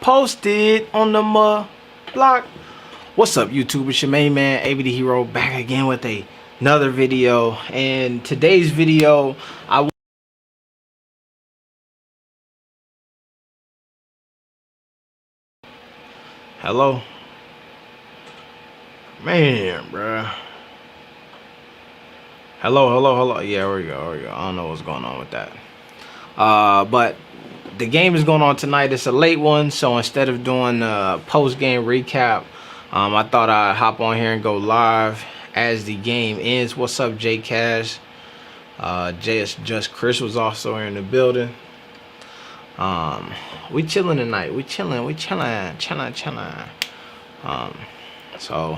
posted on the block. What's up, YouTube? It's your main man, ABD Hero, back again with another video. And today's video, hello, man, bruh. Hello. Yeah, there we go. I don't know what's going on with that. But the game is going on tonight. It's a late one, so instead of doing a post-game recap, I thought I'd hop on here and go live as the game ends. What's up, J Cash? Just Chris was also here in the building. We chilling tonight. We chilling. So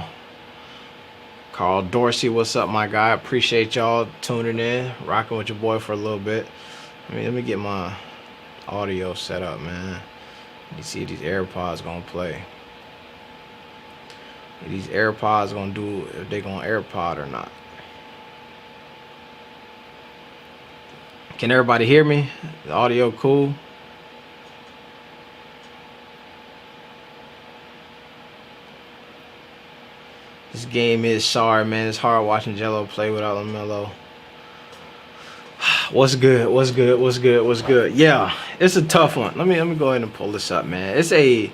Carl Dorsey, what's up, my guy? Appreciate y'all tuning in, rocking with your boy for a little bit. Let me get my audio set up, man. You see these AirPods gonna play. These AirPods gonna do if they gonna AirPod or not. Can everybody hear me? The audio cool? This game is sorry, man. It's hard watching Jello play without LiAngelo. What's good? Yeah, it's a tough one. Let me go ahead and pull this up, man. It's a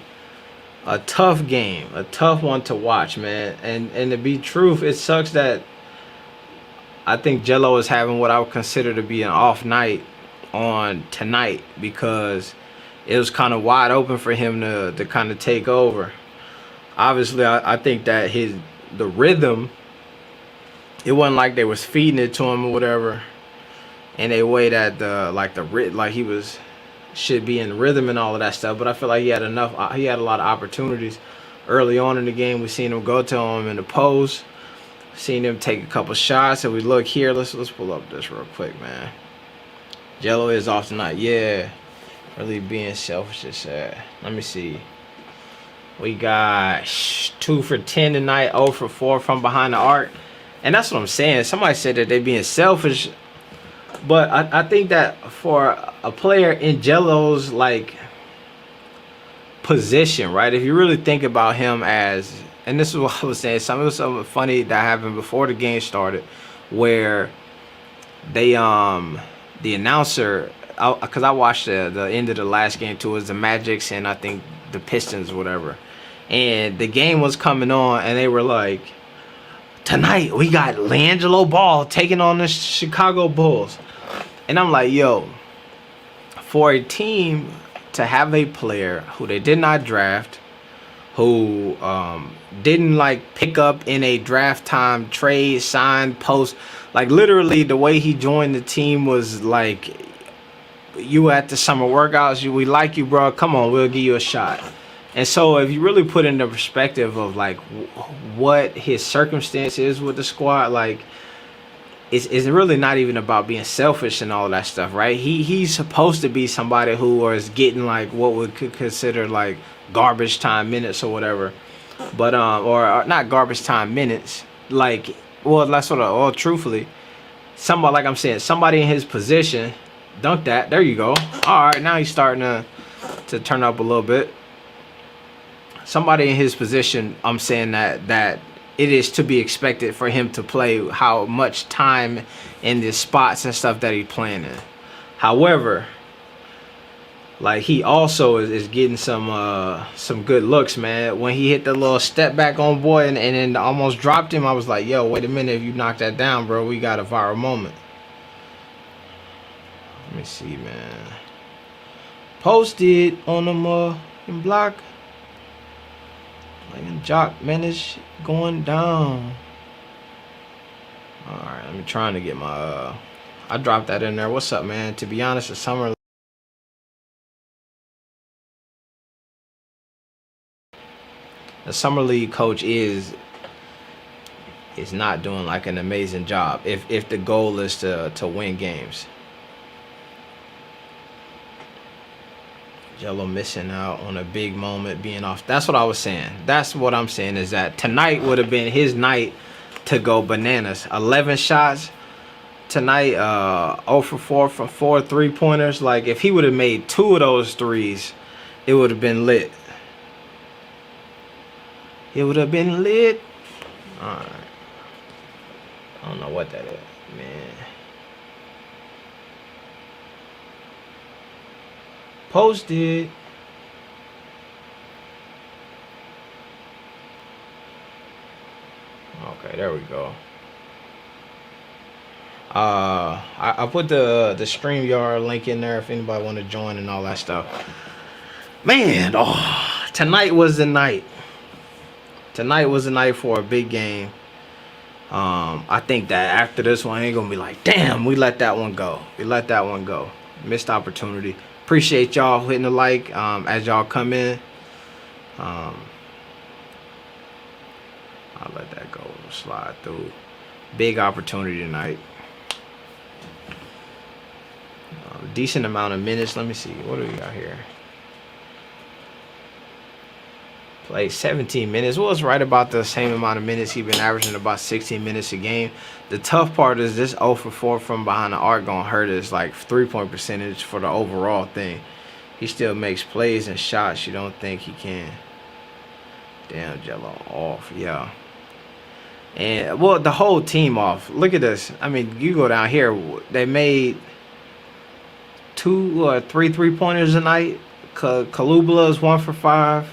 tough game, a tough one to watch, man. And to be truth, it sucks that I think Jello is having what I would consider to be an off night on tonight, because it was kind of wide open for him to kind of take over. Obviously, I think that the rhythm, it wasn't like they was feeding it to him or whatever, and a way that like he should be in rhythm and all of that stuff. But I feel like he had a lot of opportunities early on in the game. We seen him go to him in the post, seen him take a couple shots. And we look here, let's pull up this real quick, man. Jello is off tonight. Yeah, really being selfish is sad. Let me see. We got 2 for 10 tonight, 0 for 4 from behind the arc. And that's what I'm saying. Somebody said that they being selfish, but I think that for a player in Jello's like position, right? If you really think about him as, and this is what I was saying, something funny that happened before the game started, where they the announcer, because I watched the end of the last game too, it was the Magics and I think the Pistons or whatever, and the game was coming on and they were like, tonight we got LiAngelo Ball taking on the Chicago Bulls. And I'm like, yo, for a team to have a player who they did not draft, who didn't like pick up in a draft time trade, sign, post, like literally the way he joined the team was like, you at the summer workouts, we like you, bro, come on, we'll give you a shot. And so if you really put in the perspective of like what his circumstance is with the squad, like it's really not even about being selfish and all that stuff, right? He's supposed to be somebody who is getting like what we could consider like garbage time minutes or whatever, but or not garbage time minutes, like, well, that's sort of, well, truthfully, somebody, like I'm saying, somebody in his position, dunk that, there you go. All right, now he's starting to turn up a little bit. Somebody in his position, I'm saying that it is to be expected for him to play how much time in the spots and stuff that he's playing in. However, like he also is getting some good looks, man. When he hit the little step back on boy and then almost dropped him, I was like, yo, wait a minute, if you knock that down, bro, we got a viral moment. Let me see, man. Posted on the block. Like Jock, man, this going down. Alright, I'm trying to get my I dropped that in there. What's up, man? To be honest, the summer league coach is not doing like an amazing job if the goal is to win games. Jello missing out on a big moment, being off. That's what I was saying. That's what I'm saying, is that tonight would have been his night to go bananas. 11 shots tonight, 0 for 4 from 4 3-pointers. Like if he would have made 2 of those threes, it would have been lit. It would have been lit. Alright. I don't know what that is, man. Posted. Okay, there we go. I put the StreamYard link in there if anybody want to join and all that stuff. Man, tonight was the night. Tonight was the night for a big game. I think that after this one, ain't gonna be like, damn, we let that one go. We let that one go. Missed opportunity. Appreciate y'all hitting the like as y'all come in. I'll let that go. Slide through. Big opportunity tonight. Decent amount of minutes. Let me see. What do we got here? Played 17 minutes. Well, it's right about the same amount of minutes. He's been averaging about 16 minutes a game. The tough part is this 0 for 4 from behind the arc gonna hurt his like 3-point percentage for the overall thing. He still makes plays and shots you don't think he can. Damn, Jello off. Yeah. And well, the whole team off. Look at this. I mean, you go down here. They made 2 or 3 3-pointers a night. Kalubala is 1 for 5.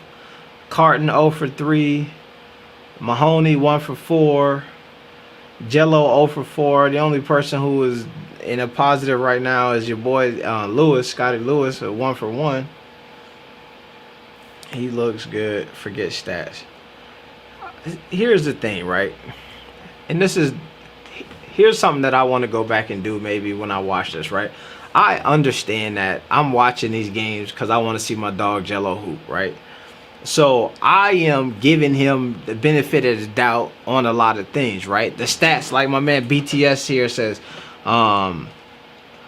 Carton 0 for 3. Mahoney 1 for 4. Jello 0 for 4. The only person who is in a positive right now is your boy Lewis, Scotty Lewis, 1 for 1. He looks good. Forget stats. Here's the thing, right? And here's something that I want to go back and do maybe when I watch this, right? I understand that I'm watching these games because I want to see my dog Jello hoop, right? So I am giving him the benefit of the doubt on a lot of things, right? The stats, like my man BTS here says,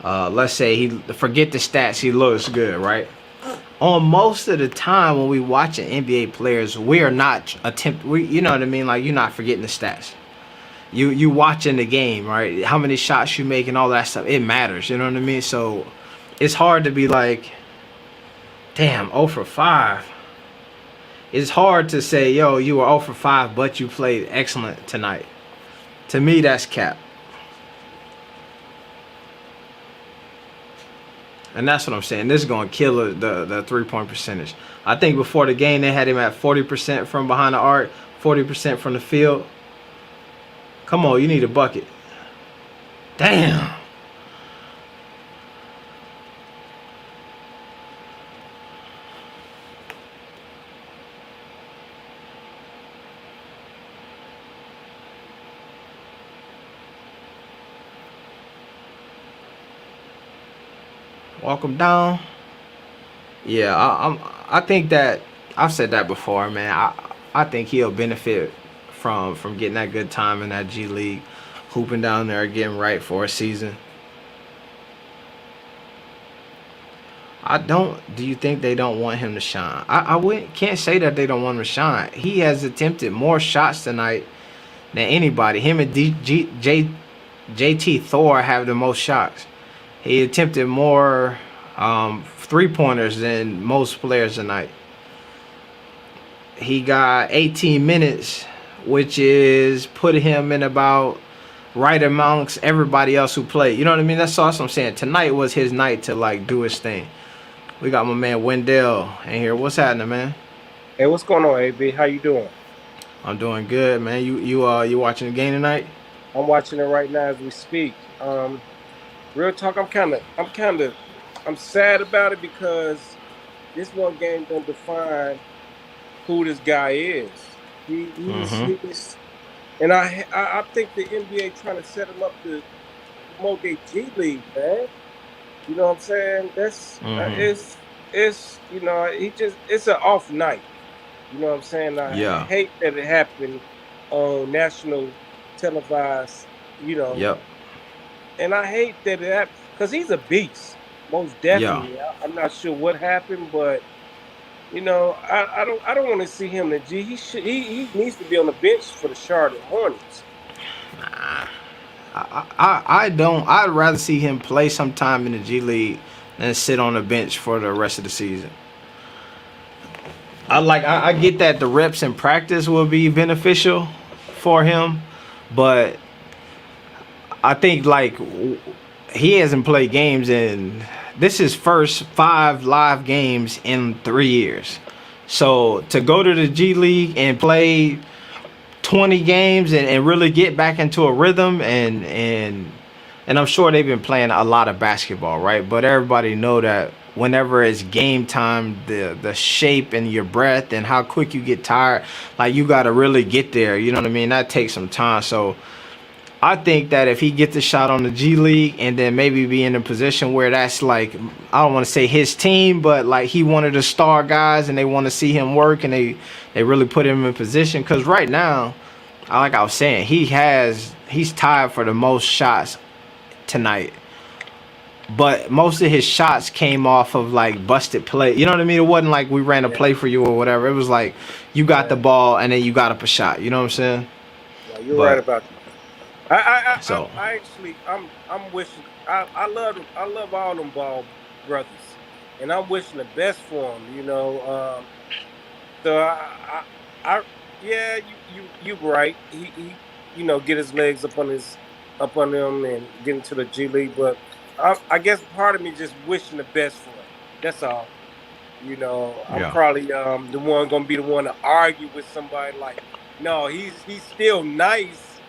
let's say he forget the stats, he looks good, right? On most of the time when we watching NBA players, we are not you know what I mean? Like, you're not forgetting the stats. You watching the game, right? How many shots you make and all that stuff, it matters, you know what I mean? So it's hard to be like, damn, 0 for 5. It's hard to say, yo, you were 0 for 5, but you played excellent tonight. To me, that's cap. And that's what I'm saying. This is going to kill the 3-point percentage. I think before the game, they had him at 40% from behind the arc, 40% from the field. Come on, you need a bucket. Damn. Walk him down. Yeah, I think that I've said that before, man. I think he'll benefit from getting that good time in that G League, hooping down there, getting right for a season. Do you think they don't want him to shine? I can't say that they don't want him to shine. He has attempted more shots tonight than anybody. Him and JT Thor have the most shots. He attempted more 3-pointers than most players tonight. He got 18 minutes, which is put him in about right amongst everybody else who played. You know what I mean? That's also what I'm saying. Tonight was his night to like do his thing. We got my man Wendell in here. What's happening, man? Hey, what's going on, AB? How you doing? I'm doing good, man. You watching the game tonight? I'm watching it right now as we speak. Real talk, I'm sad about it because this one game gonna define who this guy is. He's and I think the NBA trying to set him up to promote their G League, man. You know what I'm saying? That's it's you know, it's an off night. You know what I'm saying? I hate that it happened on national televised, you know. Yep. And I hate that it happened because he's a beast, most definitely. I'm not sure what happened, but you know, I don't want to see him in the G. He needs to be on the bench for the Charlotte Hornets. Nah, I don't. I'd rather see him play sometime in the G League than sit on the bench for the rest of the season. I get that the reps in practice will be beneficial for him, but I think he hasn't played games in this is first 5 live games in 3 years. So to go to the G League and play 20 games and really get back into a rhythm and I'm sure they've been playing a lot of basketball, right? But everybody know that whenever it's game time, the shape and your breath and how quick you get tired, like you got to really get there. You know what I mean? That takes some time. So I think that if he gets a shot on the G League and then maybe be in a position where that's like, I don't want to say his team, but like he one of the star guys and they want to see him work and they really put him in position. Because right now, like I was saying, he's tied for the most shots tonight. But most of his shots came off of like busted play. You know what I mean? It wasn't like we ran a Yeah, play for you or whatever. It was like you got the yeah, ball and then you got up a shot. You know what I'm saying? yeah. You're right But about that. so I actually, I'm wishing. I love all them ball brothers, and I'm wishing the best for them. So I yeah, you right. Get his legs up on him and get into the G League. But I guess part of me just wishing the best for him. That's all. I'm yeah. probably the one gonna be the one to argue with somebody like, no, he's still nice,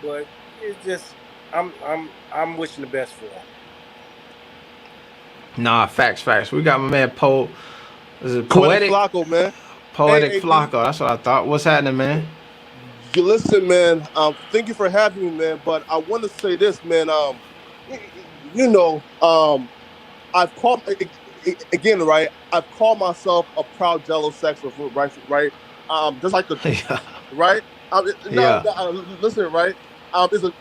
but it's just I'm wishing the best for him. Nah, facts. We got my man is it Poetic Flacco, man. Hey, Poetic AB, Flacco. That's what I thought. What's happening, man? you listen, man. Thank you for having me, man. But I want to say this, man. You know, I've called again, right? I've called myself a proud Jello sexual, right? Right. Just like the Yeah, right. No, yeah. no, listen, right. It's a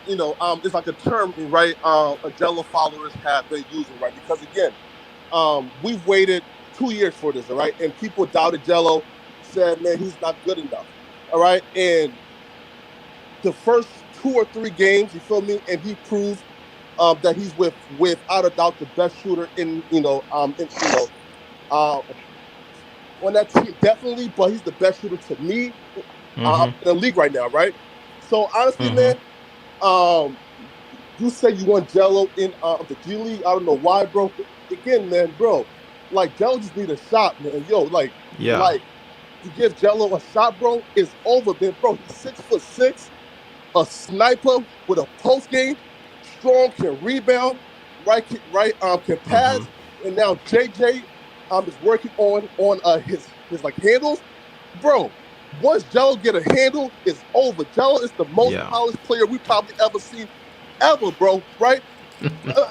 it's like a term, right? A Jello followers have been using, right? Because again, we've waited 2 years for this, all right? And people doubted Jello, said, man, he's not good enough, all right? And the first 2 or 3 games, you feel me? And he proved that he's without a doubt the best shooter uh, on that team, definitely. But he's the best shooter to me Mhm. in the league right now, right? So honestly, Mhm. man, um, you say you want Jello in the G League. I don't know why, bro. Again, man, bro, like Jello just need a shot, man. Yo, Yeah. like you give Jello a shot, bro, it's over, man. Bro, he's 6'6", a sniper with a post game, strong, can rebound, can Mhm. pass, and now JJ is working on his like handles, bro. Once Jello get a handle, it's over. Jello is the most Yeah. polished player we probably ever seen ever, bro. Right?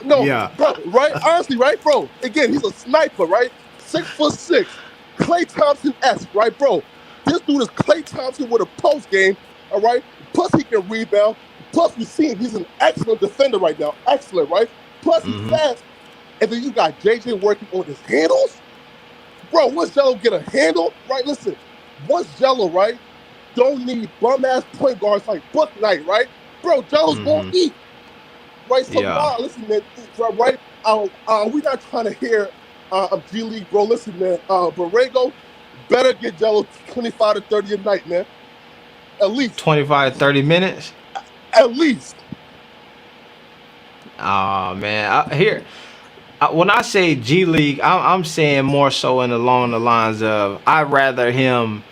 No, Yeah. bro. Right? Honestly, right, bro. Again, he's a sniper, right? 6'6", Clay Thompson esque, right, bro? This dude is Clay Thompson with a post game, all right. Plus he can rebound. Plus we see he's an excellent defender right now, excellent, right? Plus he's Mhm. fast. And then you got JJ working on his handles, bro. Once Jello get a handle, right? Listen, once Jello, right, don't need bum ass point guards like Book Knight, right? Bro, Jello's gonna Mhm. eat, right? So Yeah. nah, listen, man, right? We're not trying to hear G League, bro. Listen, man, Borrego better get Jello 25 to 30 a night, man. At least, 25 30 minutes. at least. Oh man. When I say G League, I'm saying more so in along the lines of I'd rather him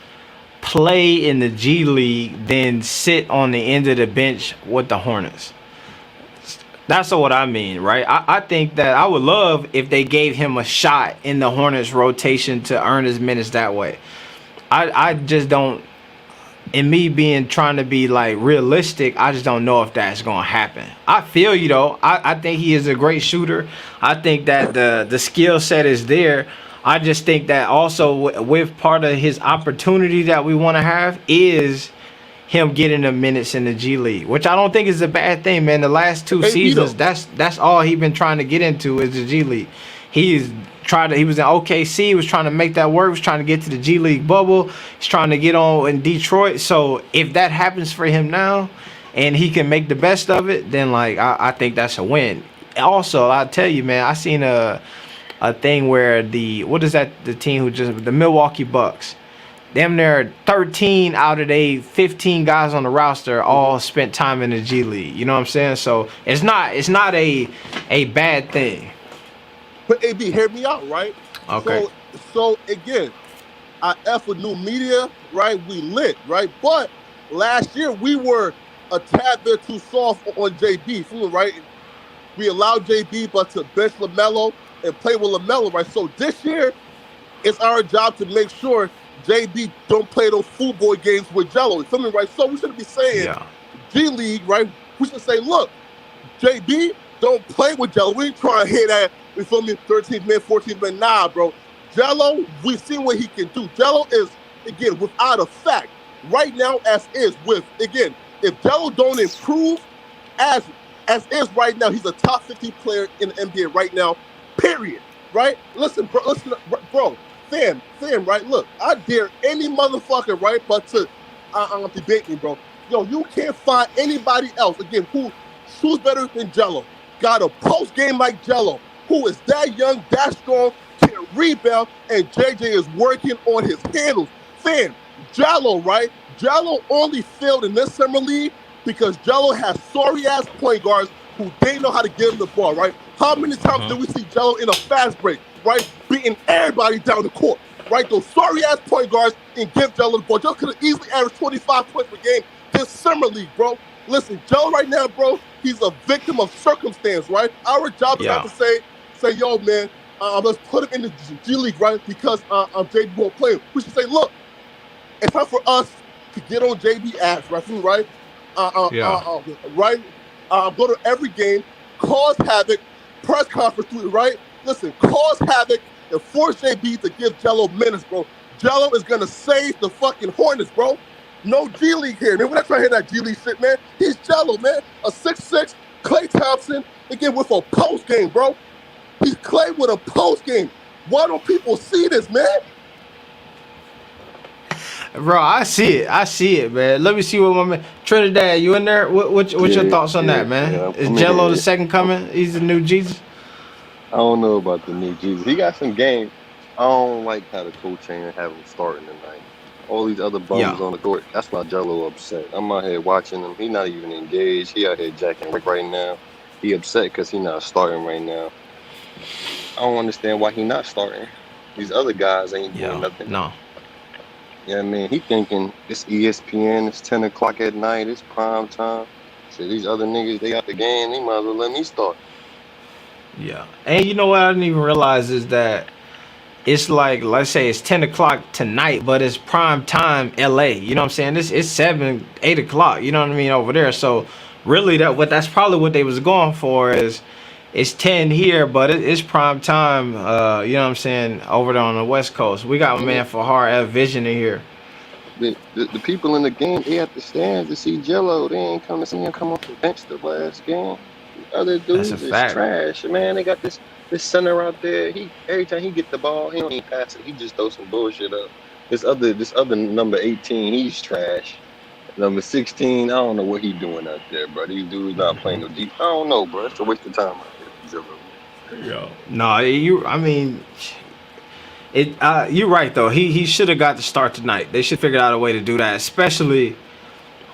play in the G League than sit on the end of the bench with the Hornets. That's what I mean, right? I think that I would love if they gave him a shot in the Hornets rotation to earn his minutes that way. I just don't, in me being trying to be like realistic, I just don't know if that's gonna happen. I feel you though. I think he is a great shooter. I think that the skill set is there. I just think that also with part of his opportunity that we want to have is him getting the minutes in the G League, which I don't think is a bad thing, man. The last two AB seasons, though. that's all he been trying to get into is the G League. He's he was in OKC, was trying to make that work, was trying to get to the G League bubble. He's trying to get on in Detroit. So if that happens for him now and he can make the best of it, then like I think that's a win. Also, I'll tell you, man, I seen a thing where the team who just the Milwaukee Bucks. damn near 13 out of the 15 guys on the roster all spent time in the G League. You know what I'm saying? So it's not a bad thing. But AB, hear me out, right? Okay. So again, I F with new media, right? We lit, right? But last year we were a tad bit too soft on JB, right? We allowed JB, but to bench LaMelo and play with LaMelo, right? So this year, it's our job to make sure JB don't play those football games with Jello. You feel me, right? So we shouldn't be saying Yeah. G League, right? We should say, look, JB, don't play with Jello. We ain't trying to hit that, you feel me, 13th man, 14th man. Nah, bro. Jello, we seen what he can do. Jello is, again, without a fact, right now as is, with, again, if Jello don't improve as is right now, he's a top 50 player in the NBA right now, period. Right? Listen, bro, fam, right? Look, I dare any motherfucker, right, but to debate me, bro. Yo, you can't find anybody else, again, who shoots better than Jello, got a post game like Jello, who is that young, that strong, can rebound, and JJ is working on his handles. Fam, Jello, right? Jello only failed in this summer league because Jello has sorry-ass point guards who didn't know how to give him the ball, right? How many times did we see Jello in a fast break, right? Beating everybody down the court, right? Those sorry-ass point guards and give Jello the ball. Jello could have easily averaged 25 points per game this summer league, bro. Listen, Jello right now, bro, he's a victim of circumstance, right? Our job is not to say, yo, man, let's put him in the G League, right? Because JB won't play him. We should say, look, it's time for us to get on JB ass, right? Right? Go to every game, cause havoc, press conference, right? Listen, cause havoc and force JB to give Jello minutes, bro. Jello is gonna save the fucking Hornets, bro. No G League here, man. We're not trying to hear that G League shit, man. He's Jello, man. A 6'6", Klay Thompson, again with a post game, bro. He's Klay with a post game. Why don't people see this, man? Bro, I see it, man. Let me see what my man Trinidad. You in there? What's your thoughts on that, man? Yeah, Is Jello the second coming? He's the new Jesus. I don't know about the new Jesus. He got some game. I don't like how the coach ain't have him starting tonight. All these other bums on the court. That's why Jello upset. I'm out here watching him. He not even engaged. He out here jacking right now. He upset because he not starting right now. I don't understand why he not starting. These other guys ain't doing nothing. No. Yeah, man, he thinking it's ESPN, it's 10 o'clock at night, it's prime time. So these other niggas, they got the game, they might as well let me start. Yeah. And you know what I didn't even realize is that it's like, let's say it's 10 o'clock tonight, but it's prime time LA. You know what I'm saying? It's 7, 8 o'clock, you know what I mean, over there. So really that's probably what they was going for is it's 10 here, but it's prime time, you know what I'm saying, over there on the West Coast. We got man for hard vision in here. The people in the game, they at the stands to see Jello. They ain't come to see him come off the bench the last game. The other dudes is trash. Man, they got this center out there. Every time he get the ball, he don't even pass it. He just throw some bullshit up. This other number 18, he's trash. Number 16, I don't know what he doing out there, bro. These dudes not playing no deep. I don't know, bro. It's a waste of time out there, Jello. Yo. No, you're right though. He should have got to start tonight. They should figure out a way to do that, especially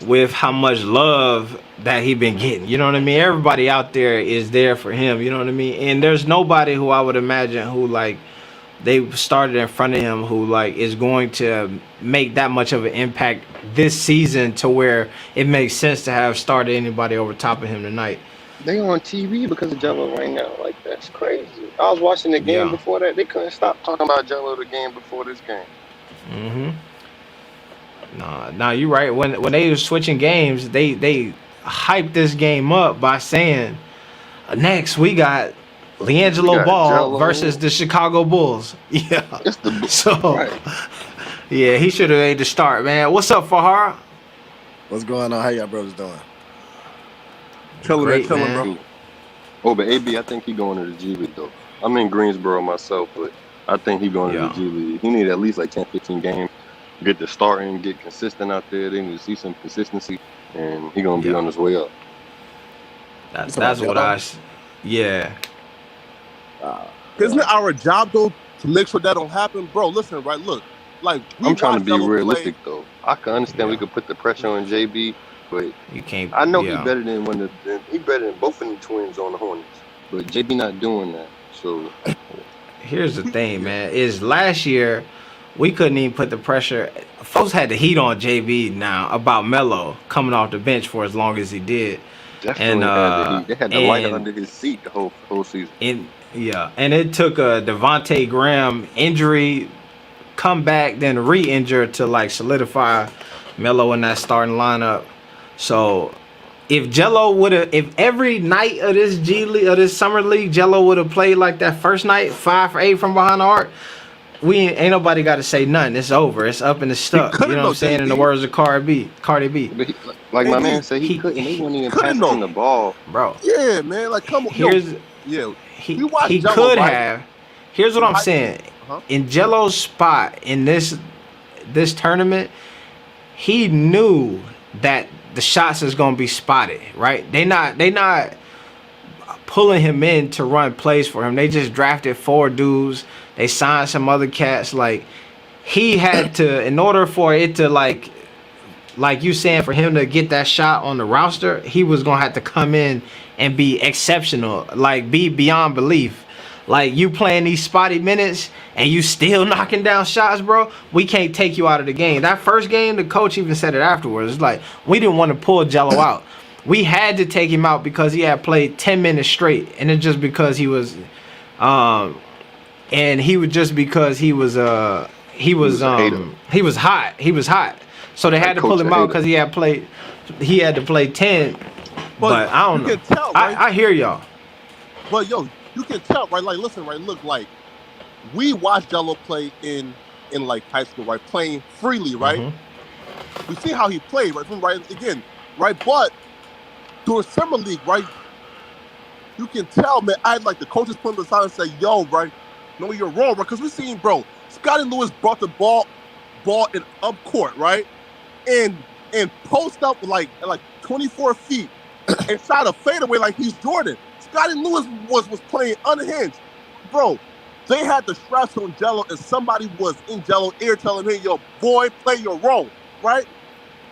with how much love that he been getting. You know what I mean? Everybody out there is there for him. You know what I mean? And there's nobody who I would imagine who like they started in front of him who like is going to make that much of an impact this season to where it makes sense to have started anybody over top of him tonight. They on TV because of Jello right now. Like, that's crazy. I was watching the game before that. They couldn't stop talking about Jello the game before this game. Nah, you're right. When they were switching games, they hyped this game up by saying, next we got LiAngelo Ball Jello versus the Chicago Bulls. Yeah. Yeah, he should have made the start, man. What's up, Fahar? What's going on? How y'all brothers doing? Chilling, bro. Oh, but AB, I think he going to the G League, though. I'm in Greensboro myself, but I think he going to the G League. He need at least like 10, 15 games. Get the starting, get consistent out there. They need to see some consistency, and he going to be on his way up. That's what yeah. Isn't it our job, though, to make sure that don't happen? Bro, listen, right, look. like we I'm trying to watched be Jello play. realistic though. I can understand we Yeah, could put the pressure on JB, but you can't. I know he Yeah. better than he better than both of them twins on the Hornets. But JB not doing that. So Here's the thing, Yeah, man. Is last year we couldn't even put the pressure. Folks had the heat on JB now about Melo coming off the bench for as long as he did, and definitely had the heat. They had the lighter and under his seat the whole season. in yeah, and it took a Devonte Graham injury, come back, then re-injure to like solidify Melo in that starting lineup. So if Jello would have, if every night of this G League, of this summer league, Jello would have played like that first night, 5 for 8 from behind the arc, we ain't nobody got to say nothing. It's over. It's up and it's he stuck. You couldn't know what I'm know saying? In the JB. words of Cardi B, But like my man JB, said, he couldn't. They he wouldn't even couldn't pass him know. the ball. bro. Yeah, man. Like, come on, yo, Here's yeah. he We watched he Jello, could right? have. Here's what In I'm high, saying. huh? In Jello's spot in this tournament, he knew that the shots is gonna be spotted. Right? They not pulling him in to run plays for him. They just drafted 4 dudes. They signed some other cats. Like he had to, in order for it to like you saying, for him to get that shot on the roster, he was gonna have to come in and be exceptional, like be beyond belief. Like you playing these spotty minutes and you still knocking down shots, bro. We can't take you out of the game. That first game, the coach even said it afterwards. It's like we didn't want to pull Jello out. We had to take him out because he had played 10 minutes straight, and it's just because he was, and he was just because he was a hater. he was hot. He was hot. So they had That to pull coach him a out hater. because he had to play 10. But I don't you know. can tell, right? I hear y'all. But yo, you can tell, right? Like, listen, right? Look, like we watched Jello play in like high school, right? Playing freely, right? We see how he played, right? Right again, right? But through a summer league, right? You can tell, man. I like the coaches put him aside and say, "Yo, right? No, you're wrong, bro." Because we seen, bro, Scotty Lewis brought the ball in up court, right? And post up like 24 feet and shot a fadeaway like he's Jordan. Scotty Lewis was playing unhinged, bro. They had the straps on Jello, and somebody was in Jello's ear telling him, "Yo, boy, play your role," right?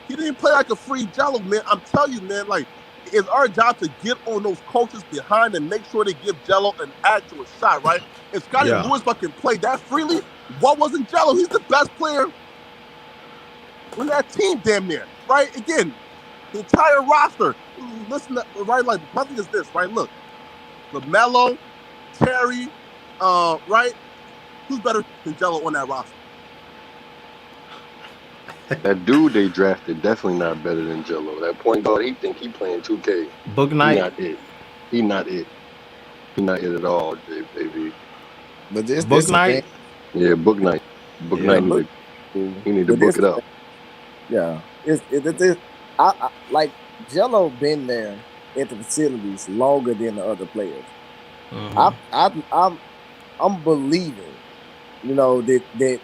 He didn't play like a free Jello, man. I'm telling you, man. Like, it's our job to get on those coaches behind and make sure they give Jello an actual shot, right? If Scotty Yeah. Lewis can play that freely, what wasn't Jello? He's the best player on that team, damn near, right? Again, the entire roster. Listen, right? Like, my thing is this, right? Look, LaMelo, Terry, right? Who's better than Jello on that roster? That dude they drafted definitely not better than Jello. That point guard, he think he playing 2K. Book He night. not it. He not it. He not it at all, baby. But this Book the night. thing. Yeah, book night. Book Yeah, night. He need to But book this it up. Yeah, it's I like Jello been there at the facilities longer than the other players. I'm believing, you know, that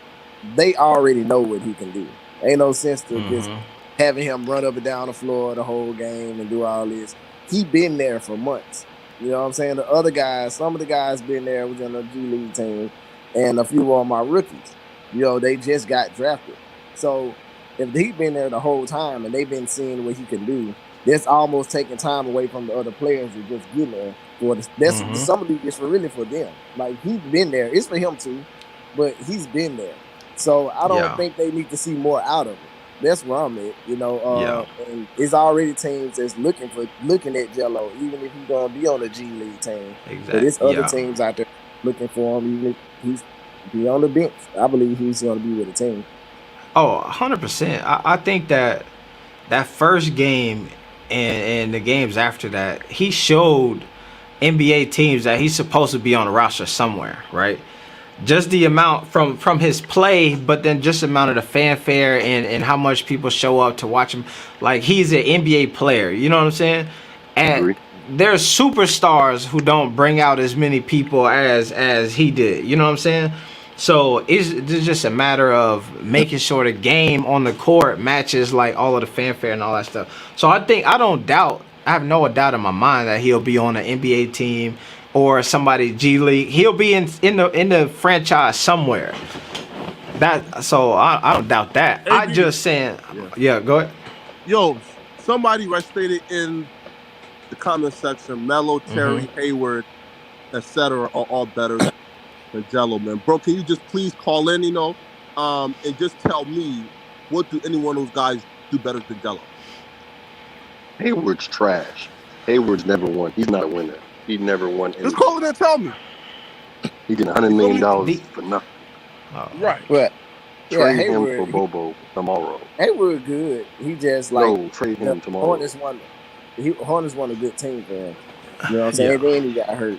they already know what he can do. Ain't no sense to just having him run up and down the floor the whole game and do all this. He been there for months. You know what I'm saying? The other guys, some of the guys been there, was on the G League team, and a few of my rookies. You know, they just got drafted. So if he been there the whole time and they've been seeing what he can do, that's almost taking time away from the other players who just get there. For this, that's some of these is really for them. Like, he's been there. It's for him too, but he's been there. So I don't think they need to see more out of him. That's where I'm at, you know. And it's already teams that's looking at Jello, even if he's gonna be on the G League team. Exactly. But there's other teams out there looking for him, even if he's be on the bench. I believe he's gonna be with the team. Oh, 100%. I think that first game and the games after that, he showed NBA teams that he's supposed to be on the roster somewhere, right? Just the amount from his play, but then just the amount of the fanfare and how much people show up to watch him. Like, he's an NBA player, you know what I'm saying? And there's superstars who don't bring out as many people as he did, you know what I'm saying? So it's just a matter of making sure the game on the court matches like all of the fanfare and all that stuff. So I have no doubt in my mind that he'll be on an NBA team or somebody G League. He'll be in the franchise somewhere. I don't doubt that. I AB, just saying, yeah. yeah, go ahead. Yo, somebody stated in the comment section, Melo, Hmm. Terry, Hayward, etc. are all better than Jello, man. Bro, can you just please call in, and just tell me what do any one of those guys do better than Jello? Hayward's trash. Hayward's never won. He's not a winner. He never won Just anything. call in and tell me. He getting $100 You feel million me? for nothing. Right. But yeah, Trade him for Hayward, Bobo tomorrow. Hayward good. He just like No, trade the him tomorrow. Hornets won. Hornets won a good team for him. You know what I'm saying? Yeah. Then he got hurt.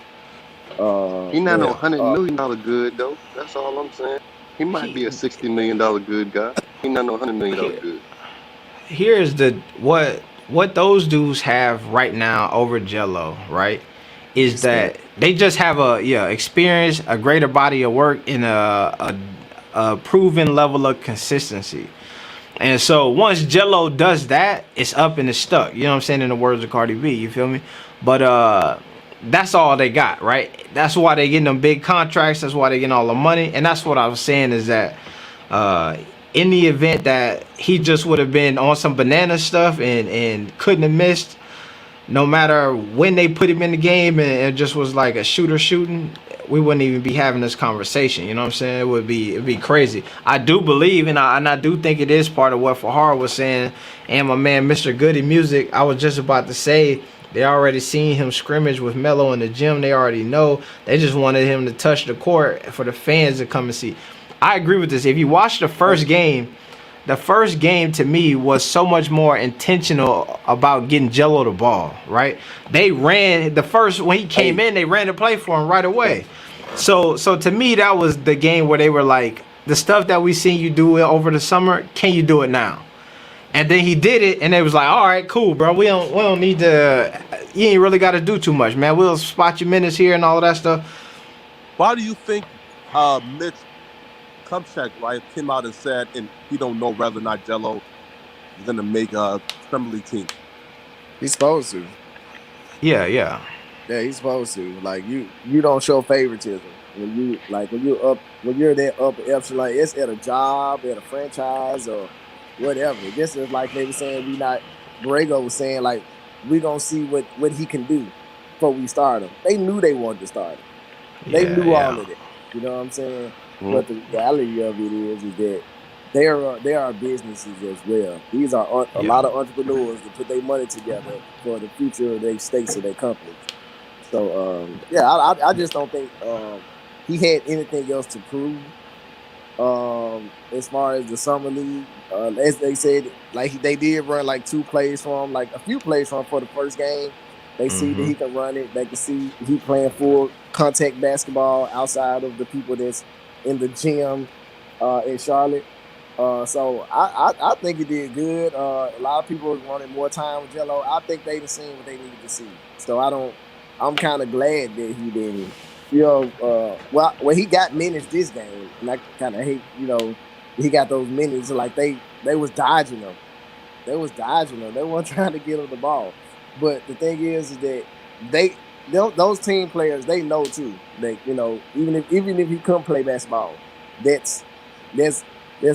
He not no Yeah. $100 million good though. That's all I'm saying. He might He, be a $60 million good guy. He not no $100 million he, good. here's the what those dudes have right now over Jello, right? Is Experience. that they just have a experience, a greater body of work, and a proven level of consistency. And so once Jello does that, it's up and it's stuck. You know what I'm saying? In the words of Cardi B, you feel me? But that's all they got, right? That's why they getting them big contracts. That's why they getting all the money. And that's what I was saying is that uh, in the event that he just would have been on some banana stuff and couldn't have missed, no matter when they put him in the game and it just was like a shooter shooting, we wouldn't even be having this conversation. You know what I'm saying? It'd be crazy. I do believe and I do think it is part of what Fahar was saying. And my man Mr. Goody Music, I was just about to say they already seen him scrimmage with Melo in the gym. They already know. They just wanted him to touch the court for the fans to come and see. I agree with this. If you watch the first game to me was so much more intentional about getting Jello the ball, right? They ran the first when he came in, they ran the play for him right away. So to me that was the game where they were like, the stuff that we seen you do over the summer, can you do it now? And then he did it, and they was like, all right, cool, bro. We don't need to. You ain't really got to do too much, man. We'll spot your minutes here and all of that stuff. Why do you think Mitch Kupchak, right, came out and said, and he don't know whether or not Jello is going to make a Premier League team? He's supposed to. Yeah. Yeah, he's supposed to. Like you don't show favoritism when you're that upper echelon. It's at a job, at a franchise, or whatever. This is like they were saying. Borrego was saying like we gonna see what he can do before we start him. They knew they wanted to start him. They knew all of it. You know what I'm saying? Mm-hmm. But the reality of it is that there are businesses as well. These are a lot of entrepreneurs that put their money together for the future of their states or their companies. So I just don't think he had anything else to prove. As far as the summer league, as they said, like they did run like two plays for him, like a few plays for him for the first game. They see that he can run it. They can see he playing full contact basketball outside of the people that's in the gym in Charlotte. So I think he did good. A lot of people wanted more time with Jello. I think they've seen what they needed to see. So I'm kind of glad that he didn't. Well, he got minutes this game, and I kind of hate, he got those minutes. Like they was dodging him. They weren't trying to get him the ball. But the thing is that those team players, they know too. They, even if he couldn't play basketball, that's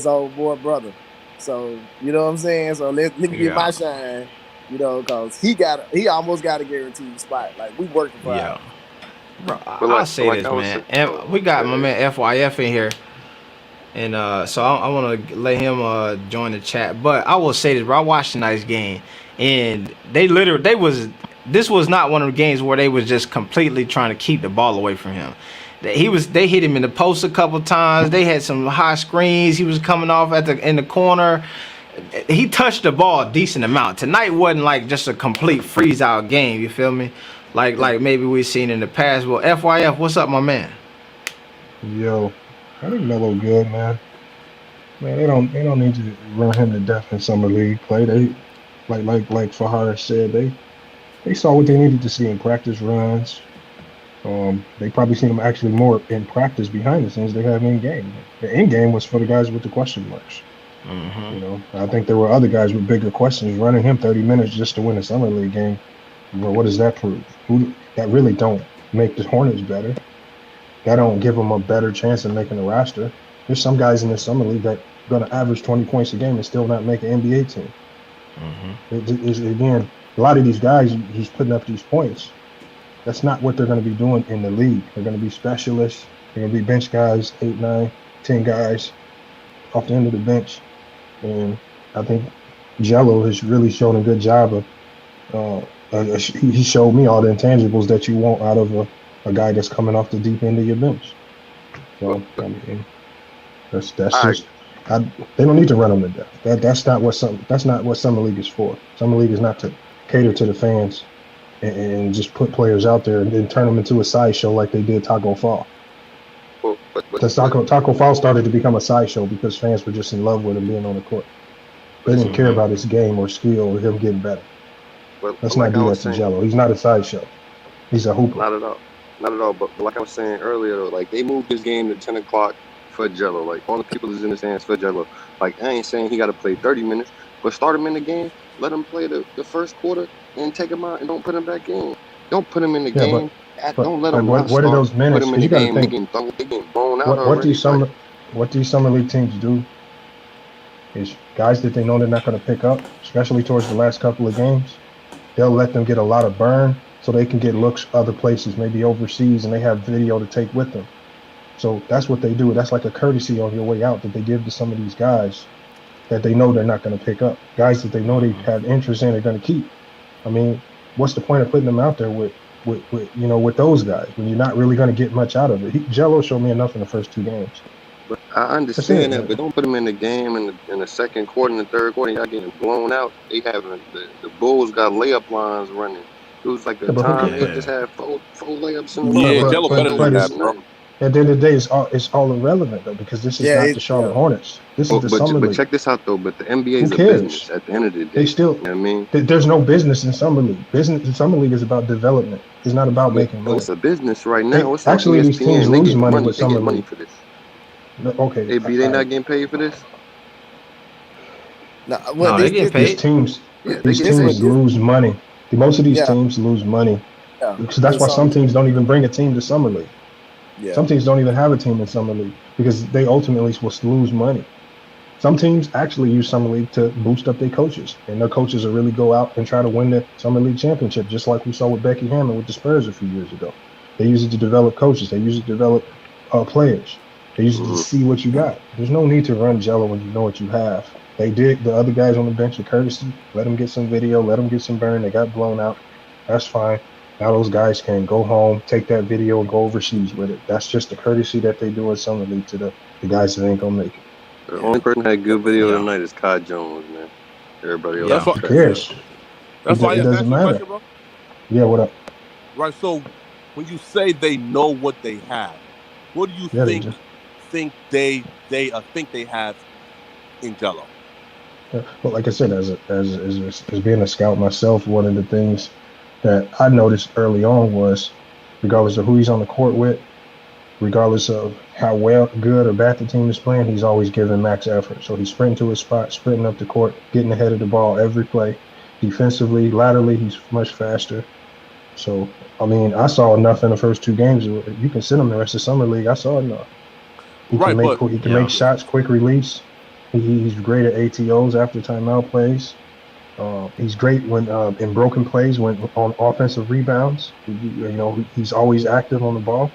old boy brother. So you know what I'm saying. So let me get my shine. Because he almost got a guaranteed spot. Like we working for him. Bro, I'll say this, man. And we got my man FYF in here. And so I want to let him join the chat. But I will say this, bro. I watched tonight's game. And this was not one of the games where they was just completely trying to keep the ball away from him. They hit him in the post a couple times. They had some high screens. He was coming off in the corner. He touched the ball a decent amount. Tonight wasn't like just a complete freeze out game. You feel me? Like maybe we've seen in the past. Well, FYF, what's up, my man? Yo, I think Melo good, man. Man, they don't need to run him to death in summer league play. They like Fahar said, they saw what they needed to see in practice runs. They probably seen him actually more in practice behind the scenes they have in game. The in game was for the guys with the question marks. Mm-hmm. I think there were other guys with bigger questions running him 30 minutes just to win a summer league game. Well, what does that prove? That really don't make the Hornets better. That don't give them a better chance of making the roster. There's some guys in the summer league that are going to average 20 points a game and still not make an NBA team. Again, a lot of these guys who's putting up these points, that's not what they're going to be doing in the league. They're going to be specialists. They're going to be bench guys, 8, 9, 10 guys off the end of the bench. And I think Jello has really shown a good job of. He showed me all the intangibles that you want out of a guy that's coming off the deep end of your bench. So I mean, that's just. They don't need to run them to death. That's not what summer league is for. Summer league is not to cater to the fans and just put players out there and then turn them into a sideshow like they did Taco Fall. Taco Fall started to become a sideshow because fans were just in love with him being on the court. They didn't care about his game or skill or him getting better. Let's not do that to Jello. He's not a sideshow. He's a hooper. Not at all. But like I was saying earlier, though, like they moved this game to 10 o'clock for Jello. Like all the people is in the stands for Jello. Like I ain't saying he got to play 30 minutes, but start him in the game. Let him play the first quarter and take him out and don't put him back in. Don't put him in the game. Don't let him. What are those minutes? Put him in the game. They getting blown out already. What these summer league teams do is guys that they know they're not going to pick up, especially towards the last couple of games, they'll let them get a lot of burn so they can get looks other places, maybe overseas, and they have video to take with them. So that's what they do. That's like a courtesy on your way out that they give to some of these guys that they know they're not going to pick up. Guys that they know they have interest in, they're going to keep. I mean, what's the point of putting them out there with those guys when you're not really going to get much out of it? Jello showed me enough in the first 2 games. But I understand that, but don't put them in the game in the second quarter and the third quarter. Y'all getting blown out. They having the Bulls got layup lines running. It was like the time they just had four layups in the Yeah, Jello better than that, bro. At the end of the day, it's all irrelevant though because this is not the Charlotte Hornets. This is the summer league. But check this out though. But the NBA is a business at the end of the day. They still. You know what I mean, there's no business in summer league. Business in summer league is about development. It's not about making money. It's a business right now. Actually, these teams lose money with summer league. For this. Okay. Hey, B, they not getting paid for this? No, they get paid. These teams lose money. Most of these teams lose money. Yeah. Because that's why some teams don't even bring a team to summer league. Yeah. Some teams don't even have a team in summer league because they ultimately will lose money. Some teams actually use summer league to boost up their coaches, and their coaches will really go out and try to win the summer league championship, just like we saw with Becky Hammond with the Spurs a few years ago. They use it to develop coaches. They use it to develop players. They use it to see what you got. There's no need to run Jello when you know what you have. They did the other guys on the bench a courtesy. Let them get some video. Let them get some burn. They got blown out. That's fine. Now those guys can go home, take that video, and go overseas with it. That's just the courtesy that they do in summer league to the guys that ain't gonna make it. The only person that had good video tonight is Kai Jones, man. Everybody else. Who cares? That's why it doesn't matter. Question, bro? Yeah, what up? Right. So when you say they know what they have, what do you think they have in Jello? Yeah. Well, like I said, as being a scout myself, one of the things that I noticed early on was, regardless of who he's on the court with, regardless of how good or bad the team is playing, he's always giving max effort. So he's sprinting to his spot, sprinting up the court, getting ahead of the ball every play. Defensively, laterally, he's much faster. So, I mean, I saw enough in the first 2 games. You can send him the rest of summer league. I saw enough. He can make shots, quick release. He's great at ATOs after timeout plays. He's great when in broken plays, when on offensive rebounds. He's always active on the ball.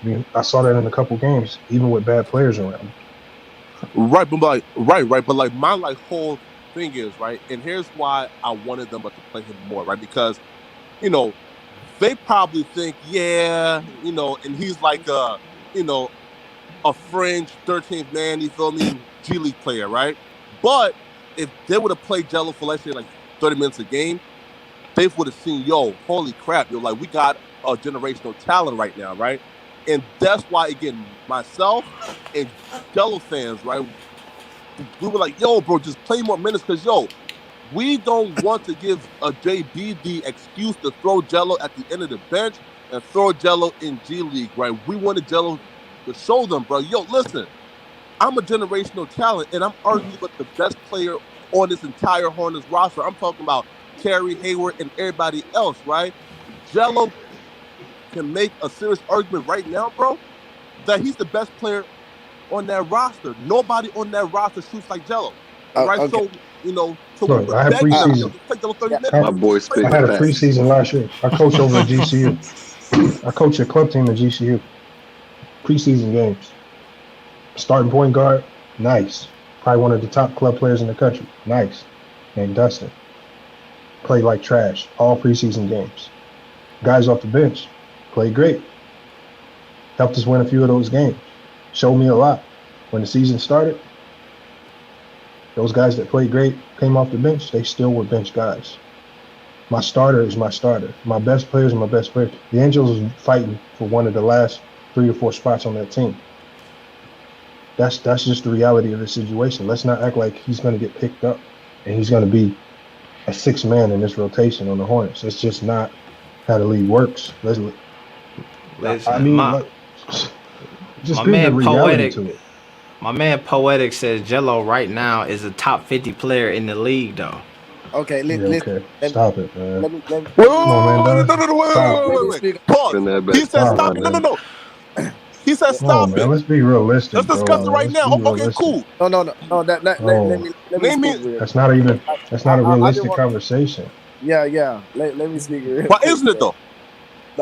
I mean, I saw that in a couple games, even with bad players around. Right, but my whole thing is right, and here's why I wanted them to play him more, right? Because, they probably think, and he's like a fringe 13th man, you feel me, G League player, right? But if they would have played Jello for, let's say, 30 minutes a game, they would have seen, holy crap, we got a generational talent right now, right? And that's why, again, myself and Jello fans, right, we were like, bro, just play more minutes because, we don't want to give a JB the excuse to throw Jello at the end of the bench and throw Jello in G League, right? We wanted Jello to show them, bro, listen, I'm a generational talent, and I'm arguing with the best player on this entire Hornets roster. I'm talking about Terry Hayward and everybody else, right? Jello can make a serious argument right now, bro, that he's the best player on that roster. Nobody on that roster shoots like Jello. All right, Okay. so so Look, we're I had begging him, preseason. take Jello 30 minutes. My boy Play spit I the had a like that. facts. preseason last year. I coached over at GCU. I coached a club team at GCU. Preseason games. Starting point guard, nice. Probably one of the top club players in the country. Nice. Named Dustin. Played like trash all preseason games. Guys off the bench played great. Helped us win a few of those games. Showed me a lot. When the season started, those guys that played great came off the bench. They still were bench guys. My starter is my starter. My best players are my best players. LiAngelo is fighting for one of the last 3 or 4 spots on that team. That's just the reality of the situation. Let's not act like he's going to get picked up and he's going to be a 6th man in this rotation on the Hornets. It's just not how the league works. Listen, Just my bring the man reality Poetic, to it. my man Poetic says Jello right now is a top 50 player in the league, though. Okay. Okay. Stop it, man. Let me Wait, Come on, man. wait. Pause. Spin that He back. said Stop stop it, it. man. No. He said Come on, stop man. it. Let's be realistic, Let's bro, discuss it man. right Let's now. be Okay, realistic. cool. No. Let me Name me. speak real. That's not a I just realistic want. conversation. Yeah. Let me speak real Why quick, isn't it man. though?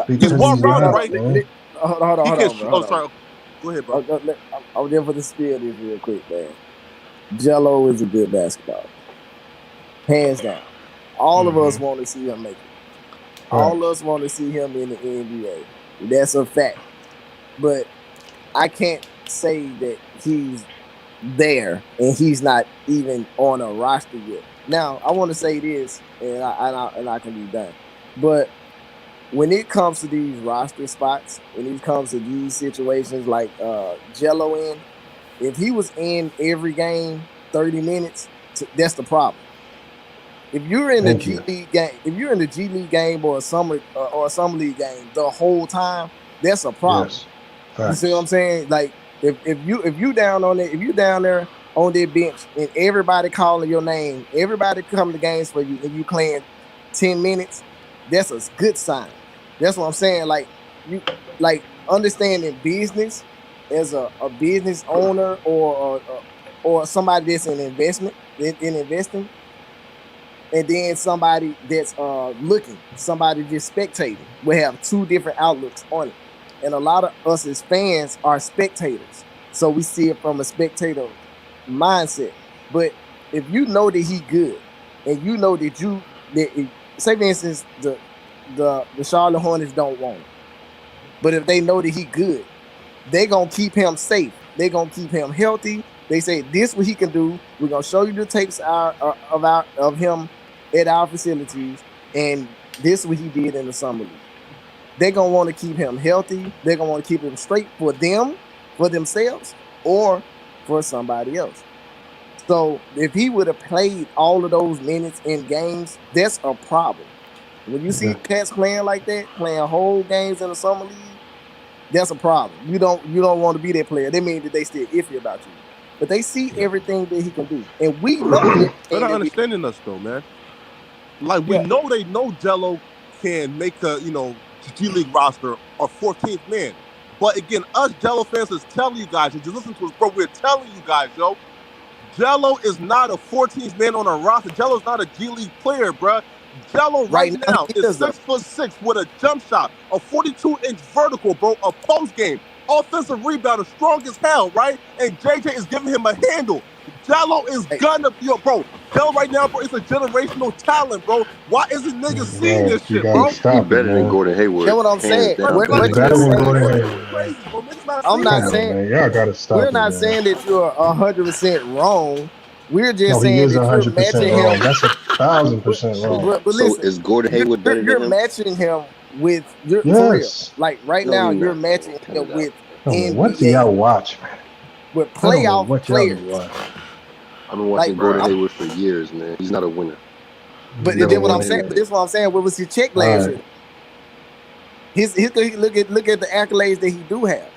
He's Because well he's rounded, not, right? man. Hold He on, can. bro. Oh, Hold on. sorry. Go ahead, bro. I'm there for the spiel this real quick, man. Jello is a good basketball, hands down. All of us want to see him make it. All of us want to see him in the NBA. That's a fact. But I can't say that he's there and he's not even on a roster yet. Now, I want to say this, and I can be done. But when it comes to these roster spots, when it comes to these situations like Jello in, if he was in every game 30 minutes, that's the problem. If you're in the G League game, if you're in the G League game or a summer league game the whole time, that's a problem. Yes. You see what I'm saying? Like if you down on it, if you down there on their bench and everybody calling your name, everybody coming to games for you, and you playing 10 minutes, that's a good sign. That's what I'm saying. Like you understanding business as a business owner or somebody that's in investment in investing, and then somebody that's looking, somebody just spectating, will have 2 different outlooks on it. And a lot of us as fans are spectators, so we see it from a spectator mindset. But if you know that he good, and you know that say for instance the Charlotte Hornets don't want him, but if they know that he good, they gonna keep him safe. They gonna keep him healthy. They say this what he can do. We're gonna show you the tapes of him at our facilities, and this what he did in the summer league. They're gonna want to keep him healthy. They're gonna want to keep him straight for themselves, or for somebody else. So if he would have played all of those minutes in games, that's a problem. When you see cats playing like that, playing whole games in the summer league, that's a problem. You don't want to be that player. They mean that they still iffy about you, but they see everything that he can do, and we know. They're not understanding us though, man. Like we know they know Jello can make a G League roster or 14th man. But again, us Jello fans is telling you guys, and just listen to us, bro. We're telling you guys, yo, Jello is not a 14th man on a roster. Jello is not a G League player, bro. Jello right now is 6'6" with a jump shot, a 42-inch vertical, bro, a post game, offensive rebounder, strong as hell, right? And JJ is giving him a handle. Jello is gonna, bro. Jello right now, bro, it's a generational talent, bro. Why isn't niggas seeing this shit, bro? He's better than Gordon Hayward. That's what I'm saying. Better than Gordon Hayward. I'm not saying. Y'all gotta stop. We're not saying that you're 100% wrong. We're just saying that you're matching wrong. him. That's 1,000% wrong. But listen, so is Gordon Hayward better than him? You're matching him with for real. Like right now, you're matching him with NBA. What do y'all watch, man? With playoff players. I've been watching Gordon Hayward for years, man. He's not a winner. But that's what I'm saying. But this is what I'm saying. What was his check last year? Look at the accolades that he do have.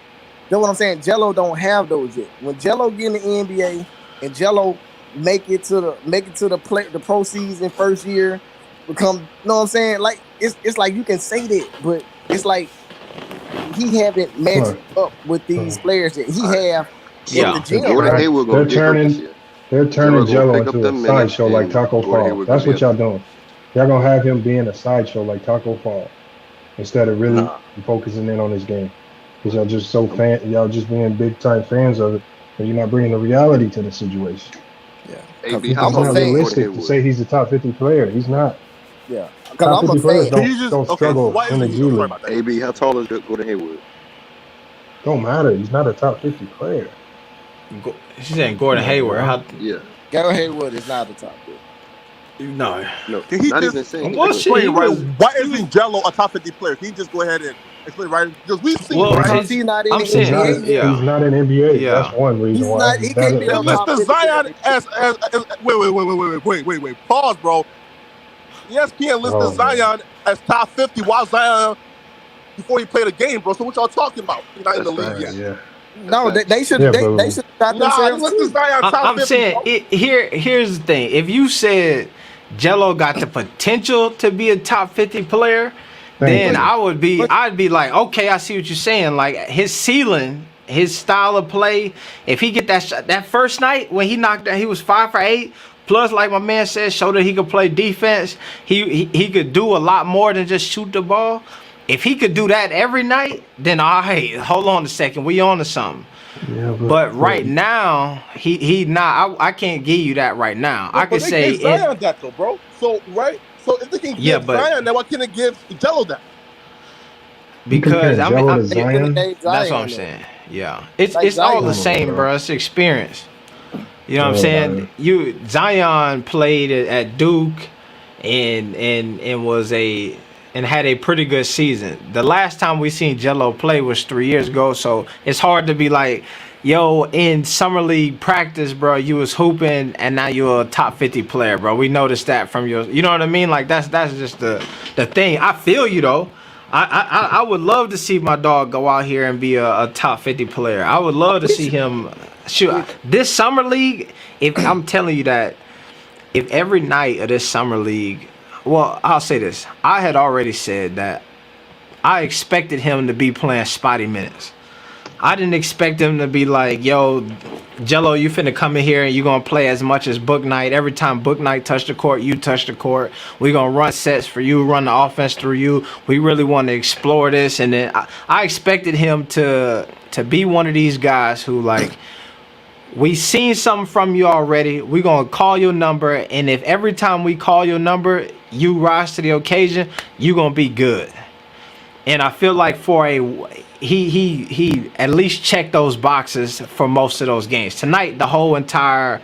That's what I'm saying. Jello don't have those yet. When Jello get in the NBA and Jello make it to the pro season first year, become, you know what I'm saying? Like it's like you can say that, but it's like he haven't matched up with these players yet. He have at the Yeah. They're gym, Gordon right? turn, Hayward gonna they're get hurt this turning year. they're Jello turning gonna Jello pick up into the a minutes, sideshow like and Taco Gordon Fall. Hayward gonna That's be what able y'all to. doing. Y'all gonna have him being a sideshow like Taco Fall instead of really Nah, focusing in on his game. Because y'all just so y'all just being big time fans of it, and you're not bringing the reality to the situation. Yeah, because AB, It's how I'm just a tall not is fan. Gordon realistic to Hayward? say he's a top 50 player. He's not. Yeah, because Top I'm a 50 players fan. Can you just don't okay? So struggle why in isn't the he? G I'm sorry League. about that. AB, how tall is Gordon Hayward? Don't matter. He's not a top 50 player. She's saying Come Gordon on, Hayward. bro. How? Yeah, Gary Haywood is not the top pick. No. no, Can he not just even saying he Well, was. shit. explain He right? was. Why He was. isn't Jello a top 50 player? Can you just go ahead and explain right? Because we've seen Well, right. Because he's. he's not in I'm the He's saying. not. NBA A, yet. he's Yeah. not in NBA. That's Yeah. one reason He's why not. He he's can't be not. They no He's not. top listed 50 player Zion this year. wait. Pause, bro. ESPN listed Oh man. Zion as top 50 while Zion before he played a game, bro. So what y'all talking about? He's not in That's the league yet. facts. Yeah. That's No, they facts. should Yeah, they but should have got Nah, they themselves listed too. Zion top I'm 50, saying bro. it. Here's the thing. If you said Jello got the potential to be a top 50 player, thank then But you. I'd be like, okay, I see what you're saying. Like his ceiling, his style of play. If he get that shot, that first night when he knocked out, he was 5 for 8. Plus, like my man said, showed that he could play defense. He could do a lot more than just shoot the ball. If he could do that every night, then all right, hold on a second, we on to something. Yeah, But but right now, he not. I can't give you that right now. I But could they say gave it. Zion that though, bro. So right. So if they can Yeah, give but Zion that, why can't they give Jello that? you because comparing I mean, Jello to they should have Zion? gave that's what I'm Zion that. saying. Yeah, it's Like it's all the Zion. Come on, same, bro. bro. It's experience. You know what I'm saying? Man. You Zion played at Duke, and was a and had a pretty good season. The last time we seen Jello play was 3 years ago, so it's hard to be like, yo, in summer league practice, bro, you was hooping and now you're a top 50 player, bro. We noticed that from your, you know what I mean? Like that's just the thing. I feel you though. I would love to see my dog go out here and be a top 50 player. I would love to see him shoot this summer league. If I'm telling you that, if every night of this summer league, well, I'll say this. I had already said that I expected him to be playing spotty minutes. I didn't expect him to be like, yo, Jello, you finna come in here and you gonna play as much as Book Knight. Every time Book Knight touch the court, you touch the court. We gonna run sets for you, run the offense through you. We really want to explore this. And then I expected him to be one of these guys who like, we seen something from you already. We gonna call your number, and if every time we call your number, you rise to the occasion, you gonna be good. And I feel like for he at least checked those boxes for most of those games. Tonight, the whole entire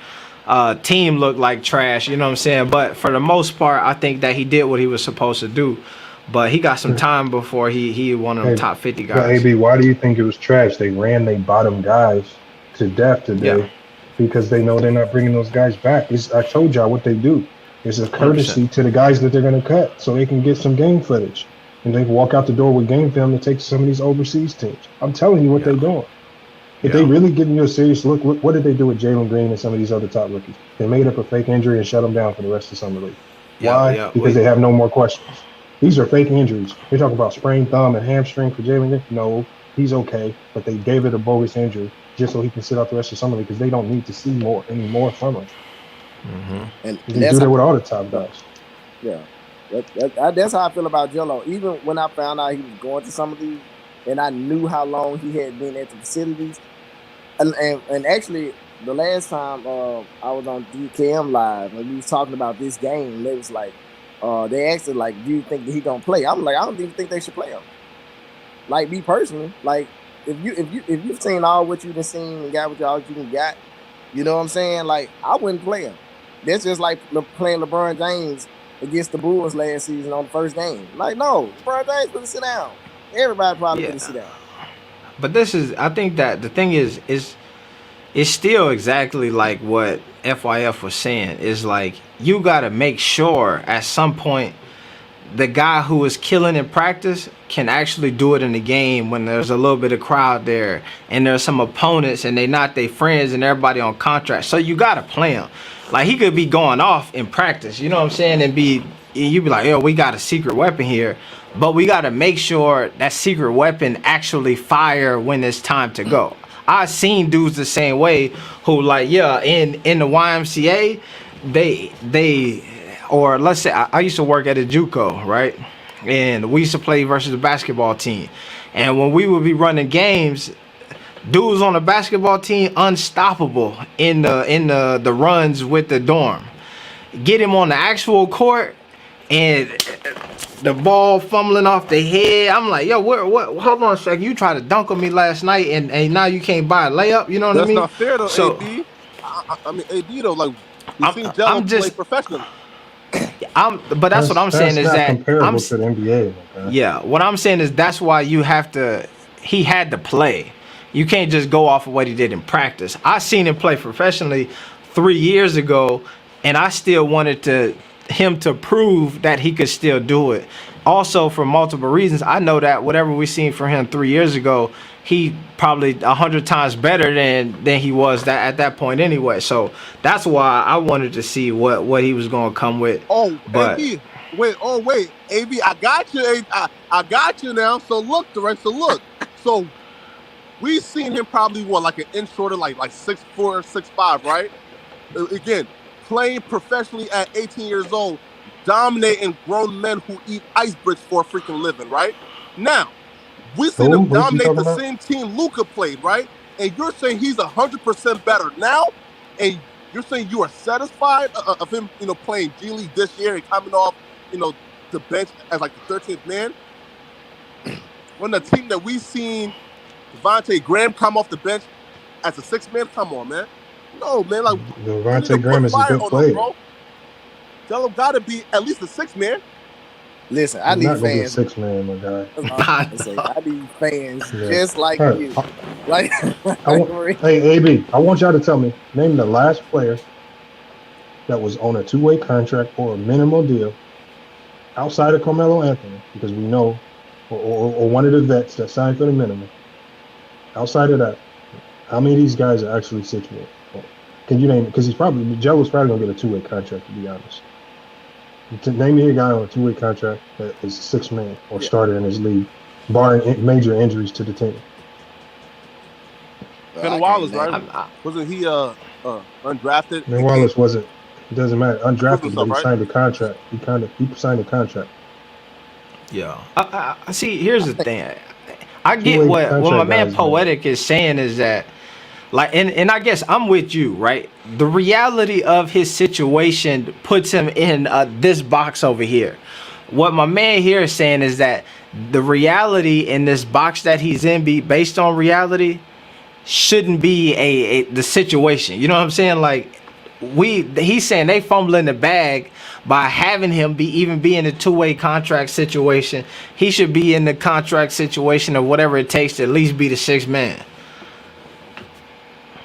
team looked like trash. You know what I'm saying? But for the most part, I think that he did what he was supposed to do. But he got some time before he one of them Hey, top 50 but guys. AB, why do you think it was trash? They ran they bottom guys to death Yeah, today because they know they're not bringing those guys back. I told y'all what they do. It's a 100%. courtesy to the guys that they're going to cut so they can get some game footage. And they can walk out the door with game film to take some of these overseas teams. I'm telling you what they're doing. If they really giving you a serious look, what did they do with Jalen Green and some of these other top rookies? They made up a fake injury and shut them down for the rest of summer league. Why? Because they have no more questions. These are fake injuries. They're talking about sprained thumb and hamstring for Jalen Green. No, he's okay, but they gave it a bogus injury just so he can sit out the rest of summer league because they don't need to see any more from him. And They that's do that how, with all the top guys. yeah. That's how I feel about Jello. Even when I found out he was going to some of these, and I knew how long he had been at the facilities, and actually the last time I was on DKM Live and we was talking about this game, they was like, they asked it like, do you think that he gonna play? I'm like, I don't even think they should play him. Like me personally, like if you've seen all what you've seen and got what all you can got, you know what I'm saying? Like I wouldn't play him. That's just like playing LeBron James against the Bulls last season on the first game. Like, no, LeBron James could sit down. Everybody probably could sit down. But I think that the thing is it's still exactly like what FYF was saying. Is like you gotta make sure at some point the guy who is killing in practice can actually do it in the game when there's a little bit of crowd there and there's some opponents and they not their friends and everybody on contract. So you gotta play him. Like he could be going off in practice, you know what I'm saying, and you be like, yo, we got a secret weapon here, but we gotta make sure that secret weapon actually fire when it's time to go. I seen dudes the same way who like in the YMCA they or let's say I used to work at a JUCO, right? And we used to play versus the basketball team. And when we would be running games, dudes on the basketball team unstoppable in the runs with the dorm. Get him on the actual court and the ball fumbling off the head. I'm like, yo, what? Hold on a second. You tried to dunk on me last night, and now you can't buy a layup. You know what I That's mean? not fair though, So AB. I mean, AB though, like we've seen Jello I'm play just professionally. but that's what I'm saying That's is not that comparable to the NBA, my guy. yeah. What I'm saying is that's why you have to. He had to play. You can't just go off of what he did in practice. I seen him play professionally 3 years ago, and I still wanted him to prove that he could still do it. Also, for multiple reasons, I know that whatever we seen from him 3 years ago, he probably 100 times better than he was that at that point anyway. So that's why I wanted to see what he was gonna come with. Oh, But AB, wait, AB, I got you, AB, I got you now. So look, look. So we've seen him probably like an inch shorter, like 6'4", 6'5", right? Again, playing professionally at 18 years old, dominating grown men who eat ice bricks for a freaking living, right? Now, we seen him What you dominate talking the about? same team Luka played, right? And you're saying he's 100% better now, and you're saying you are satisfied of him, playing G League this year and coming off, the bench as like the 13th man. When the team that we've seen Devontae Graham come off the bench as a 6th man, come on, man. No, man, like Devontae Graham is a good player. bro. Jello got to be at least a 6th man. Listen, I He's need not gonna be a fans. 6 man, my guy. I need fans just like Right. you. Like, hey, AB, I want y'all to tell me, name the last player that was on a 2-way contract or a minimal deal outside of Carmelo Anthony, because we know, or one of the vets that signed for the minimum. Outside of that, how many of these guys are actually 6 men? Can you name it? Because Jello's probably gonna get a 2-way contract, to be honest. Name me a guy on a 2-way contract that is 6 man or starter in his league, barring major injuries to the team. Ben Wallace, right? Wasn't he undrafted? Ben Wallace wasn't. It doesn't matter. Undrafted, but he signed a contract. He signed a contract. Yeah. I see. Here's the thing. I get what my man Poetic is saying is that, like, and I guess I'm with you, right? The reality of his situation puts him in this box over here. What my man here is saying is that the reality in this box that he's in, based on reality, shouldn't be the situation. You know what I'm saying? Like, he's saying they fumbling the bag by having him be in a 2-way contract situation. He should be in the contract situation or whatever it takes to at least be the 6th man.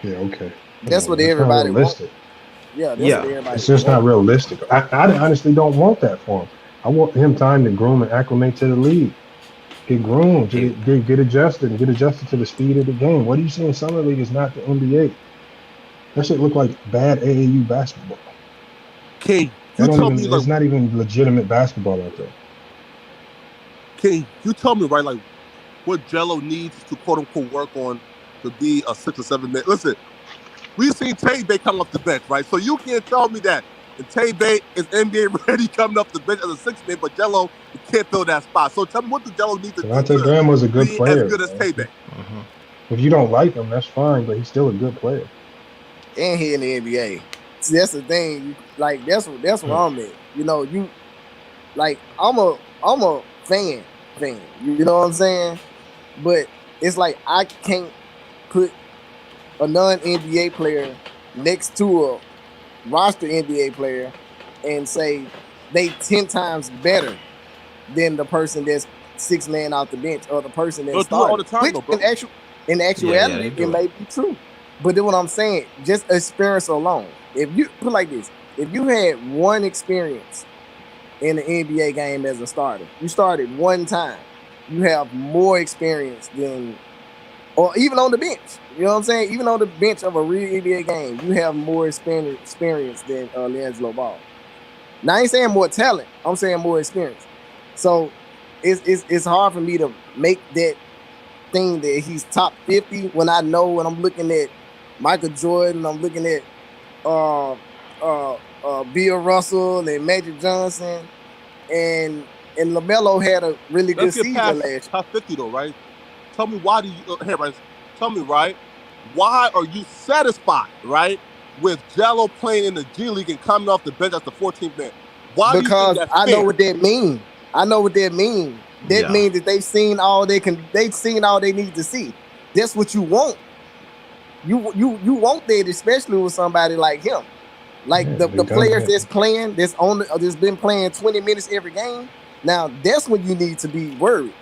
Yeah, okay. That's what everybody wants. Yeah, that's what everybody it's just not realistic. I honestly don't want that for him. I want him time to groom and acclimate to the league. Get groomed, get adjusted, and get adjusted to the speed of the game. What are you saying? Summer League is not the NBA. That shit look like bad AAU basketball. King, it's not even legitimate basketball out there. King, you tell me, right, like what Jello needs to quote unquote work on to be a 6 or 7 man. Listen, we've seen Tay Bay come off the bench, right? So you can't tell me that Tay Bay is NBA ready coming off the bench as a 6 man, but Jello can't fill that spot. So tell me, what does Jello need to do Devontae Graham was a good player. As good as Tay Bay. If you don't like him, that's fine, but he's still a good player. And he in the NBA. See, that's the thing. Like, that's where I'm at. You like, I'm a fan. You know what I'm saying? But it's like I can't put a non-NBA player next to a roster NBA player and say they 10 times better than the person that's 6 man out the bench or the person that's starting. All the time, though, bro. In actuality, it may be true. But then what I'm saying, just experience alone. If you put it like this, if you had one experience in the NBA game as a starter, you started one time, you have more experience than, or even on the bench. You know what I'm saying? Even on the bench of a real NBA game, you have more experience than LiAngelo Ball. Now, I ain't saying more talent. I'm saying more experience. So it's hard for me to make that think that he's top 50 when I know when I'm looking at Michael Jordan, I'm looking at Bill Russell and Magic Johnson, and LaMelo had a really good season last year. Top 50 though, right? Tell me why do you tell me, right? Why are you satisfied, right, with Jello playing in the G League and coming off the bench as the 14th man? Why because do you think that's I fair? know what that means. I know what that means. That means that they've seen all they need to see. That's what you want. You want that, especially with somebody like him. Like the players that's playing, that's been playing 20 minutes every game. Now that's when you need to be worried.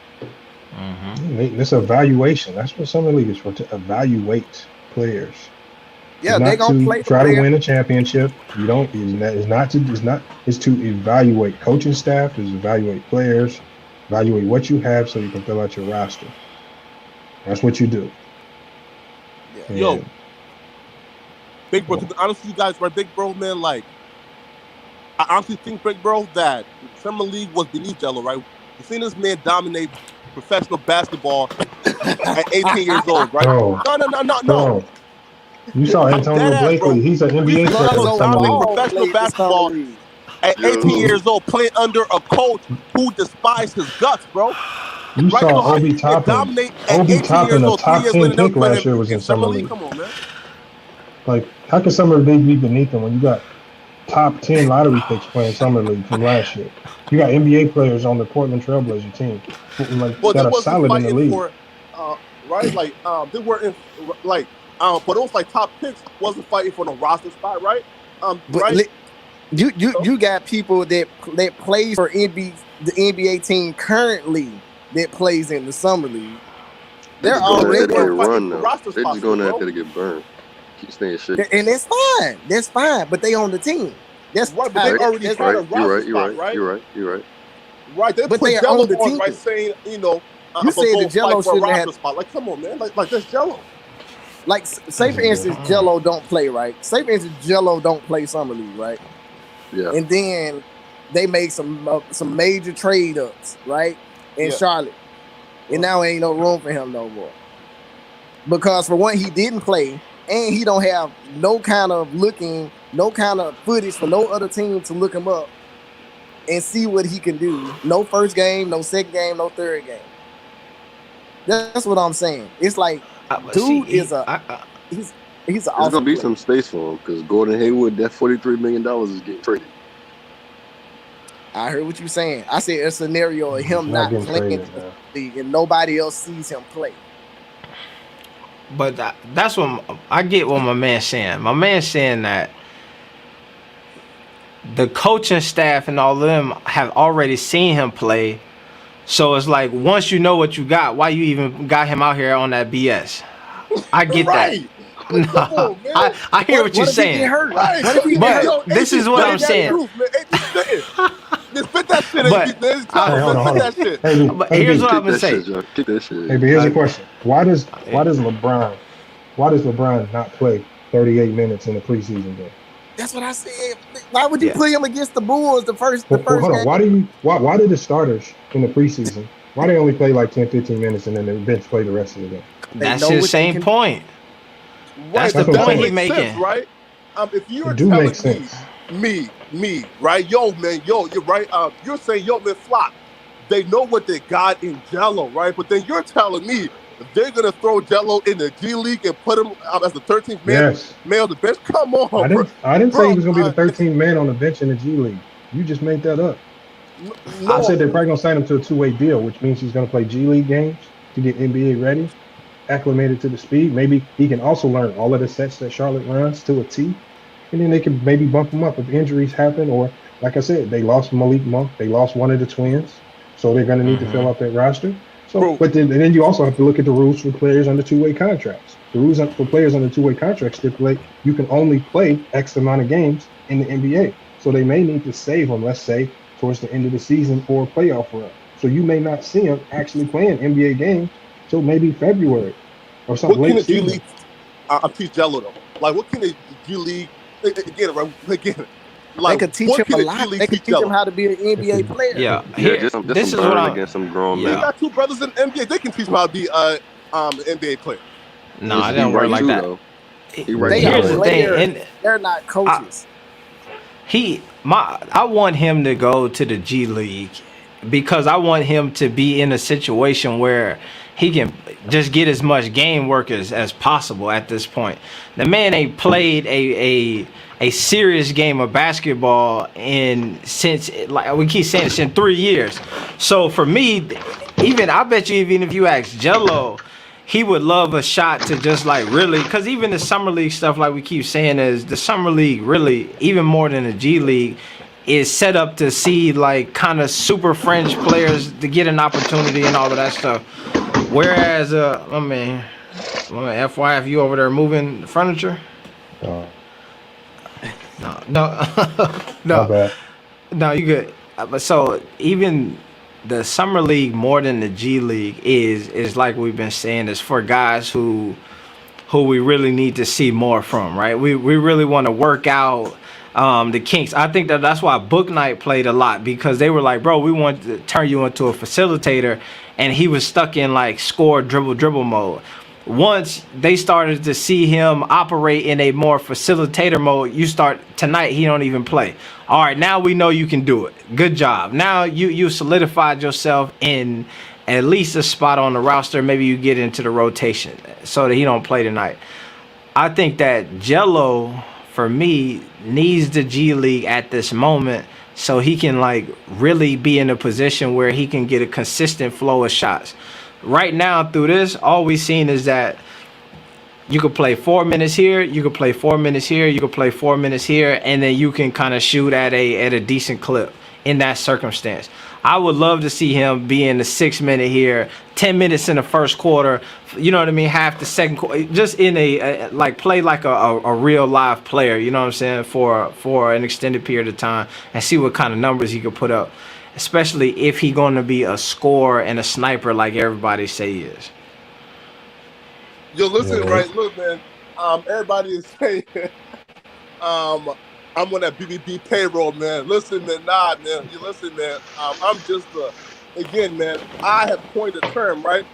Mm-hmm. This evaluation. That's what Summer League is for, to evaluate players. Yeah, they're gonna play. Try to win a championship. You don't. It's to evaluate coaching staff. Is evaluate players. Evaluate what you have so you can fill out your roster. That's what you do. Yeah. Yo, Big Bro, to be honest with you guys, right, Big Bro, man, like, I honestly think, Big Bro, that Summer League was beneath Jello, right? You've seen this man dominate professional basketball at 18 years old, right? No. You saw Antonio Blakely. He's an NBA player. Dominate professional basketball at 18 years old, playing under a coach who despised his guts, bro. You saw Obi Toppin. Obi Toppin, a top 10 pick last year, was in Summer League. Come on, man. Like, how can Summer League be beneath them when you got top 10 lottery picks playing Summer League from last year? You got NBA players on the Portland Trailblazer team, like, that are solid in the league. Right? Like, they were in, like, but those like top picks wasn't fighting for the roster spot, right? Right? You got people that plays for the NBA team currently that plays in the Summer League. They're already run though. They're just going out there to get burned. Keep staying shit. And that's fine. That's fine. But they on the team. That's right. But they already got a roster spot, right? You're right. Right. They put Jello on the team, right? Saying, you know, you say the Jello shouldn't have spot. Like, come on, man. Like that's Jello. Like, say for instance, Jello don't play, right? Say for instance, Jello don't play Summer League, right? Yeah. And then they make some major trade ups, right? In Charlotte, and now ain't no room for him no more. Because for one, he didn't play, and he don't have no kind of footage for no other team to look him up and see what he can do. No first game, no second game, no third game. That's what I'm saying. It's like, dude he's an There's gonna be some space for him because Gordon Hayward, that $43 million is getting traded. I heard what you're saying. I said a scenario of him not playing in the league and nobody else sees him play. But that's what I get. What my man's saying. My man's saying that the coaching staff and all of them have already seen him play. So it's like, once you know what you got, why you even got him out here on that BS? I get that. No, I hear what you're saying. Right. But this is what I'm saying. Just put that shit in. But here's what I'm gonna say. Hey, but here's a question: Why does LeBron not play 38 minutes in the preseason game? That's what I said. Why would you put him against the Bulls the first game? Hold on. Why did the starters in the preseason, why they only play like 10, 15 minutes and then the bench play the rest of the game? That's his same point. That's the point he's making. Sense, right? If you're telling me, right? Yo, man, you're right. You're saying, yo, man, Flock, they know what they got in Jello, right? But then you're telling me they're gonna throw Jello in the G League and put him as the 13th man on the bench. Come on, I didn't say he was gonna be the 13th man on the bench in the G League. You just made that up. No. I said they're probably gonna sign him to a two-way deal, which means he's gonna play G League games to get NBA ready, acclimated to the speed. Maybe he can also learn all of the sets that Charlotte runs to a T, and then they can maybe bump him up if injuries happen, or like I said, they lost Malik Monk, they lost one of the twins, so they're gonna need to fill out that roster. So, but then you also have to look at the rules for players under two-way contracts. The rules for players under two-way contracts stipulate you can only play X amount of games in the NBA. So they may need to save them, let's say, towards the end of the season or a playoff run. So you may not see him actually playing NBA games till maybe February or something late season. What can the G League, I'm teach Jello though. Like, what can the G League, again, like, they could teach him a lot. They could teach him how to be an NBA player. Yeah. Just this is what I'm against some grown men. They got two brothers in the NBA. They can teach him how to be NBA player. No, I He didn't work right like too that. though. He right They too are Here's the though. thing, players. and They're not I, coaches. I want him to go to the G League because I want him to be in a situation where he can just get as much game work as possible at this point. The man ain't played a serious game of basketball in since, like we keep saying, it's in 3 years. So for me, even I bet you even if you ask Jello, he would love a shot to just like really, because even the summer league stuff, like we keep saying, is the summer league really even more than the G League is set up to see like kind of super fringe players to get an opportunity and all of that stuff. Whereas, FY, if you over there moving furniture, Uh, no, my no, bad. no, you good. But so even the summer league more than the G League is like we've been saying, is for guys who we really need to see more from, right? We really want to work out the kinks. I think that's why Book Night played a lot, because they were like, bro, we want to turn you into a facilitator, and he was stuck in like score, dribble mode. Once they started to see him operate in a more facilitator mode, you start tonight, he don't even play. All right, now we know you can do it. Good job. Now you solidified yourself in at least a spot on the roster. Maybe you get into the rotation so that he don't play tonight. I think that Jello, for me, needs the G League at this moment so he can like really be in a position where he can get a consistent flow of shots. Right now, through this, all we've seen is that you could play 4 minutes here, you could play 4 minutes here, you could play 4 minutes here, and then you can kind of shoot at a decent clip in that circumstance. I would love to see him be in the 6 minute here, 10 minutes in the first quarter. You know what I mean? Half the second quarter, just in a like play like a real live player. You know what I'm saying? For an extended period of time, and see what kind of numbers he could put up. Especially if he going to be a scorer and a sniper like everybody say he is. Yo, listen, Yeah, right? Look, man. Everybody is saying, I'm on that BBB payroll, man. Listen, man. Nah, man. You listen, man. I'm just again, man. I have coined a term, right?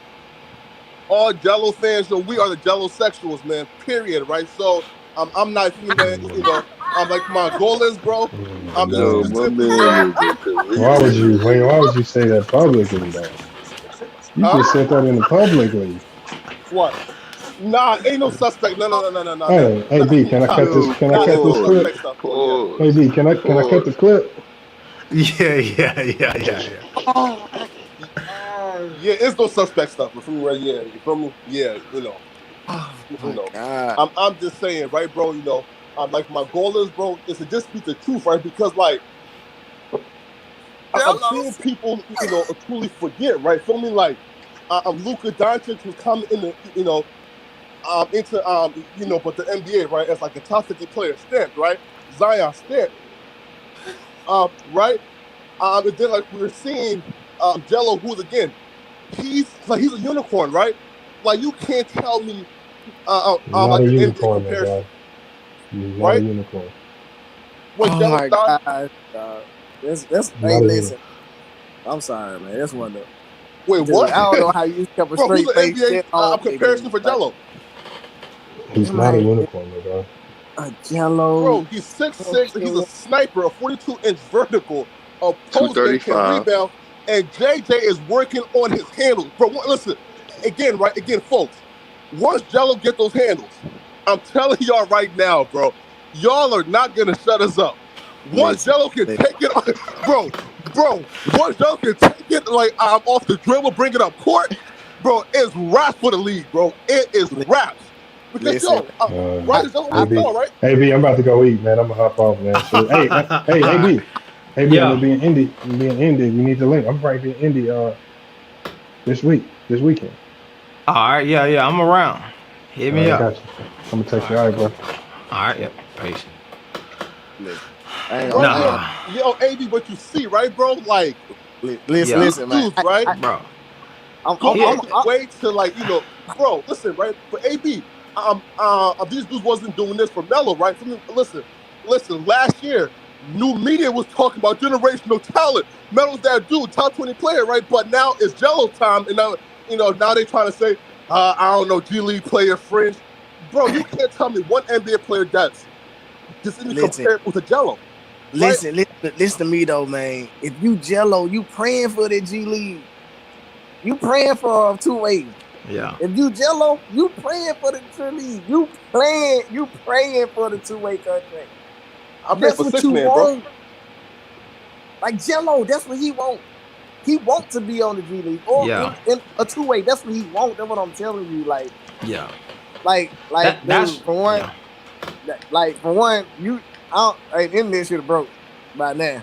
All Jello fans, so we are the Jello sexuals, man. Period, right? So, I'm not, man. I'm like my goal is, bro. No, Is my simply, man man. is a why would you chameleon. wait? Why would you say that publicly though? You Huh? just said that in the publicly. What? Nah, ain't no suspect. No. Hey B, can I Nah, cut this? Yo, Can I nah, cut ain't no this pause, suspect clip? stuff, bro. Yeah. Hey pause, B, can I cut the pause. clip? Yeah. Yeah, it's no suspect stuff. You feel me? Right? Yeah, you feel me? Yeah, Oh you my know. god. I'm just saying, right, bro? I'm like my goal is, bro, is to just speak the truth, right? Because like I'm seeing people, truly forget, right? Feel me? Like Luka Doncic was coming in the, into but the NBA, right, as like a top 50 player stamped, right? Zion stamped, right? And then like we were seeing Jello, who's again, he's a unicorn, right? Like you can't tell me You're not like a an NBA unicorn, my comparison, guy. You're not a right? unicorn. When Oh Jello my started, god. That's You're hey not a unicorn. listen. I'm sorry, man. That's one of wait, dude. what? I don't know how you kept a Bro, who's straight an face NBA shit on me, comparison dude. for Like, Jello? He's not a man, unicorn, my guy. a jello Bro, he's 6'6", and he's a sniper, a 42-inch vertical, a post that can 235. rebound, and JJ is working on his handles. Bro, listen, again, right? Again, folks, once Jello get those handles, I'm telling y'all right now, bro, y'all are not gonna shut us up. Once listen, Jello can listen. take it, once Jello can take it like off the dribble, bring it up court, bro, it's raps for the league, bro. It is raps because Listen, right? Is Jello I, Hey right B, now, right? hey B, I'm about to go eat, man. I'm gonna hop off, man. So hey Alright. B, hey B, I'm gonna Yeah. be in Indy. I'm gonna be in Indy. We need the link. I'm probably be in Indy this weekend. Alright, yeah. I'm around. Hit All me right, up. got you. I'm gonna text you. All Alright, right, cool. bro. Alright, yep. Peace. listen. I ain't gonna, Right, I ain't yo, gonna Nah. AB, but you see, right, bro? Like listen, Yeah. these listen, man. dudes, right, Bro. go Yeah. out the way to like, bro. Listen, right, for AB, these dudes wasn't doing this for Melo, right? For me, listen. Last year, new media was talking about generational talent. Melo's that dude, top 20 player, right? But now it's Jello time, and now, now they trying to say, I don't know, G League player fringe. Bro, you can't tell me one NBA player that's just even Listen, comparable to Jello, right? listen to me though, man. If you Jello, you praying for the G League. You praying for a two-way. Yeah. If you Jello, you praying for the G League. You praying for the two-way contract. I pray That's for what six you man, bro. want. Like Jello, that's what he want. He want to be on the G League or Yeah. in a two-way. That's what he want. That's what I'm telling you. Like, Yeah. dude, for one, yeah. you, the internet should have broke by now.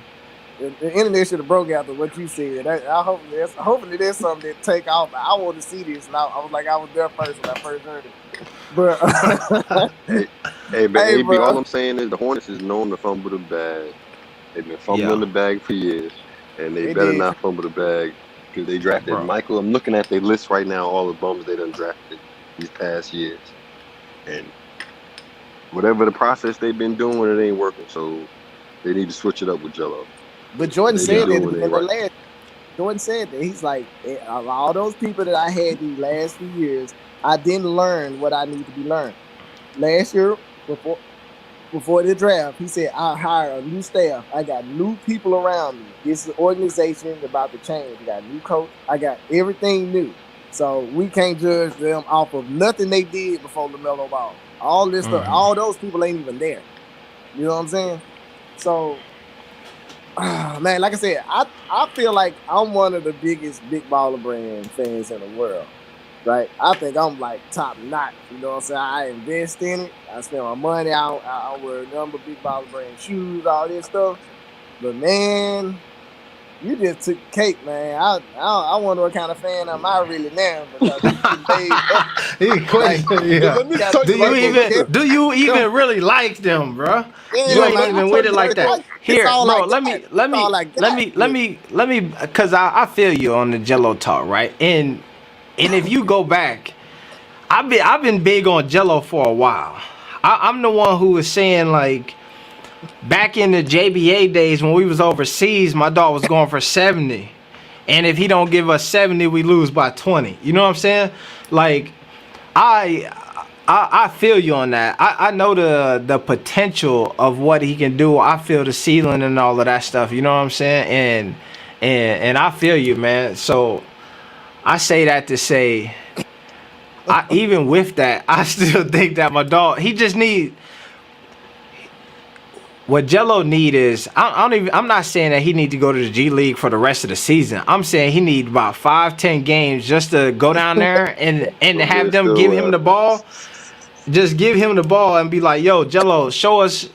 The internet should have broke after what you said. Hopefully there's something that take off. I want to see this, and I was like, I was there first when I first heard it. But But hey, AB, bro. all I'm saying is the Hornets is known to fumble the bag. They've been fumbling the bag for years, and they better not fumble the bag because they drafted Michael. I'm looking at their list right now, all the bums they done drafted these past years, and whatever the process they've been doing, it ain't working. So they need to switch it up with Jello. But Jordan said that Jordan said that he's like, all those people that I had these last few years, I didn't learn what I need to be learned. Last year, before the draft, he said, I hire a new staff. I got new people around me. This organization is about to change. I got a new coach. I got everything new. So we can't judge them off of nothing they did before LaMelo Ball. All this stuff, all those people ain't even there. You know what I'm saying? So, man, like I said, I feel like I'm one of the biggest Big Baller Brand fans in the world. Right? I think I'm like top notch. You know what I'm saying? I invest in it. I spend my money. I wear a number of Big Baller Brand shoes, all this stuff. But man, you just took cake, man. I wonder what kind of fan am I really now? Because do you even really like them, bro? You ain't even with it like that. Here, bro. Let me, because I feel you on the Jello talk, right? And if you go back, I've been big on Jello for a while. I'm the one who was saying, like, back in the JBA days when we was overseas, my dog was going for 70. And if he don't give us 70, we lose by 20. You know what I'm saying? Like, I feel you on that. I know the potential of what he can do. I feel the ceiling and all of that stuff. You know what I'm saying? And I feel you, man. So I say that to say, even with that, I still think that my dog, he just need. What Jello need is, I'm not saying that he need to go to the G League for the rest of the season. I'm saying he need about 5-10 games just to go down there and have them give him the ball. Just give him the ball and be like, yo, Jello, show us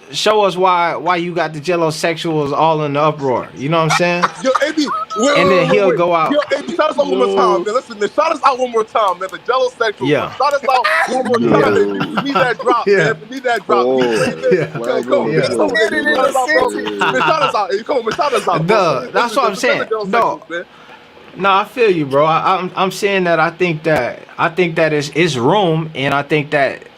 why you got the Jello sexuals all in the uproar. You know what I'm saying? Yo, AB, then he'll go out. Yo, AB, shout us out one more time, man. Listen, man, shout us out one more time, man. The Jello sexual. Yeah. Shout us out one more time, baby. We need that drop, man. We need that drop. Yo, come on, man. Shout us out. Come on, man. Shout us out. That's what I'm saying. No, I feel you, bro. I'm saying that I think that it's room, and I think that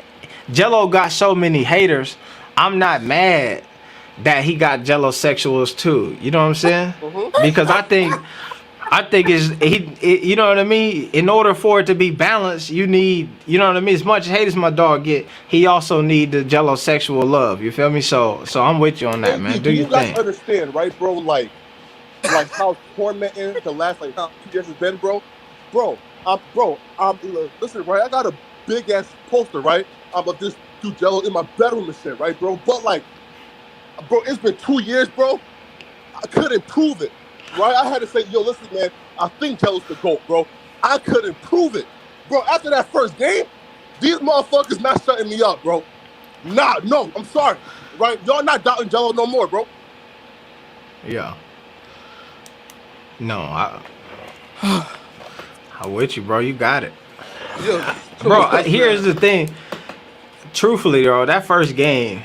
Jello got so many haters. I'm not mad that he got Jello sexuals too. You know what I'm saying? Because I think you know what I mean? In order for it to be balanced, you need, you know what I mean? As much hate as my dog get, he also need the Jello sexual love. You feel me? So I'm with you on that, man. Do you think? You guys understand, right, bro? Like how tormenting the last how 2 years has been, bro. Listen, right? I got a big ass poster, right? Of this dude Jello in my bedroom and shit, right, bro? But like, bro, it's been 2 years, bro. I couldn't prove it, right? I had to say, yo, listen, man, I think Jello's the GOAT, bro. I couldn't prove it, bro. After that first game, these motherfuckers not shutting me up, bro. No, I'm sorry, right? Y'all not doubting Jello no more, bro. Yeah. No, I'm with you, bro. You got it. Yeah, bro, here's the thing. Truthfully, bro, that first game,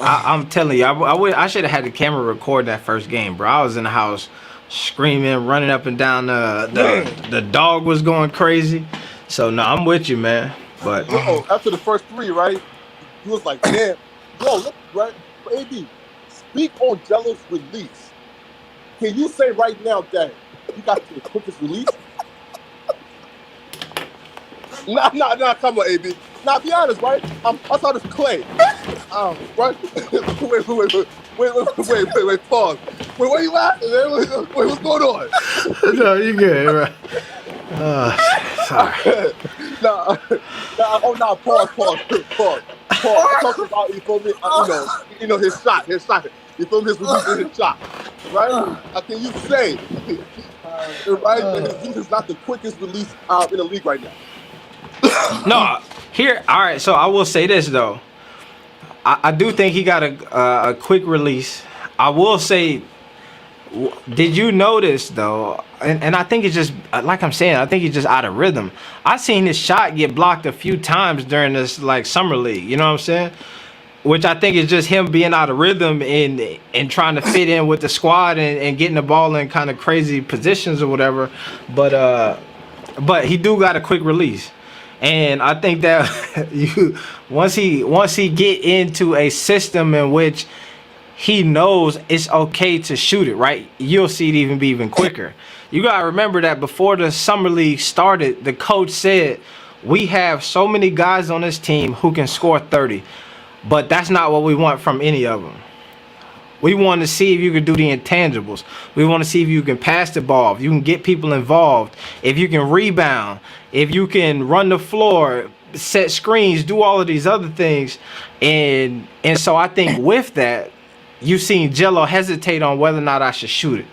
I'm telling you, I should have had the camera record that first game, bro. I was in the house screaming, running up and down. The dog was going crazy. So, no, I'm with you, man. But after the first 3, right, he was like, damn, yo, look, right, AB, speak on Jello's release. Can you say right now that he got the quickest release? Nah, come on, AB. Now, be honest, right? I saw this Clay. Right? Wait, pause. Wait, what are you laughing, man? What's going on? No, you good, right? Sorry. Pause. I'm talking about, you feel me? His shot. You feel me? His release his shot, right? Can you say, right? That his release is not the quickest release in the league right now. No, here. All right. So I will say this though. I do think he got a quick release. I will say, did you notice though? And I think it's just like I'm saying. I think he's just out of rhythm. I seen his shot get blocked a few times during this like summer league. You know what I'm saying? Which I think is just him being out of rhythm and trying to fit in with the squad and getting the ball in kind of crazy positions or whatever. But he do got a quick release. And I think that once he get into a system in which he knows it's okay to shoot it, right? You'll see it even be even quicker. You gotta remember that before the summer league started, the coach said, we have so many guys on this team who can score 30, but that's not what we want from any of them. We want to see if you can do the intangibles. We want to see if you can pass the ball, if you can get people involved, if you can rebound, if you can run the floor, set screens, do all of these other things. And so I think with that, you've seen Jello hesitate on whether or not I should shoot it.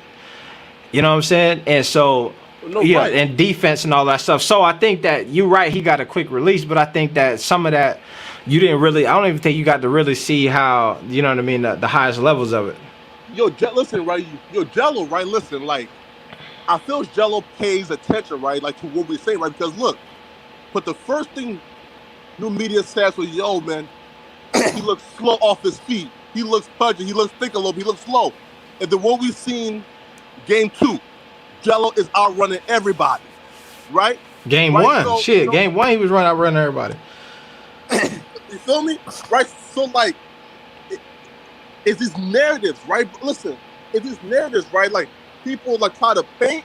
You know what I'm saying? And so, right. And defense and all that stuff. So I think that you're right, he got a quick release, but I think that some of that, I don't even think you got to really see how, you know what I mean, the highest levels of it. Listen, right? Jello, right? Listen, like, I feel Jello pays attention, right? Like, to what we're saying, right? Because, look, but the first thing new media says was, yo, man, he looks slow off his feet. He looks pudgy. He looks thick a little. He looks slow. And then what we've seen game 2, Jello is outrunning everybody, right? Game right? 1, so, game 1, he was outrunning everybody. You feel me? Right? So, like, it's these narratives, right? Listen, it's these narratives, right? Like, people, like, try to paint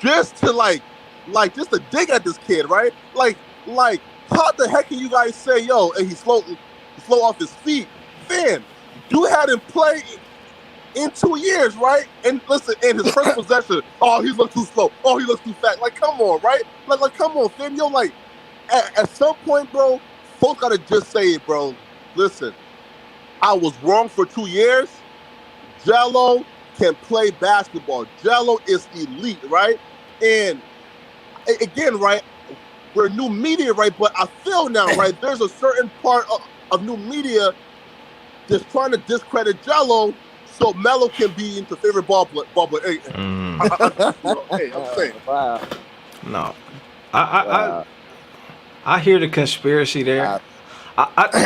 just to, just to dig at this kid, right? Like, how the heck can you guys say, yo, and he's slow off his feet? Fam, you had him play in 2 years, right? And listen, in his first possession, oh, he looks too slow. Oh, he looks too fat. Like, come on, right? Like, come on, fam. Yo, like, at some point, bro, folks gotta just say it, bro. Listen, I was wrong for 2 years. Jello can play basketball. Jello is elite, right? And again, right, we're new media, right? But I feel now, right, there's a certain part of new media just trying to discredit Jello so Melo can be into favorite ball player. Hey, I'm saying. Wow. No, I hear the conspiracy there.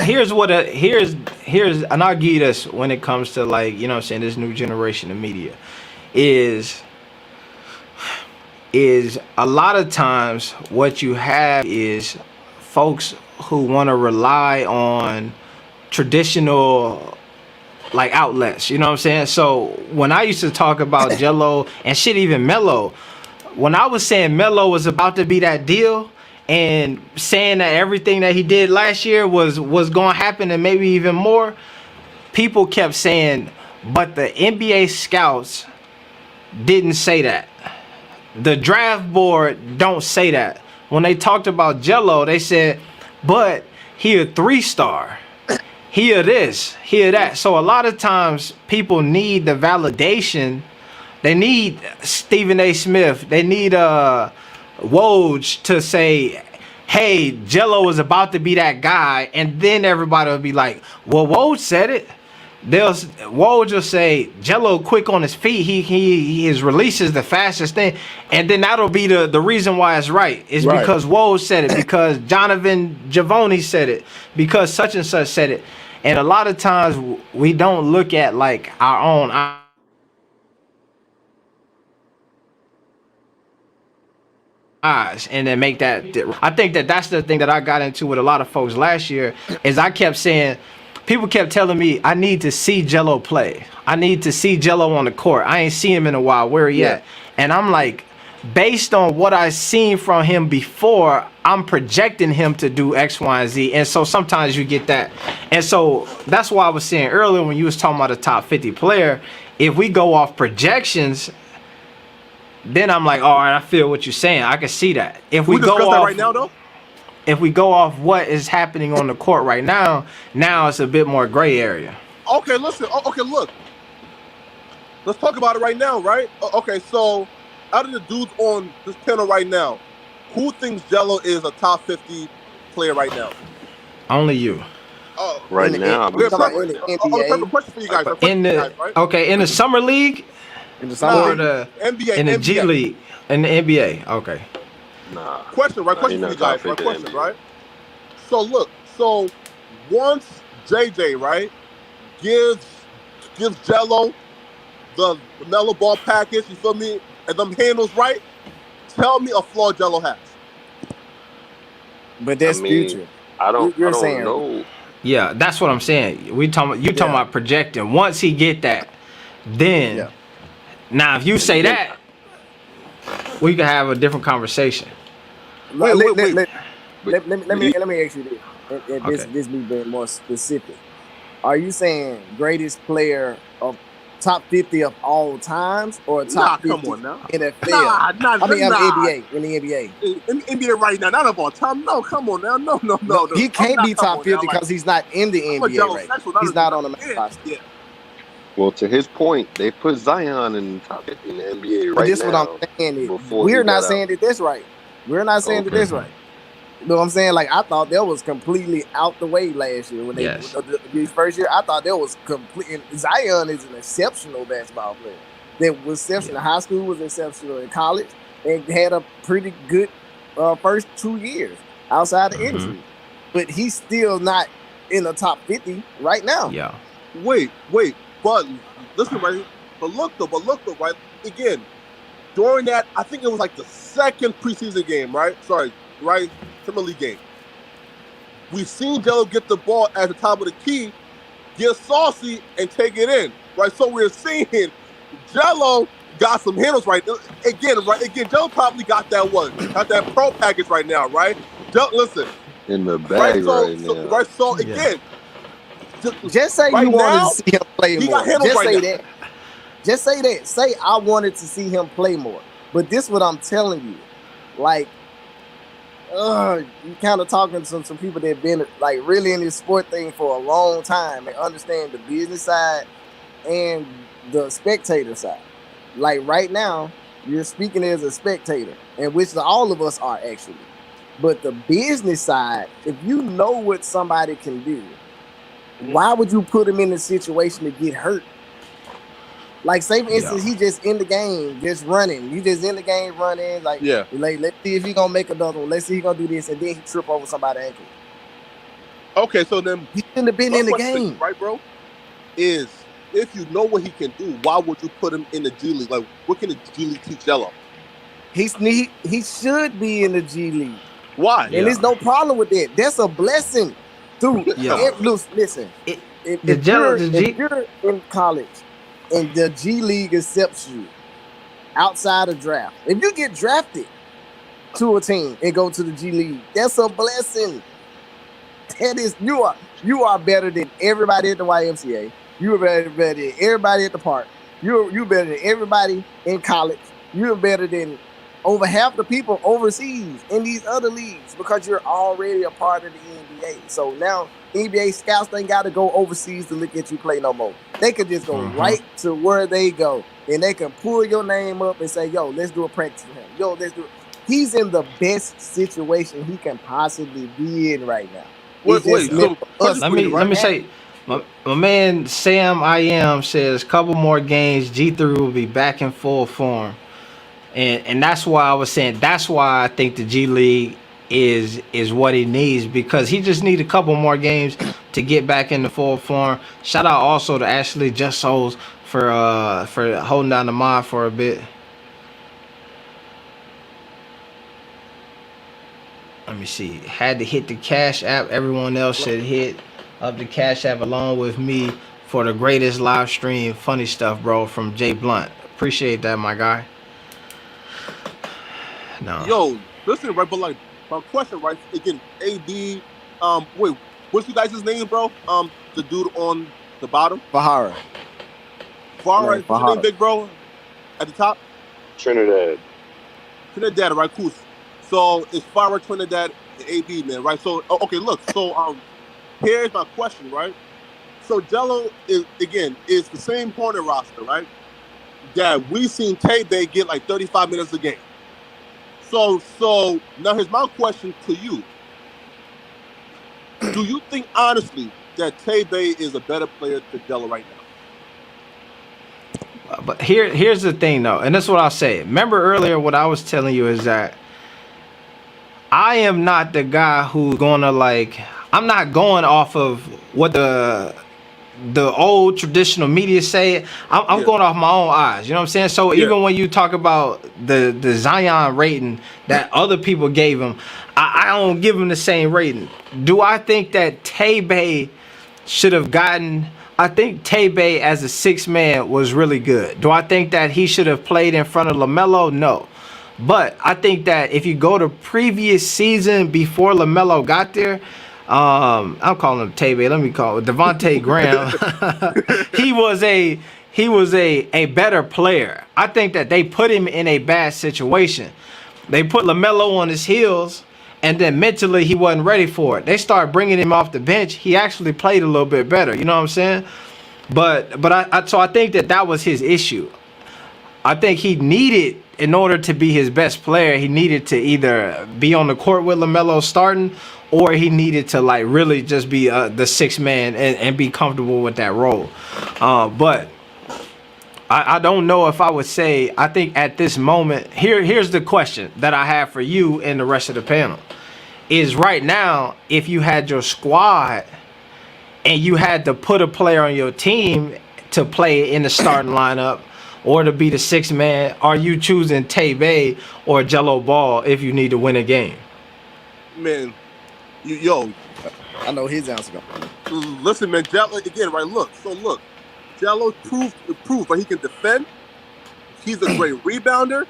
Here's and I'll give you this when it comes to, like, you know what I'm saying, this new generation of media is a lot of times what you have is folks who want to rely on traditional, like, outlets, you know what I'm saying? So when I used to talk about Jello and shit, even Melo, when I was saying Melo was about to be that deal and saying that everything that he did last year was going to happen and maybe even more, people kept saying, but the NBA scouts didn't say that. The draft board don't say that. When they talked about Jello, they said, but he a 3-star. He a this, he a that. So a lot of times people need the validation. They need Stephen A. Smith. They need Woj to say, hey, Jello is about to be that guy. And then everybody will be like, well, Woj said it. Woj will say Jello quick on his feet. His release is the fastest thing, and then that'll be the reason why it's right. It's right. Because Woj said it, because Jonathan Giavone said it, because such and such said it. And a lot of times we don't look at, like, our own eyes and then make that. I think that's the thing that I got into with a lot of folks last year, is I kept saying, people kept telling me I need to see Jello play. I need to see Jello on the court. I ain't seen him in a while. Where he at? And I'm like, based on what I've seen from him before, I'm projecting him to do X, Y, and Z. And so sometimes you get that. And so that's why I was saying earlier when you was talking about a top 50 player, if we go off projections, then I'm like, all right, I feel what you're saying. I can see that. If we go off that right now, though. If we go off what is happening on the court right now it's a bit more gray area. Okay, listen. Okay, look. Let's talk about it right now, right? Okay, so out of the dudes on this panel right now, who thinks Jello is a top 50 player right now? Only you. Right now, in the NBA. Question for you guys. In the summer league, in the summer or the NBA, in the NBA. G League, in the NBA. Okay. Nah. Question for you guys. Question, right? So look, once JJ, right, gives Jello the mellow ball package, you feel me, and them handles right, tell me a flaw Jello has. But that's future. I don't saying, know. Yeah, that's what I'm saying. You talking about projecting. Once he get that, then now if you say that, we can have a different conversation. Let me ask you this. This me being more specific. Are you saying greatest player of top 50 of all times or top 50 come on now. NFL? NBA. In the NBA. In NBA right now, not of all time. No, come on now. No. He can't be top 50 because he's not in the NBA right. He's not on the main roster. Yeah. Well, to his point, they put Zion in the top 50 in the NBA right now. But this is what I'm saying. We're not saying that that's right. We're not saying that that's right. You know what I'm saying? Like, I thought that was completely out the way last year. When they the first year, I thought that was complete. Zion is an exceptional basketball player. That was exceptional in high school, was exceptional in college, and had a pretty good first 2 years outside the injury. But he's still not in the top 50 right now. Yeah. Wait. But listen, right? But look though, right? Again, during that, I think it was like the second preseason game, right? Summer League game. We've seen Jello get the ball at the top of the key, get saucy, and take it in, right? So we're seeing Jello got some handles right. Again, Jello probably got that pro package right now, right? Listen. In the bag now. So again. Just say you wanted to see him play more. Just say that. Just say that. Say I wanted to see him play more. But this is what I'm telling you. Like, you kind of talking to some people that have been like really in this sport thing for a long time and understand the business side and the spectator side. Like right now, you're speaking as a spectator, and which all of us are actually. But the business side, if you know what somebody can do, why would you put him in a situation to get hurt? Like, say for instance, he just in the game, just running. You just in the game running, like, let's see if he gonna make another one. Let's see if he gonna do this, and then he trip over somebody's ankle. Okay, so then he shouldn't have been in the game, right, bro? Is if you know what he can do, why would you put him in the G League? Like, what can the G League teach Jello? He should be in the G League. Why? And there's no problem with that. That's a blessing. Listen, if you're in college and the G League accepts you outside of draft, if you get drafted to a team and go to the G League, that's a blessing. That is, you are better than everybody at the YMCA. You are better than everybody at the park. You're better than everybody in college. You're better than over half the people overseas in these other leagues because you're already a part of the NBA. So now NBA scouts ain't got to go overseas to look at you play no more. They could just go right to where they go, and they can pull your name up and say, yo, let's do a practice with him. Yo, let's do it. He's in the best situation he can possibly be in right now. Let me say, my man Sam I Am says, couple more games, G3 will be back in full form. And that's why I was saying, that's why I think the G League is what he needs, because he just needs a couple more games to get back into full form. Shout out also to Ashley Just Souls for holding down the mod for a bit. Let me see. Had to hit the Cash App. Everyone else should hit up the Cash App along with me for the greatest live stream. Funny stuff, bro, from Jay Blunt. Appreciate that, my guy. No. Yo, listen, right, but like my question, right? Again, AD. Wait, what's you guys' name, bro? The dude on the bottom, Fahara. far Man, right. What's your name, Fahara. big bro? At the top, Trinidad. Trinidad, right? Cool. So it's far right, Trinidad, and AD, man, right? So okay, look. So here's my question, right? So Jello is the same Hornet roster, right? That we seen Tay Bay get like 35 minutes a game. So now here's my question to you. Do you think honestly that Tay Bay is a better player than Jello right now? But here's the thing though, and that's what I'll say. Remember earlier what I was telling you is that I am not the guy who's gonna like. I'm not going off of what the old traditional media say. I'm Yeah. going off my own eyes. You know what I'm saying? So Yeah. even when you talk about the Zion rating that other people gave him, I don't give him the same rating. Do I think that Tay should have gotten? I think Tay as a six man was really good. Do I think that he should have played in front of LaMelo? No. But I think that if you go to previous season before LaMelo got there, I'm calling him Tay. Let me call it Devontae Graham. he was a better player. I think that they put him in a bad situation. They put LaMelo on his heels, and then mentally he wasn't ready for it. They started bringing him off the bench. He actually played a little bit better. You know what I'm saying? But I think that was his issue. I think he needed, in order to be his best player, he needed to either be on the court with LaMelo starting, or he needed to like really just be the sixth man and be comfortable with that role. But I don't know if I would say. I think at this moment, here's the question that I have for you and the rest of the panel: is right now, if you had your squad and you had to put a player on your team to play in the starting lineup, or to be the sixth man, are you choosing Tay or Jello Ball if you need to win a game? Man, yo, I know his answer. listen, man, Jello again, right? Look, Jello proved that he can defend. He's a great rebounder.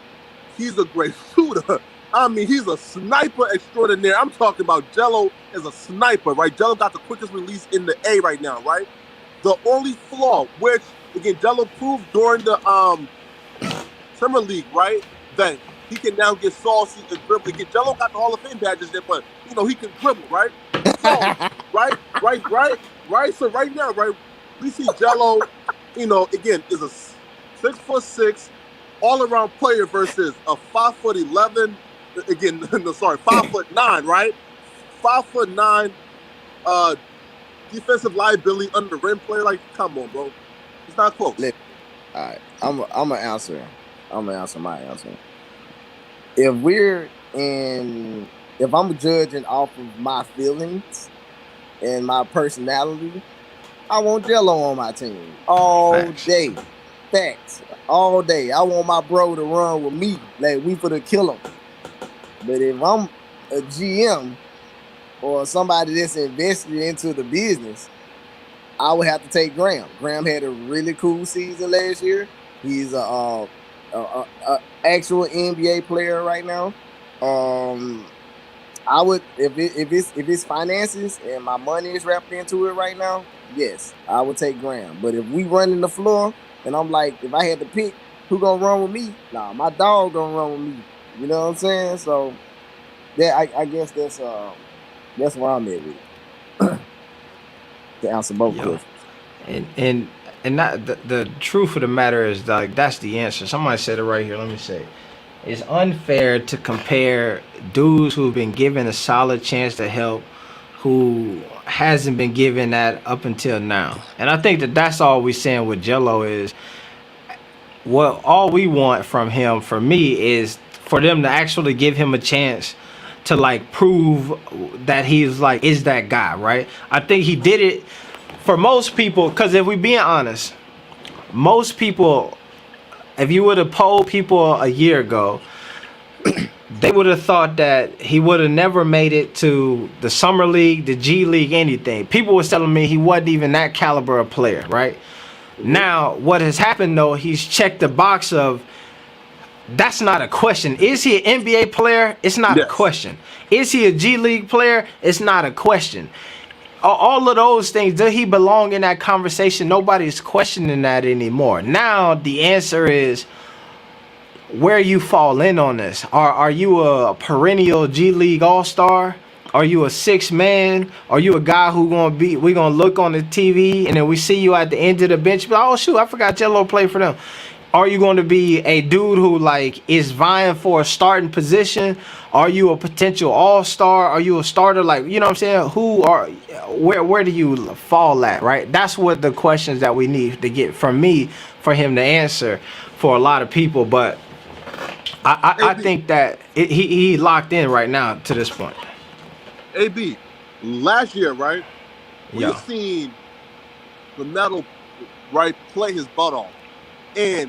He's a great shooter. I mean, he's a sniper extraordinaire. I'm talking about Jello as a sniper, right? Jello got the quickest release in the A right now, right? The only flaw, which again Jello proved during the Summer League, right, that he can now get saucy and dribble. Again, Jello got the Hall of Fame badges there, but he can dribble, right? So, right. So right now, right, we see Jello, again, is a 6'6" all-around player versus a 5'11". Again, no, sorry, 5'9", right? 5'9", defensive liability under the rim player. Like, come on, bro, it's not close. All right, I'm gonna answer. I'm gonna answer my answer. If I'm judging off of my feelings and my personality, I want Jello on my team all day. Facts. All day. I want my bro to run with me. Like, we finna kill him. But if I'm a GM or somebody that's invested into the business, I would have to take Graham. Graham had a really cool season last year. He's a actual NBA player right now. I would, if it's finances and my money is wrapped into it right now, yes, I would take Graham. But if we running the floor and I'm like, if I had to pick who gonna run with me, nah, my dog gonna run with me. You know what I'm saying? So yeah, I guess that's where I'm at with it. To answer both questions. And not the truth of the matter is, like, that's the answer. Somebody said it right here. Let me say, it's unfair to compare dudes who've been given a solid chance to help, who hasn't been given that up until now. And I think that's all we're saying with Jello is, what all we want from him, for me, is for them to actually give him a chance to like prove that he's like is that guy, right? I think he did it for most people, because if we being honest, most people, if you would have polled people a year ago, they would have thought that he would have never made it to the Summer League, the G League, anything. People were telling me he wasn't even that caliber of player, right? Now, what has happened though, he's checked the box of That's not a question. Is he an NBA player? It's not a Yes. question. Is he a G League player? It's not a question. All of those things, does he belong in that conversation? Nobody's questioning that anymore. Now the answer is where you fall in on this. Are you a perennial G League All-Star? Are you a six man? Are you a guy who we gonna look on the TV and then we see you at the end of the bench? But oh shoot, I forgot Jello played for them. Are you going to be a dude who like is vying for a starting position? Are you a potential all-star? Are you a starter? Like, you know what I'm saying? Where do you fall at, right? That's what the questions that we need to get from me for him to answer for a lot of people. But I think that he locked in right now to this point. AB, last year, right? We Yeah. seen LaMelo, right, play his butt off. And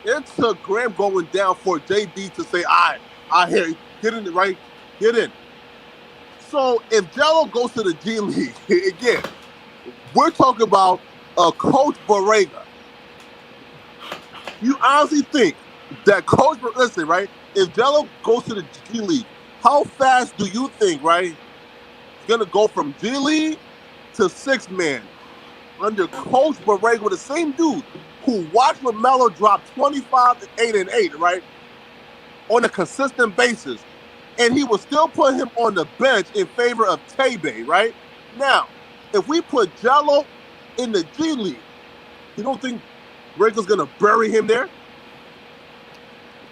it took Graham going down for JB to say, I hear you. Get in it, right? Get in. So if Jello goes to the G League, again, we're talking about Coach Borrega. You honestly think that listen, right? If Jello goes to the G League, how fast do you think, right, he's going to go from G League to six man under Coach Borrega, the same dude who watched LaMelo drop 25 and 8 and 8, right, on a consistent basis, and he was still putting him on the bench in favor of Tebe, right? Now, if we put Jello in the G League, you don't think Borrega's gonna bury him there?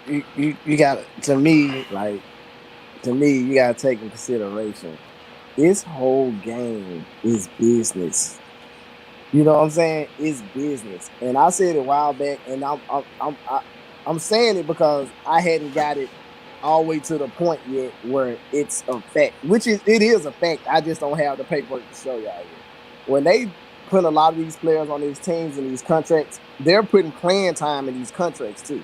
You got to me, you gotta take in consideration this whole game is business. You know what I'm saying? It's business. And I said it a while back, and I'm saying it because I hadn't got it all the way to the point yet where it's a fact, it is a fact. I just don't have the paperwork to show y'all yet. When they put a lot of these players on these teams and these contracts, they're putting playing time in these contracts too.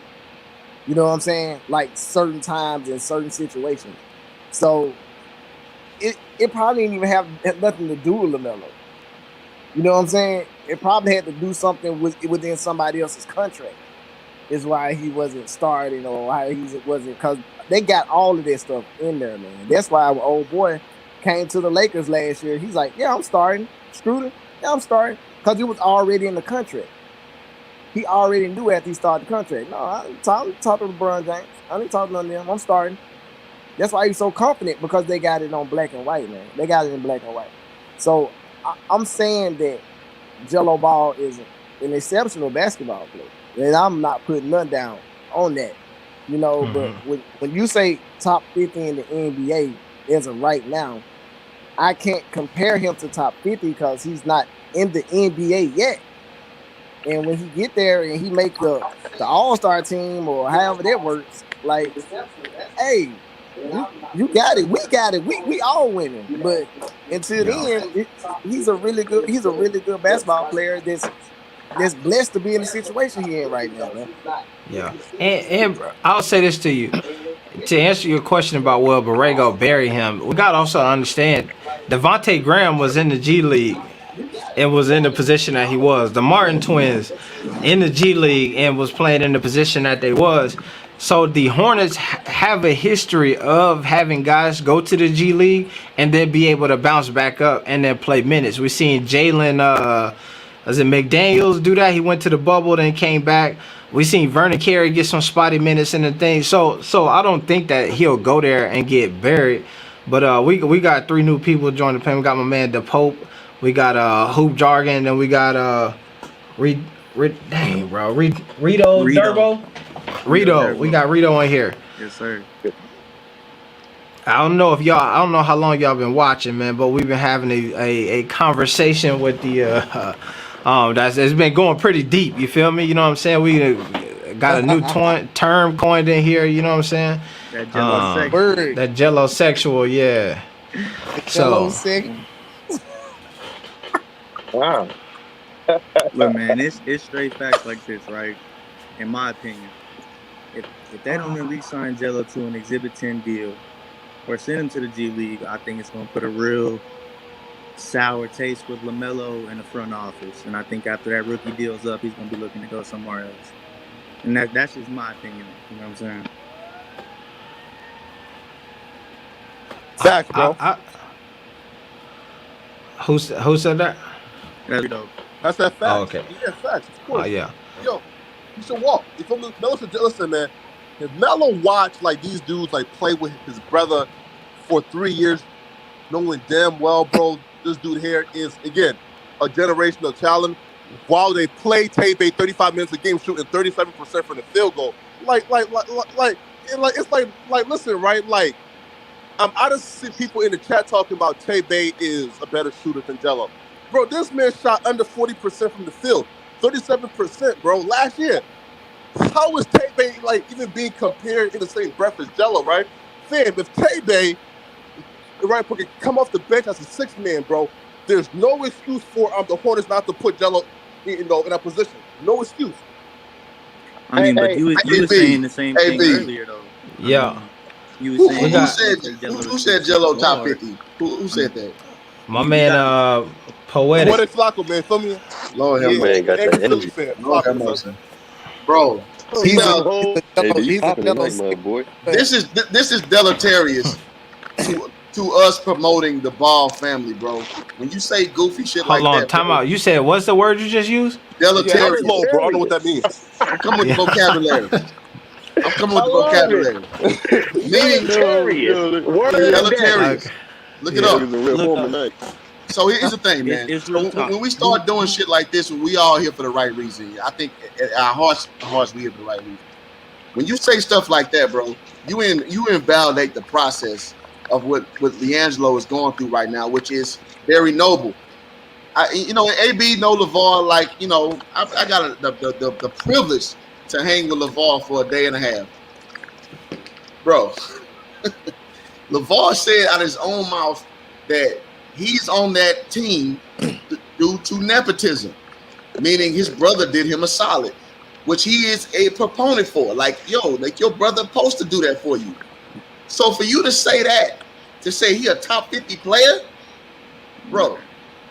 You know what I'm saying? Like certain times in certain situations. So it probably didn't even have nothing to do with LaMelo. You know what I'm saying? It probably had to do something within somebody else's contract. Is why he wasn't starting or why he wasn't, because they got all of that stuff in there, man. That's why our old boy came to the Lakers last year. He's like, yeah, I'm starting. Screwed him. Yeah, I'm starting. Because he was already in the contract. He already knew after he started the contract. No, I didn't talk to LeBron James. I didn't talk to none of them. I'm starting. That's why he's so confident, because they got it on black and white, man. They got it in black and white. So I'm saying that Jello Ball is an exceptional basketball player. And I'm not putting none down on that, you know. Mm-hmm. But when you say top 50 in the NBA as of right now, I can't compare him to top 50 because he's not in the NBA yet. And when he get there and he make the All-Star team or however that works, like, hey, you got it. We got it. We all winning. But until then, he's a really good basketball player that's blessed to be in the situation he in right now, man. Yeah. And I'll say this to you. To answer your question about will Borrego bury him, we got to also understand Devontae Graham was in the G League and was in the position that he was. The Martin twins in the G League and was playing in the position that they was. So the Hornets have a history of having guys go to the G League and then be able to bounce back up and then play minutes. We've seen Jalen was it McDaniels do that? He went to the bubble, then came back. We seen Vernon Carey get some spotty minutes and the thing. So I don't think that he'll go there and get buried. But we got 3 new people joining the panel. We got my man the Pope. We got Hoop Jargon, and we got Rito Durbo. Rito. We got Rito on here. Yes, sir. I don't know how long y'all been watching, man, but we've been having a conversation with the it's been going pretty deep, you feel me? You know what I'm saying? We got a new term coined in here, you know what I'm saying? That jello-sexual. That jello-sexual, yeah. Jello-sexual. Wow. Look, man, it's straight facts like this, right? In my opinion. If they don't at least sign Jello to an Exhibit 10 deal or send him to the G League, I think it's going to put a real sour taste with LaMelo in the front office. And I think after that rookie deal's up, he's going to be looking to go somewhere else. And that's just my opinion. You know what I'm saying? Facts, bro. Who said that? That's dope. That's that Oh, facts. okay. Yeah, facts, of Oh course. yeah. Yo, you should walk. If I'm Melo should listen, man. If Melo watched like these dudes like play with his brother for 3 years, knowing damn well, bro, this dude here is again a generational talent. While they play Tay-Bay 35 minutes a game, shooting 37% from the field goal, listen, right? Like, I just see people in the chat talking about Tay-Bay is a better shooter than Jello. Bro, this man shot under 40% from the field, 37%, bro, last year. How is Tay-Bay like even being compared in the same breath as Jello, right? Fam, if Tay-Bay right, can come off the bench as a sixth man, bro. There's no excuse for the Hornets not to put Jello, in a position. No excuse. I mean, but you was saying the same thing earlier, though. Yeah. You was saying who said Jello top 50? Who said that? My man, Poetic. Poetic Flacco, man. Feel me? Lord have Yeah, mercy. got that angry Philly energy. fan. Lord have Flacco, son. mercy. Bro, He's now, a AB, you he's a popping Jello tonight, my boy. this is deleterious to us promoting the Ball family, bro. When you say goofy shit Hold like on, that, time bro, out. You said what's the word you just used? Yeah, I'm deleterious. slow, bro. I don't know what that means. I'm coming with the vocabulary. I'm coming with I the love vocabulary. it. Meaning Deleterious. Word of the day. deleterious. Look it up. Niggas in real Look form up. tonight. So here's the thing, man. It's So real talk. when we start doing shit like this, we all here for the right reason. I think at our hearts, we here for the right reason. When you say stuff like that, bro, you invalidate the process of what LiAngelo is going through right now, which is very noble. AB know LeVar, like, I got the privilege to hang with LeVar for a day and a half, bro. LeVar said out of his own mouth that he's on that team due to nepotism, meaning his brother did him a solid, which he is a proponent for. Like, like your brother supposed to do that for you. So for you to say that, to say he a top 50 player, bro,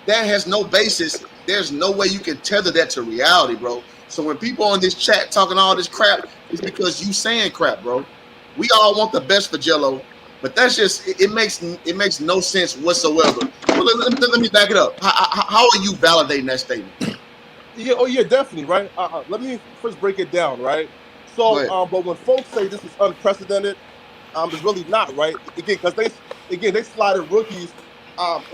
that has no basis. There's no way you can tether that to reality, bro. So when people on this chat talking all this crap, it's because you saying crap, bro. We all want the best for Jello, but that's just it makes no sense whatsoever. Well, let me back it up. How are you validating that statement? Yeah, definitely, right? Let me first break it down, right? So, but when folks say this is unprecedented, it's really not, right? Again, because they slided rookies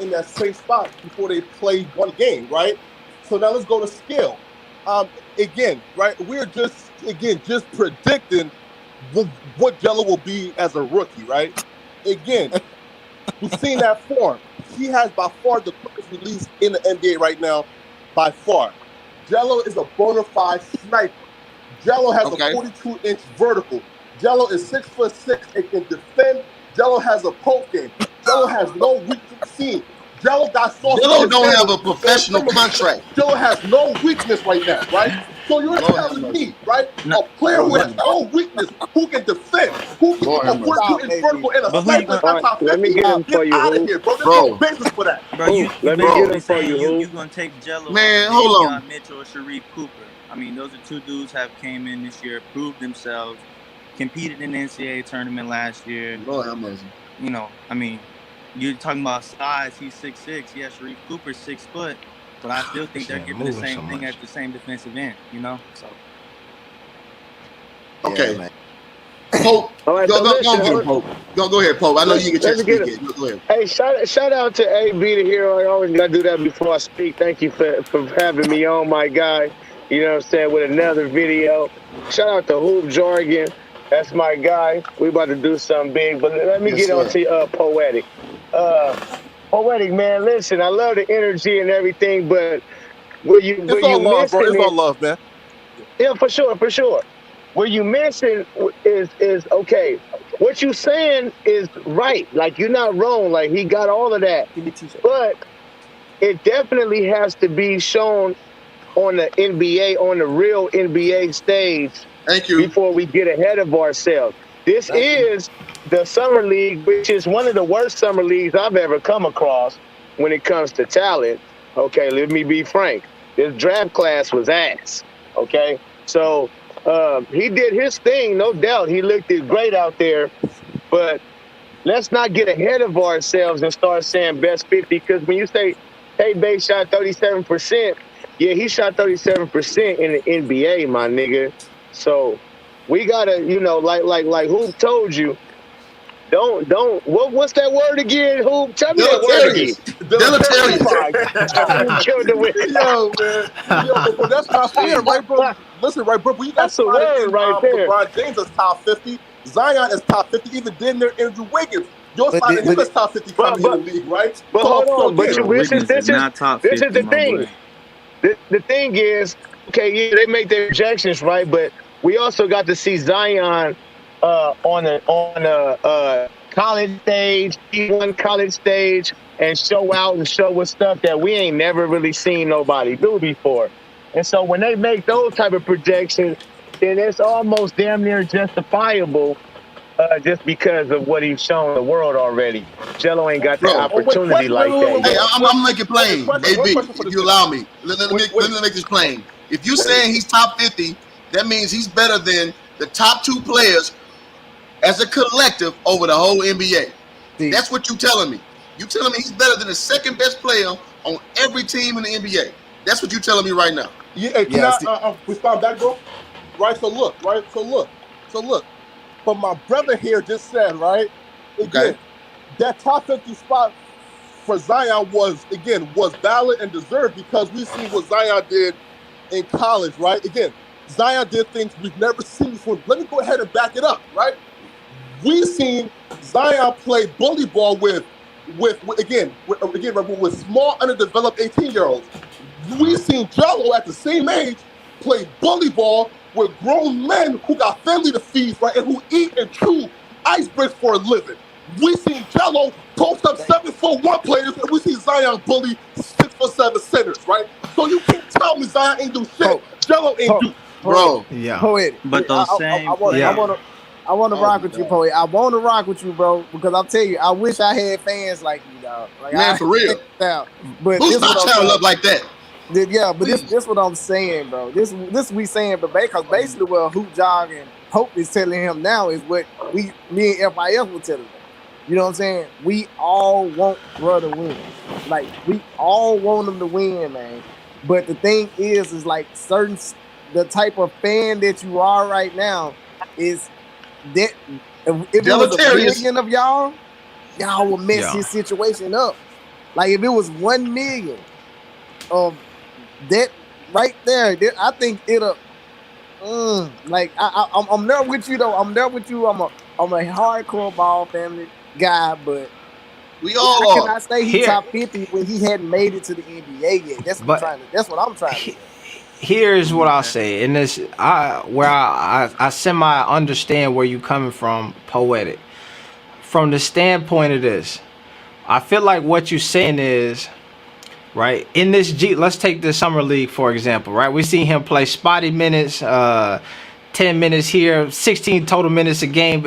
in that same spot before they played one game, right? So now let's go to scale. Again, right? We're just predicting what Jello will be as a rookie, right? Again, we've seen that form. He has by far the quickest release in the NBA right now, by far. Jello is a bona fide sniper. Jello has a 42-inch vertical. Jello is 6'6" and can defend. Jello has a poke game. Jello has no weakness seen. Jello got sauce. Jello don't have a professional contract. Jello has no weakness right now, right? So you're telling me, right, a player who has no weakness, who can defend, who can put you in vertical in a sniper top 50, let me get him for you, out of here, bro. There's no business for that. Bro, you let me get him for you. You gonna take Jello, man? Hold on, Mitchell or Sharif Cooper. I mean, those are two dudes have came in this year, proved themselves, competed in the NCAA tournament last year. Lord have mercy. I mean, you're talking about size. He's 6'6". Yeah, Sharif Cooper's 6 foot, but I still think they're giving the same thing at the same defensive end. So. Okay. Yeah, Pope, all right, go ahead, Pope. Go ahead, Pope. I know you get your speak in. Go ahead. Hey, shout out to AB the hero. I always gotta do that before I speak. Thank you for having me on, my guy. You know what I'm saying, with another video. Shout out to Hoop Jargon. That's my guy. We about to do something big, but let me get on to Poetic. Poetic, man, listen, I love the energy and everything, but it's all love, bro. It's all love, man. Yeah, for sure. What you mentioned is okay. What you saying is right. Like, you're not wrong. Like, he got all of that. But it definitely has to be shown on the NBA, on the real NBA stage. Thank you. Before we get ahead of ourselves. This is the summer league, which is one of the worst summer leagues I've ever come across when it comes to talent. Okay, let me be frank. This draft class was ass. Okay, so He did his thing, no doubt. He looked great out there, but let's not get ahead of ourselves and start saying best 50, because when you say Bay shot 37%, yeah, he shot 37% in the NBA, my nigga. So we gotta, like Hoop told you, what's that word again, Hoop? Tell me that word again. Deleterious. Oh Deleterious. my God, you killed the win. Yo, man. Yo, but that's not fair, right, bro? Listen, right, bro? You guys That's a sliding word in right there. LeBron James as top 50. Zion is top 50. Even then, there Andrew Wiggins. You're sliding him as top 50 coming in the league, right? But hold on. But Bro, Wiggins is not top 50, this is the my thing. boy. The thing is, okay, yeah, they make their projections, right? But we also got to see Zion on a college stage, D1 college stage, and show out and show us stuff that we ain't never really seen nobody do before. And so when they make those type of projections, then it's almost damn near justifiable, just because of what he's shown the world already. Jello ain't got the Bro, opportunity like that Hey, yet. I'm making plain. One AB, question for if the you allow me, let me make this plain. If you saying he's top 50, that means he's better than the top 2 players as a collective over the whole NBA. That's what you telling me. You telling me he's better than the second best player on every team in the NBA. That's what you telling me right now. Yeah, can I respond back, bro? Right, so look. But my brother here just said, right, again, that top 50 spot for Zion was valid and deserved because we seen what Zion did in college, right? Again, Zion did things we've never seen before. Let me go ahead and back it up, right? We seen Zion play bully ball with small underdeveloped 18-year-olds. We seen Jello at the same age play bully ball with grown men who got family to feed, right, and who eat and chew ice bricks for a living. We seen Jello post up 7'1" players, and we see Zion bully 6'7" centers, right? So you can't tell me Zion ain't do shit. Jello ain't do, bro. Yeah. Poet. But those same players. I want to rock with you, Poet. I want to rock with you, bro, because I'll tell you, I wish I had fans like you, dog. Like, Man, for real. But Who's not channel up like that? Yeah, but this what I'm saying, bro. This we saying, but because basically what Hoop Jog and Hope is telling him now is what me and FIF were telling him. You know what I'm saying? We all want bro to win. Like, we all want him to win, man. But the thing is like the type of fan that you are right now is that if it was a million of y'all will mess his situation up. Like, if it was 1 million of that right there, I think it'll. Like, I'm there with you though. I'm there with you. I'm a hardcore ball family guy, but we all I cannot say he's top 50 when he hadn't made it to the NBA yet. That's what I'm trying to say. Here's what I'll say. In this, I semi understand where you coming from, Poetic. From the standpoint of this, I feel like what you're saying is, right, in this let's take the summer league for example, right? We see him play spotty minutes, 10 minutes here, 16 total minutes a game.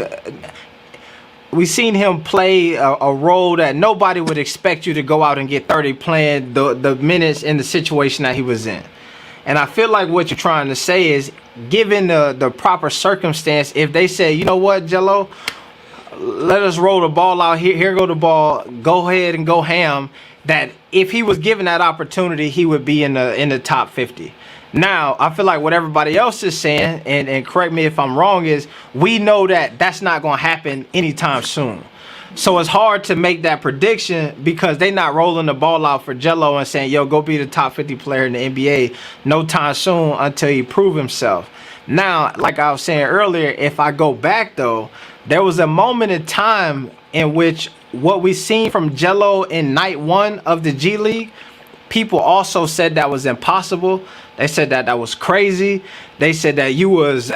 We seen him play a role that nobody would expect you to go out and get 30 playing the minutes in the situation that he was in. And I feel like what you're trying to say is, given the proper circumstance, if they say, you know what, Jello, let us roll the ball out here go the ball, go ahead and go ham, that if he was given that opportunity, he would be in the top 50. Now, I feel like what everybody else is saying, and correct me if I'm wrong, is we know that that's not going to happen anytime soon. So it's hard to make that prediction because they're not rolling the ball out for Jello and saying, yo, go be the top 50 player in the NBA no time soon until he prove himself. Now, like I was saying earlier, if I go back, though, there was a moment in time in which what we seen from Jello in night 1 of the G League, people also said that was impossible. They said that was crazy. They said that you was...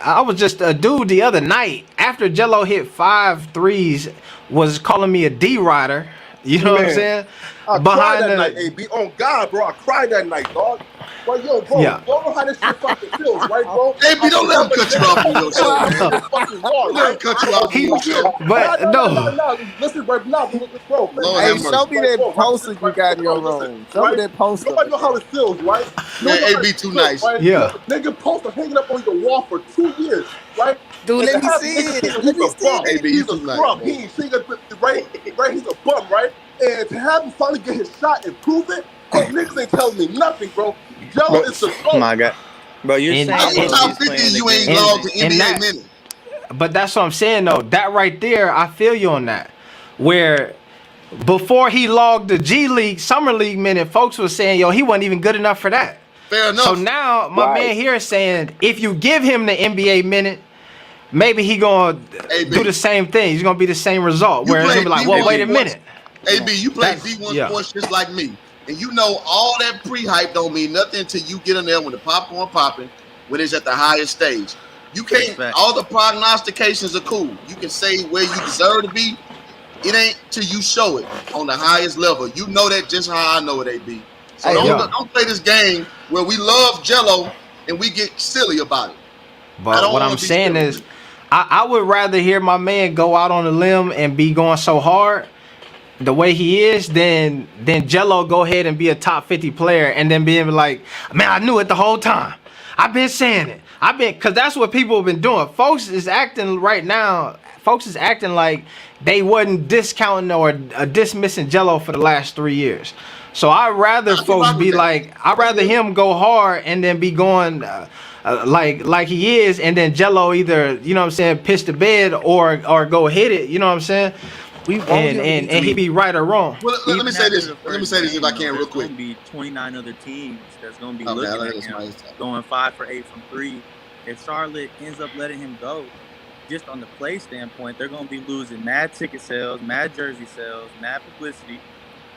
I was just a dude the other night after Jello hit 5 threes was calling me a D-rider. You know what I'm saying? I cried that night, AB. On God, bro. I cried that night, dog. But yo, bro, you don't know how this shit fucking feels, right, bro? AB, don't let him cut you off on your show, man. Don't let him cut you off on your show. But no. Listen, bro, bro. Hey, show me that poster you got in your room. Show me that poster. Nobody know how it feels, right? Man, AB too nice. Yeah. Nigga post a hanging up on your wall for 2 years, right? Dude, And to let me have see niggas saying it. he's Let me a see bum, it. AB, you he's a too nice, scrub, bro. he ain't singing right, he's a bum, right? And to have him finally get his shot and prove it, bro, niggas ain't telling me nothing, bro. Jello is the Oh GOAT. my God, bro, you're And How saying you and though top he's 50 and playing you ain't against. and logged to and NBA that, minutes? but that's what I'm saying though. That right there, I feel you on that. Where before he logged the G League Summer League minute, folks were saying, yo, he wasn't even good enough for that. Fair So enough. now my Right. man here is saying if you give him the NBA minute, maybe he gonna do the AB, same thing. He's gonna be the same result. you Where it's gonna play be like, well, D1 wait a AB, sports. minute. come on. AB, you play That's D1 yeah. sports just like me. And you know all that pre-hype don't mean nothing until you get in there when the popcorn popping, when it's at the highest stage. You That's can't, facts. all the prognostications are cool. You can say where you deserve to be. It ain't till you show it on the highest level. You know that just how I know it, AB. So Hey, look. don't play this game where we love Jello and we get silly about it. I But don't what want I'm to be saying silly is, with it. I would rather hear my man go out on a limb and be going so hard the way he is than Jello go ahead and be a top 50 player and then being like, man, I knew it the whole time. I've been saying it. Cause that's what people have been doing. Folks is acting right now. Folks is acting like they wasn't discounting or dismissing Jello for the last 3 years. So I'd rather I can folks rock with be that. like, I'd rather him go hard and then be going like he is, and then Jello either, you know what I'm saying, pitch the bed or go hit it. You know what I'm saying? We want And him to and be and he be right or wrong. Well, let me Even say after this. the Let me first say this if I game, though, can real there's quick. going to be 29 other teams that's going to be Okay, I looking think at that's him, somebody's time. going 5 for 8 from three. If Charlotte ends up letting him go, just on the play standpoint, they're going to be losing mad ticket sales, mad jersey sales, mad publicity.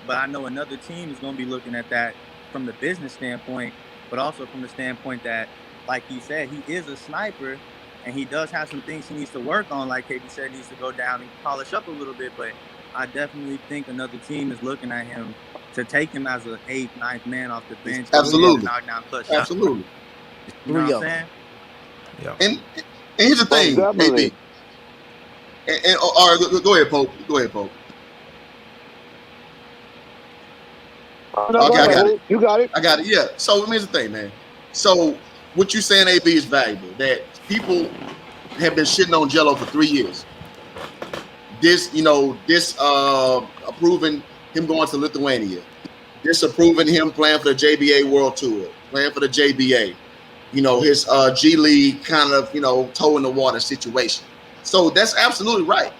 But I know another team is going to be looking at that from the business standpoint, but also from the standpoint that, like he said, he is a sniper and he does have some things he needs to work on. Like KB said, needs to go down and polish up a little bit. But I definitely think another team is looking at him to take him as an 8th, 9th man off the bench and be able to Absolutely. knock down clutch shots. Absolutely. You know what 3 I'm of them. saying? Yeah. And here's the Most thing, definitely. AB. And all right, go ahead, Pope. Go ahead, Pope. No, go Okay, I ahead. got it. You got it. I got it. Yeah. So here's the thing, man. So what you saying, AB, is valuable. That people have been shitting on Jello for 3 years. This approving him going to Lithuania, disapproving him playing for the JBA World Tour, playing for the JBA. His G League kind of toe in the water situation. So that's absolutely right.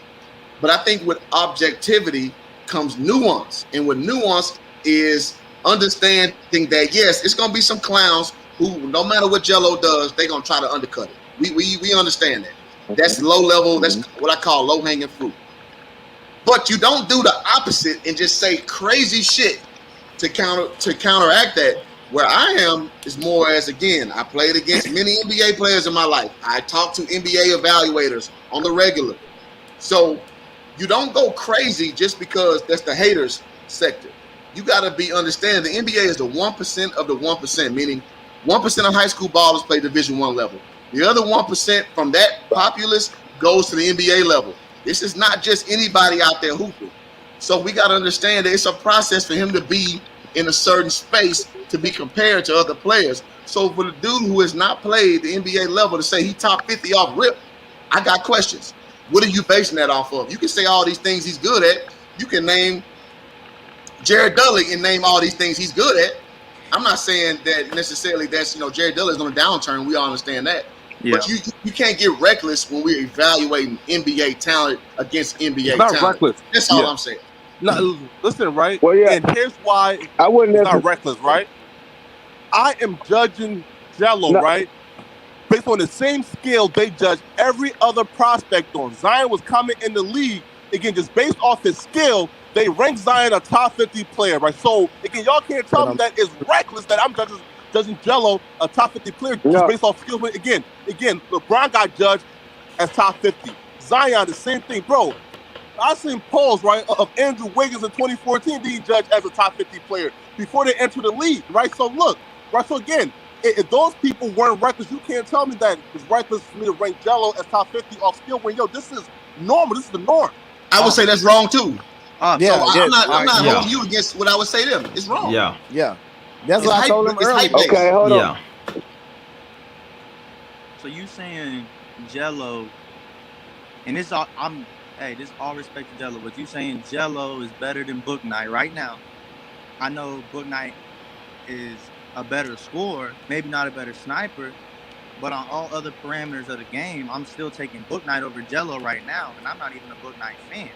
But I think with objectivity comes nuance, and with nuance is understanding that yes, it's gonna be some clowns who, no matter what Jello does, they're gonna try to undercut it. We understand that. That's low level. That's what I call low hanging fruit. But you don't do the opposite and just say crazy shit to counteract that. Where I am is more as, again, I played against many NBA players in my life. I talk to NBA evaluators on the regular. So you don't go crazy just because that's the haters sector. You got to be understanding the NBA is the 1% of the 1%, meaning 1% of high school ballers play Division I level. The other 1% from that populace goes to the NBA level. This is not just anybody out there hooping. So we got to understand that it's a process for him to be in a certain space to be compared to other players. So for the dude who has not played the NBA level to say he top 50 off rip, I got questions. What are you basing that off of? You can say all these things he's good at. You can name Jared Dudley and name all these things he's good at. I'm not saying that necessarily that's, Jared Dudley's on a downturn. We all understand that. Yeah. But you can't get reckless when we're evaluating NBA talent against NBA Not talent. reckless. That's all I'm saying. No, listen, right? Well, yeah. And here's why I wouldn't it's not necessarily. reckless, right? I am judging Jello, No. right? Based on the same scale they judge every other prospect on. Zion was coming in the league, again, just based off his skill, they rank Zion a top 50 player, right? So, again, y'all can't tell me that it's reckless that I'm judging Jello a top 50 player just based off skills. But again, LeBron got judged as top 50. Zion, the same thing. Bro, I seen polls, right, of Andrew Wiggins in 2014 being judged as a top 50 player before they entered the league, right? So, look, right, so again, if those people weren't reckless, you can't tell me that it's reckless for me to rank Jello as top 50 off skill when, this is normal. This is the norm. I would say that's wrong, too. Yeah, so I'm not Yeah. holding you against what I would say to them. It's wrong. Yeah. Yeah. That's what I told him earlier. hype-based. Okay, hold on. Yeah. So you saying Jello, and this all this all respect to Jello, but you saying Jello is better than Book Knight right now? I know Book Knight is a better scorer, maybe not a better sniper, but on all other parameters of the game, I'm still taking Book Knight over Jello right now, and I'm not even a Book Knight fan.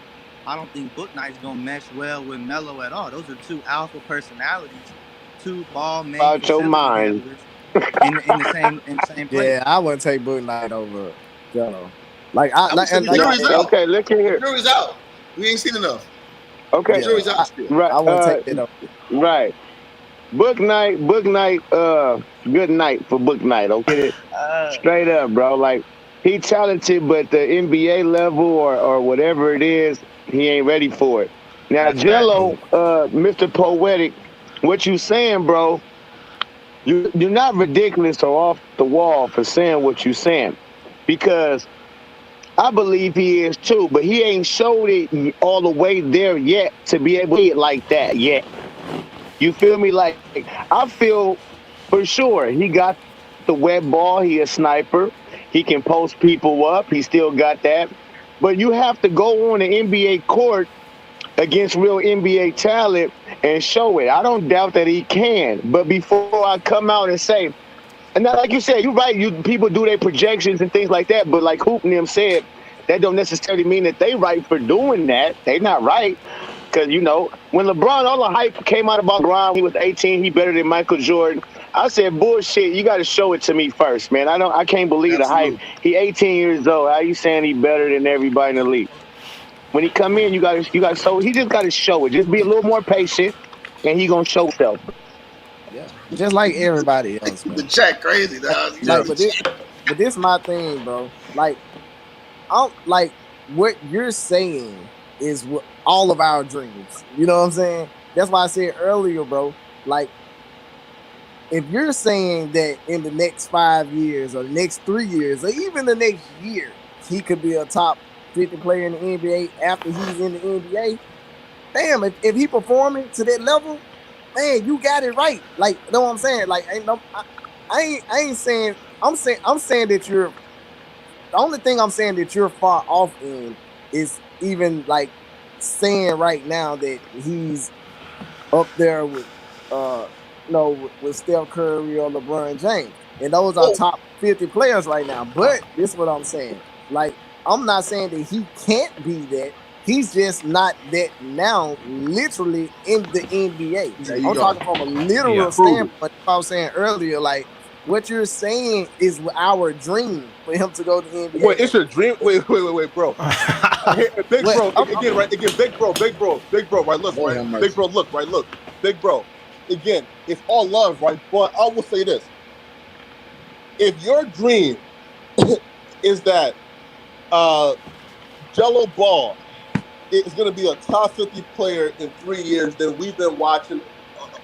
I don't think Book Knight's gonna mesh well with Melo at all. Those are two alpha personalities, two ball main About your facility mind. handlers in the same Yeah, place. I wouldn't take Book Knight over Jello. Like I would say the like I jury's said, out. Okay, look The here. jury's out. We ain't seen enough. The Okay, yeah, jury's out still. right, I wouldn't take that over. right. Book Night, good night for Book Night, okay? Straight up, bro. Like, he talented, but the NBA level or whatever it is, he ain't ready for it. Now, That's facts. Jello, Mr. Poetic, what you saying, bro, you're not ridiculous or off the wall for saying what you saying. Because I believe he is too, but he ain't showed it all the way there yet to be able to play it like that yet. You feel me? Like, I feel for sure he got the web ball. He a sniper. He can post people up. He still got that. But you have to go on the NBA court against real NBA talent and show it. I don't doubt that he can. But before I come out and say, and now, like you said, you're right. You people do their projections and things like that. But like Hoop and them said, that don't necessarily mean that they right for doing that. They not right. Because, when LeBron, all the hype came out about LeBron, he was 18, he better than Michael Jordan. I said, bullshit, you got to show it to me first, man. I can't believe the hype. Absolutely. He 18 years old. How you saying he better than everybody in the league? When he come in, so he just got to show it. Just be a little more patient, and he going to show himself. Yeah, just like everybody They else, keep the man. check crazy, dog. You Like, keep Yeah. the but this, check. but this my thing, bro. Like, I'm like what you're saying is what all of our dreams. You know what I'm saying? That's why I said earlier, bro. Like, if you're saying that in the next 5 years or the next 3 years or even the next year, he could be a top 50 player in the NBA after he's in the NBA, damn, if he performing to that level, man, you got it right. Like, you know what I'm saying? Like, ain't no, I ain't saying I'm saying that you're the only thing I'm saying that you're far off in is even like saying right now that he's up there with with Steph Curry or LeBron James. And those are Whoa. top 50 players right now. But this is what I'm saying. Like, I'm not saying that he can't be that. He's just not that now, literally in the NBA. There you I'm go. talking from a literal Yeah. Prove it. standpoint. I was saying earlier, like what you're saying is our dream for him to go to the Wait, NBA. it's your dream. Wait, bro. Hey, big What bro, again, right? Again, big bro, right? Look, Lord right? have Big mercy. bro, look, right? Look, big bro. Again, it's all love, right? But I will say this: if your dream is that uh Jello Ball is going to be a top 50 player in 3 years, then we've been watching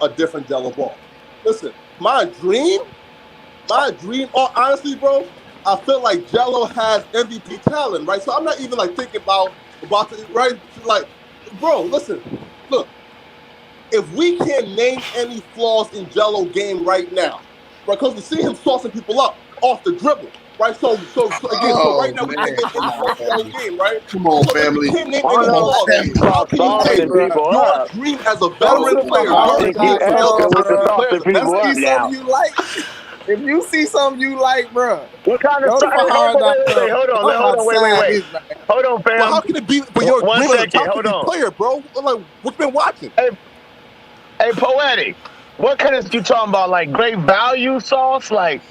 a different Jello Ball. Listen, honestly, bro, I feel like Jello has MVP talent, right? So I'm not even like thinking about the right, like, bro. Listen, look, if we can't name any flaws in Jello game right now, right? Because we see him saucing people up off the dribble, right? So again, so right Oh now we can't man, name come any on, flaws in Jello family. game, right? Come on, So if we family. can't name Oh, any Come no, on, flaws, I ain't family. how can you Hey, say saucing bro. people your up. dream as a Don't veteran put me player, on, your Think you dream is to LiAngelo, build asking top what the 50 bro. players? saucing If you people up see now. something you like, if you see something you like, bro, What kind of go to hey, Fahad.com. hold on, I'm about to wait. sign this, man. Hold on, But fam. how can it be? But your One dream as a second, top hold 50 on. player, bro? Like, what you been watching? Hey, hey, poetic. What kind of you talking about? Like great value sauce? Like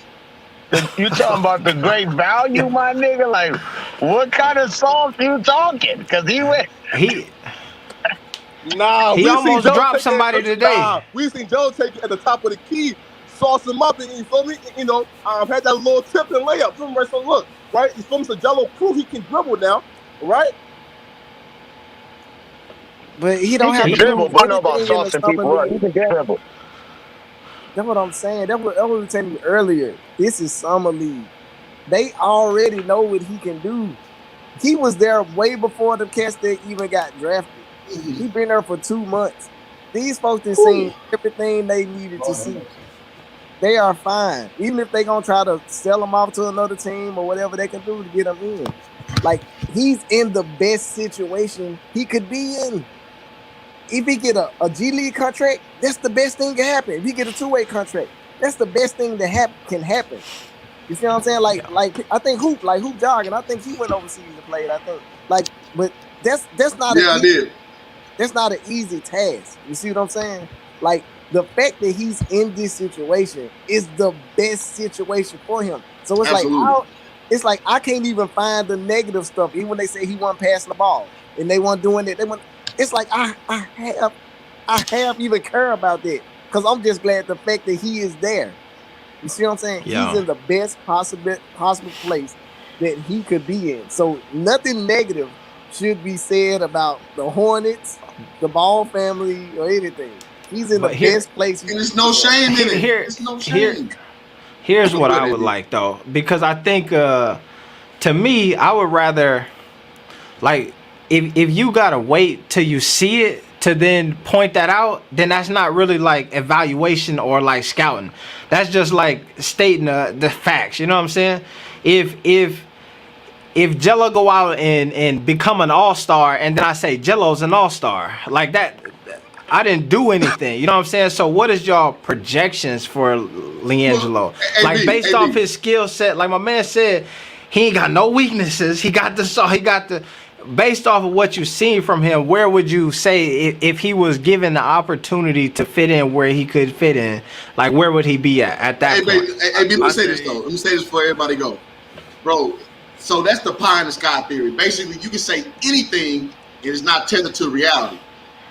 you talking about the great value, my nigga? Like what kind of sauce you talking? Cause he went. he Nah, he we seen almost Joe dropped take it. somebody today. Nah, we seen Joe take it at the top of the key, sauce him up, and you feel me? Had that little tip and layup. Feel me? Right? So look, right? You feel me? So Jello prove he can dribble now, right? But he He don't have can to He dribble, prove but I know about anything in the saucing summer people up. He league. can dribble. That's what I'm saying. That's what we were telling you earlier. This is summer league. They already know what he can do. He was there way before the cats that even got drafted. He been there for 2 months. These folks have Whew. seen everything they needed to Lord have see. mercy. They are fine. Even if they gonna try to sell him off to another team or whatever they can do to get him in. Like, he's in the best situation he could be in. If he get a G League contract, that's the best thing can happen. If he get a two-way contract, that's the best thing that can happen. You see what I'm saying? Like I think Hoop jogging. I think he went overseas and played. I think but that's not I did. That's not an easy task. You see what I'm saying? Like, the fact that he's in this situation is the best situation for him. So it's Absolutely. like I can't even find the negative stuff. Even when they say he wasn't passing the ball and they weren't doing it, it's like I have even care about that, because I'm just glad the fact that he is there. You see what I'm saying? Yeah. He's in the best possible place that he could be in. So nothing negative should be said about the Hornets, the Ball family, or anything. He's in the best place. And there's no shame in it. There's no shame. Here's what I would like, though, because I think to me, I would rather, like, if you gotta wait till you see it to then point that out, then that's not really like evaluation or like scouting. That's just like stating the facts. You know what I'm saying? If Jello go out and become an all-star, and then I say Jello's an all-star, like that, I didn't do anything. You know what I'm saying? So what is y'all projections for LiAngelo? Well, like, based off his skill set, like my man said, he ain't got no weaknesses. Based off of what you've seen from him, where would you say if he was given the opportunity to fit in where he could fit in, like, where would he be at that point? Let me say this, though. Let me say this before everybody go. Bro, so that's the pie in the sky theory. Basically, you can say anything and it's not tethered to reality.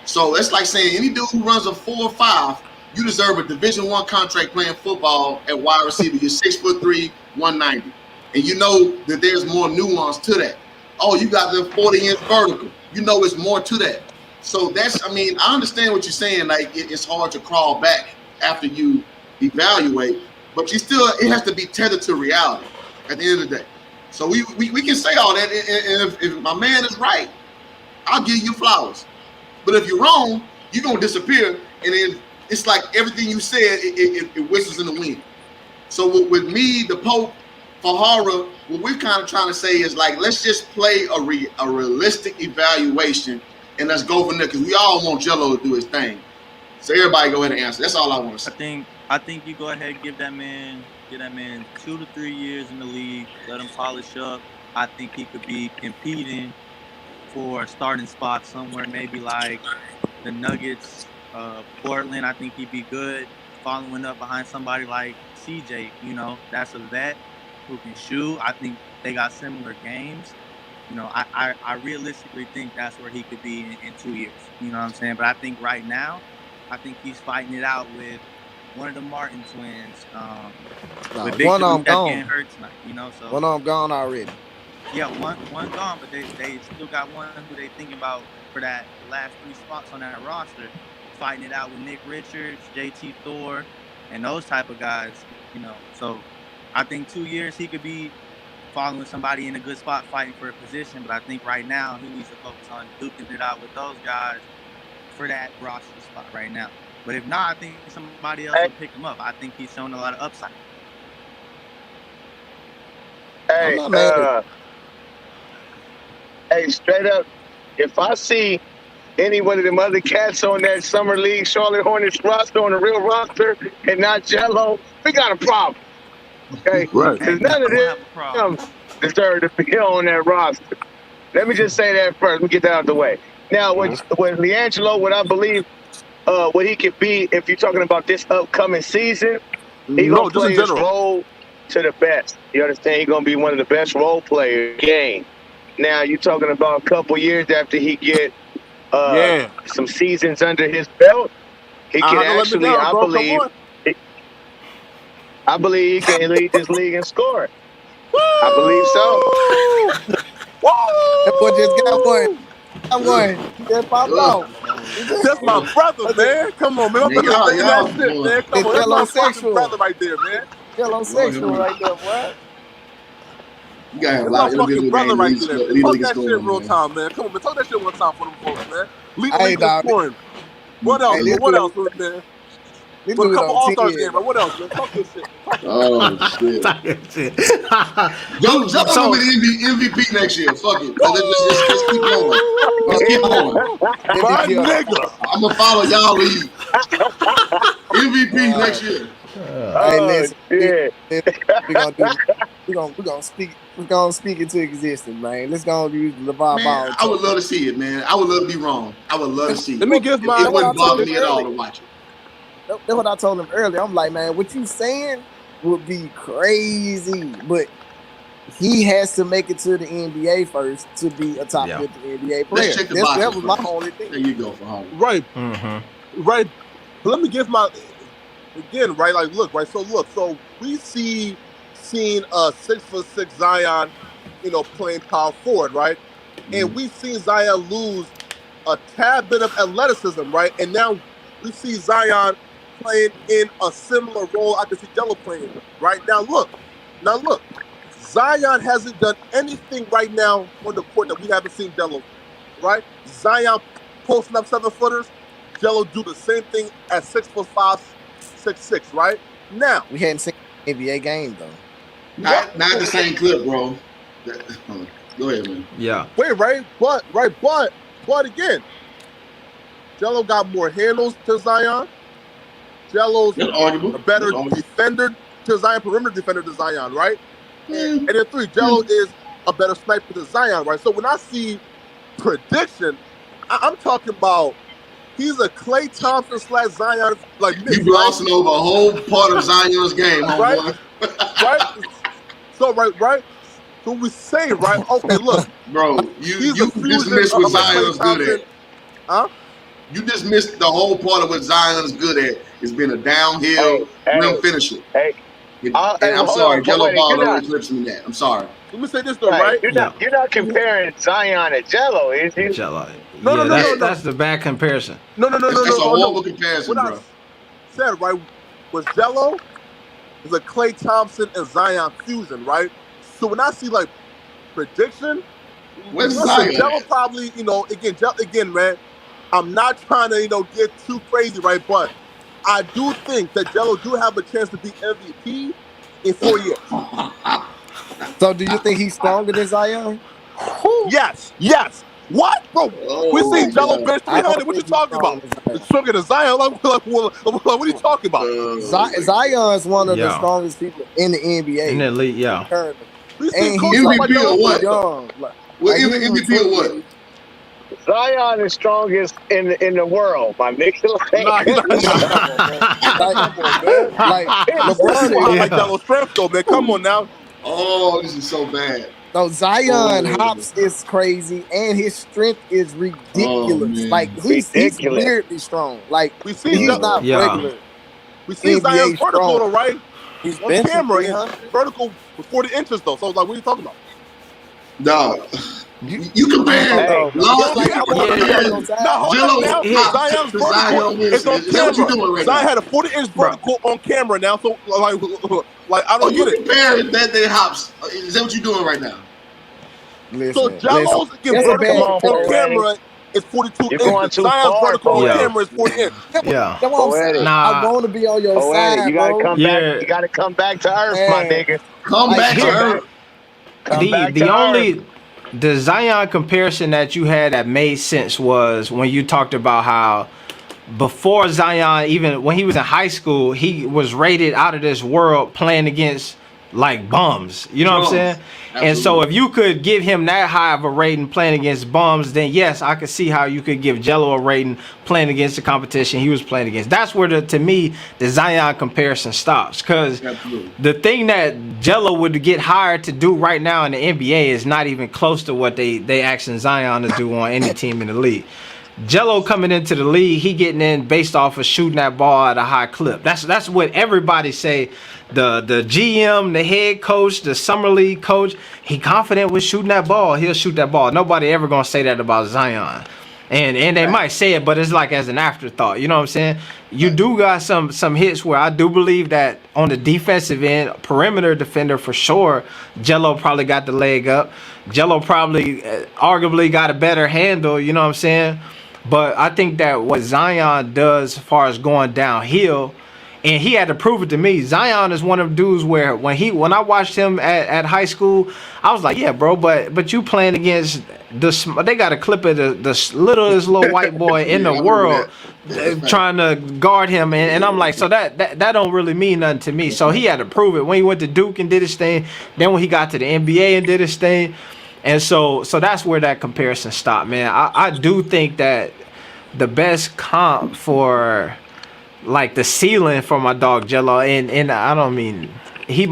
So that's like saying any dude who runs a 4.5, you deserve a Division I contract playing football at wide receiver. You're 6'3", 190. And you know that there's more nuance to that. Oh, you got the 40-inch vertical. You know it's more to that. So I understand what you're saying. Like, it's hard to crawl back after you evaluate, but it has to be tethered to reality at the end of the day. So we can say all that, and if my man is right, I'll give you flowers. But if you're wrong, you're going to disappear, and then it's like everything you said, it whistles in the wind. So with me, the Pope, for horror, what we're kind of trying to say is, like, let's just play a realistic evaluation, and let's go from there, because we all want Jello to do his thing. So everybody go ahead and answer. That's all I want to say. I think you go ahead and give that man 2 to 3 years in the league, let him polish up. I think he could be competing for a starting spot somewhere, maybe like the Nuggets, Portland. I think he'd be good following up behind somebody like CJ. You know, that's a vet who can shoot. I think they got similar games. You know, I realistically think that's where he could be in 2 years. You know what I'm saying? But I think right now, I think he's fighting it out with one of the Martin twins. With Victor, one of them gone. Getting hurt tonight, you know, so one of them gone already. Yeah, one gone, but they still got one who they thinking about for that last 3 spots on that roster, fighting it out with Nick Richards, JT Thor, and those type of guys. You know, so I think 2 years he could be following somebody in a good spot, fighting for a position. But I think right now he needs to focus on duking it out with those guys for that roster spot right now. But if not, I think somebody else will pick him up. I think he's showing a lot of upside. Hey, straight up, if I see any one of them other cats on that Summer League Charlotte Hornets roster on the real roster and not Jello, we got a problem. Okay? Right. Because none of them deserve to be on that roster. Let me just say that first. Let me get that out of the way. Now, with LiAngelo, what I believe what he could be, if you're talking about this upcoming season, he's going to play his role to the best. You understand? He's going to be one of the best role players in the game. Now, you're talking about a couple years after he get some seasons under his belt, he can actually, I believe he can lead this league in scoring. I believe so. That boy just got one. I'm going. He just popped out. That's my brother, man. Come on, man. I'm looking at that shit, man. Come on, that's my fucking brother right there, man. Jello sexual right there, boy. You got a my fucking brother right there. Talk that shit real time, man. Come on, man. Talk that shit one time for them folks, man. Lead the league in scoring. What else? What else, man? This with a dude couple on All Stars 10. game, right? What else, man? Talk your shit. Talk your shit. Oh shit. Joe So gonna be the MVP next year. Fuck it. Let's keep going. Let's keep going. My MVP of the nigga. I'm gonna follow y'all lead. MVP next year. Hey, Oh listen, shit. we're gonna do. We're gonna speak into existence, man. Let's go use the LeVar Man, Ball. I would love to see it, man. I would love to be wrong. I would love to see Let it. me give my It That's what I wouldn't told bother him me at all to earlier. watch it. That's what I told him earlier. I'm like, man, what you saying would be crazy, but he has to make it to the NBA first to be a top 50 NBA player. Let's check the That boxes was my first. only thing. There you go for Harvey. right, right. But let me give my again, right? Like, look, right. So we seen a 6'6" Zion, playing power forward, right? And we've seen Zion lose a tad bit of athleticism, right? And now we see Zion playing in a similar role I can see Jello playing, right? Now look. Zion hasn't done anything right now on the court that we haven't seen Jello, right? Zion posting up 7-footers, Jello do the same thing at 6'5", 6'6", right? Now We hadn't seen an NBA game though. Not the same clip, bro. Go ahead, man. Yeah. Wait, but again, Jello got more handles to Zion. Jello's a better defender to Zion, perimeter defender to Zion, right? And then 3, Jello is a better sniper to Zion, right? So when I see prediction, I'm talking about he's a Klay Thompson / Zion like mix, You glossing over a whole part of Zion's game, homeboy. right? So right. So we say, right? Okay, look, bro, you dismissed what Zion's good at. Huh? You dismissed the whole part of what Zion's good at. It's been a downhill rim finisher. And I'm sorry, Jello Ball don't eclipse me that. I'm sorry. Let me say this though, right? You're not comparing Zion to Jello, is you? Jello. No. That's the bad comparison. No. That's a horrible comparison, what bro. I said, right, was Jello is a Klay Thompson and Zion fusion, right? So when I see like prediction, where's Zion? Jello probably, again, man. I'm not trying to, get too crazy, right? But I do think that Jello do have a chance to be MVP in 4 years. So do you think he's stronger than Zion? Yes. What, bro? We seen Jello bench 300. What you talking about? It's stronger than Zion. Like, what are you talking about? Zion's one of the strongest people in the NBA. In the league, yeah. Currently. We seen MVP or what? Young. MVP or what? Zion is strongest in the world, my nigga. Like LeBron like Jello strength though, man. Come on now. Oh, this is so bad. No, Zion hops is crazy, and his strength is ridiculous. Like he's weirdly strong. Like we see he's not regular. We see Zion's vertical, though, right? He's on camera. Vertical with 40 inches though. So like, what are you talking about? Dog. You compare Zion's vertical is on camera. Zion had a 40-inch vertical on camera now, so like I don't get it. Comparing that hops. Is that what you're doing right now? So Jello's vertical on camera is 42 inches. Zion's vertical on camera is 40 inches. I want to be on your side. You gotta come back. You gotta come back to earth, my nigga. Come back to earth. The Zion comparison that you had that made sense was when you talked about how before Zion, even when he was in high school, he was rated out of this world playing against like bums. You know what I'm saying? Absolutely. And so if you could give him that high of a rating playing against bums, then yes, I could see how you could give Jello a rating playing against the competition he was playing against. That's where to me the Zion comparison stops, because the thing that Jello would get hired to do right now in the NBA is not even close to what they asking Zion to do on any team in the league. Jello coming into the league, he getting in based off of shooting that ball at a high clip. That's what everybody say. The GM, the head coach, the summer league coach, he confident with shooting that ball. He'll shoot that ball. Nobody ever gonna say that about Zion. And they might say it, but it's like as an afterthought. You know what I'm saying? You do got some hits where I do believe that on the defensive end, perimeter defender for sure, Jello probably got the leg up. Jello probably arguably got a better handle, you know what I'm saying? But I think that what Zion does as far as going downhill, And he had to prove it to me. Zion is one of the dudes where when I watched him at high school, I was like, yeah, bro, but you playing against they got a clip of the littlest little white boy in the I remember world that. Yeah, that's trying to guard him, and I'm like, so that don't really mean nothing to me. So he had to prove it when he went to Duke and did his thing. Then when he got to the NBA and did his thing, and so that's where that comparison stopped, man. I do think that the best comp for like the ceiling for my dog Jello, and I don't mean he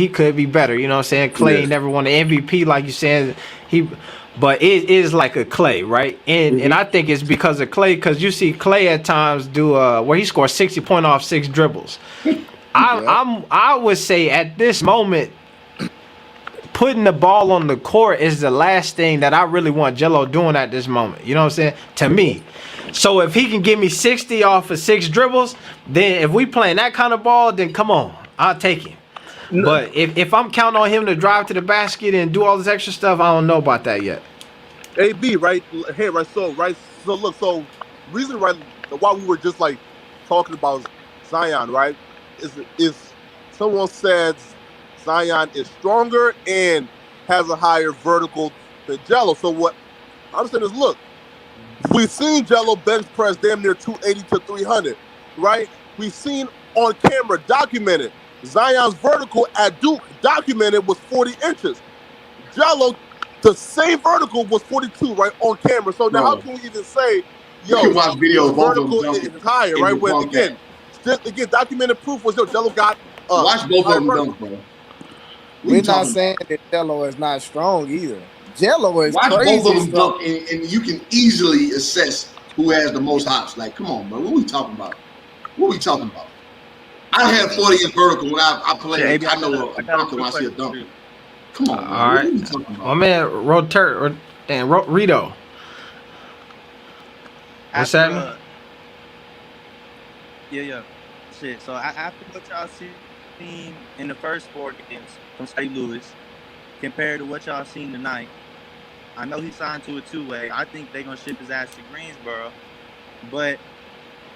could be better, you know what I'm saying? Clay Yes. never won the MVP like you said, but it is like a Clay, right? And I think it's because of Clay, because you see Clay at times do where he scores 60 points off 6 dribbles. I would say at this moment, putting the ball on the court is the last thing that I really want Jello doing at this moment. You know what I'm saying? To me. So if he can give me 60 off of 6 dribbles, then if we playing that kind of ball, then come on, I'll take him. No. But if I'm counting on him to drive to the basket and do all this extra stuff, I don't know about that yet. AB, right? Hey, right. So look. So reason why we were just like talking about Zion, right? Is someone said Zion is stronger and has a higher vertical than Jello. So what I'm saying is, look, we've seen Jello bench press damn near 280 to 300, right? We've seen on camera documented Zion's vertical at Duke documented was 40 inches. Jello, the same vertical was 42, right, on camera. So now how can we even say, yo, you can watch videos his vertical is higher, right? When again, documented proof was Jello got watch both of them dunk, bro. We're not saying that Jello is not strong either. Jello is watch crazy both of them strong. dunk, and you can easily assess who has the most hops. Like, come on, bro, what we talking about? I have 40 inch vertical when I play. I know a dunker when I see a dunker. Come on, man. All right. What are you talking about? My man, Rito. What's that? Yeah. Shit. So after what y'all seen in the first 4 games from Scottie Lewis, compared to what y'all seen tonight, I know he signed to a 2-way. I think they're gonna ship his ass to Greensboro, but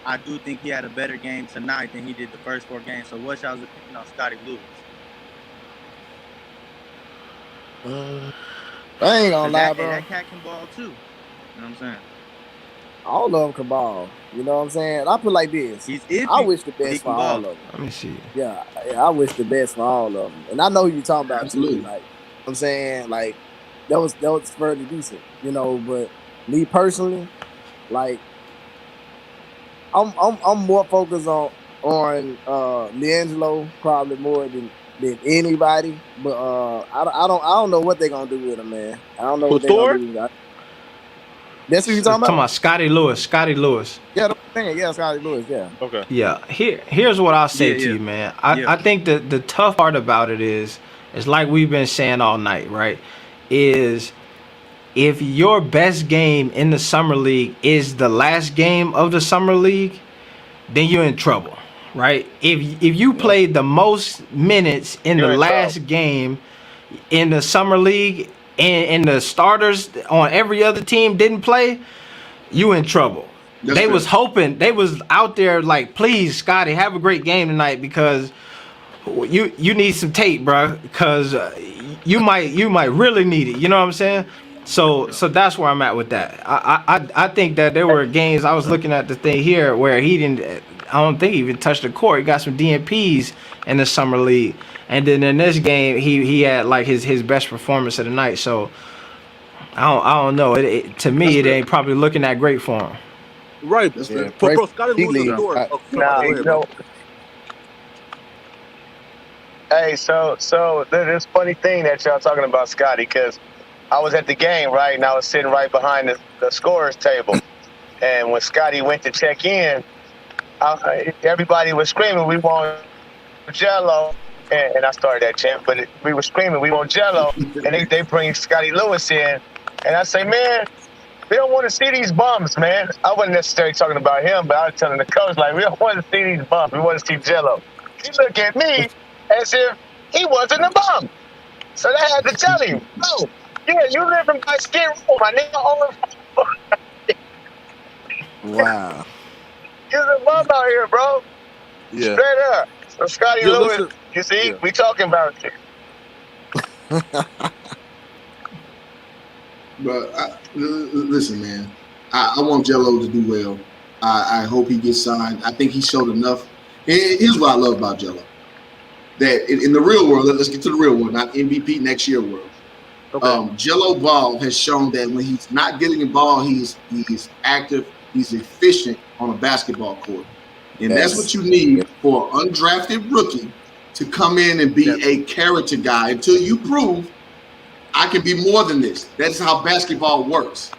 I do think he had a better game tonight than he did the first 4 games. So what's y'all's opinion on Scottie Lewis? I ain't gonna lie, bro. That cat can ball too. You know what I'm saying? All of them can ball. You know what I'm saying? I put like this. I wish the best for all of them. Let me see. Yeah, I wish the best for all of them. And I know who you're talking about Absolutely. too. Like, I'm saying, like, that was fairly decent, you know. But me personally, like, I'm more focused on LiAngelo probably more than anybody. But I don't know what they're gonna do with him, man. I don't know what they're gonna do with him. That's what you're talking about? Scottie Lewis. Yeah, Scottie Lewis. Yeah. Okay. Yeah. Here's what I'll say to you, man. I think the tough part about it is like we've been saying all night, right? Is if your best game in the summer league is the last game of the summer league, then you're in trouble, right? If you played the most minutes in the last game in the summer league and the starters on every other team didn't play, you in trouble. They was hoping, they was out there like, please, Scottie, have a great game tonight because you need some tape, bro, because you might really need it. You know what I'm saying? So that's where I'm at with that. I think that there were games, I was looking at the thing here where he didn't, I don't think he even touched the court. He got some DNPs in the summer league. And then in this game, he had like his best performance of the night. So I don't know. To me, it ain't probably looking that great for him. Right. Yeah, Bro, Scottie Lewis is door. Hey, so this funny thing that y'all talking about Scottie, because I was at the game, right, and I was sitting right behind the scorer's table. And when Scottie went to check in, everybody was screaming, "We want Jello." And I started that chant, but we were screaming, "We want Jello." And they bring Scottie Lewis in. And I say, man, we don't want to see these bums, man. I wasn't necessarily talking about him, but I was telling the coach, like, we don't want to see these bums. We want to see Jello. He looked at me as if he wasn't a bum. So I had to tell him, "Oh, yeah, you live in my skin room. My nigga Wow. You're a bum out here, bro." Yeah. Straight up. So Scotty Yo, Lewis, listen. you see, Yeah. we talking about it. But listen, man, I want Jello to do well. I hope he gets signed. I think he showed enough. And here's what I love about Jello: that in the real world, let's get to the real world, not MVP next year world. Okay. Jello Ball has shown that when he's not getting the ball, he's active, he's efficient on a basketball court, and that's what you need for an undrafted rookie to come in and be a character guy until you prove I can be more than this. That's how basketball works.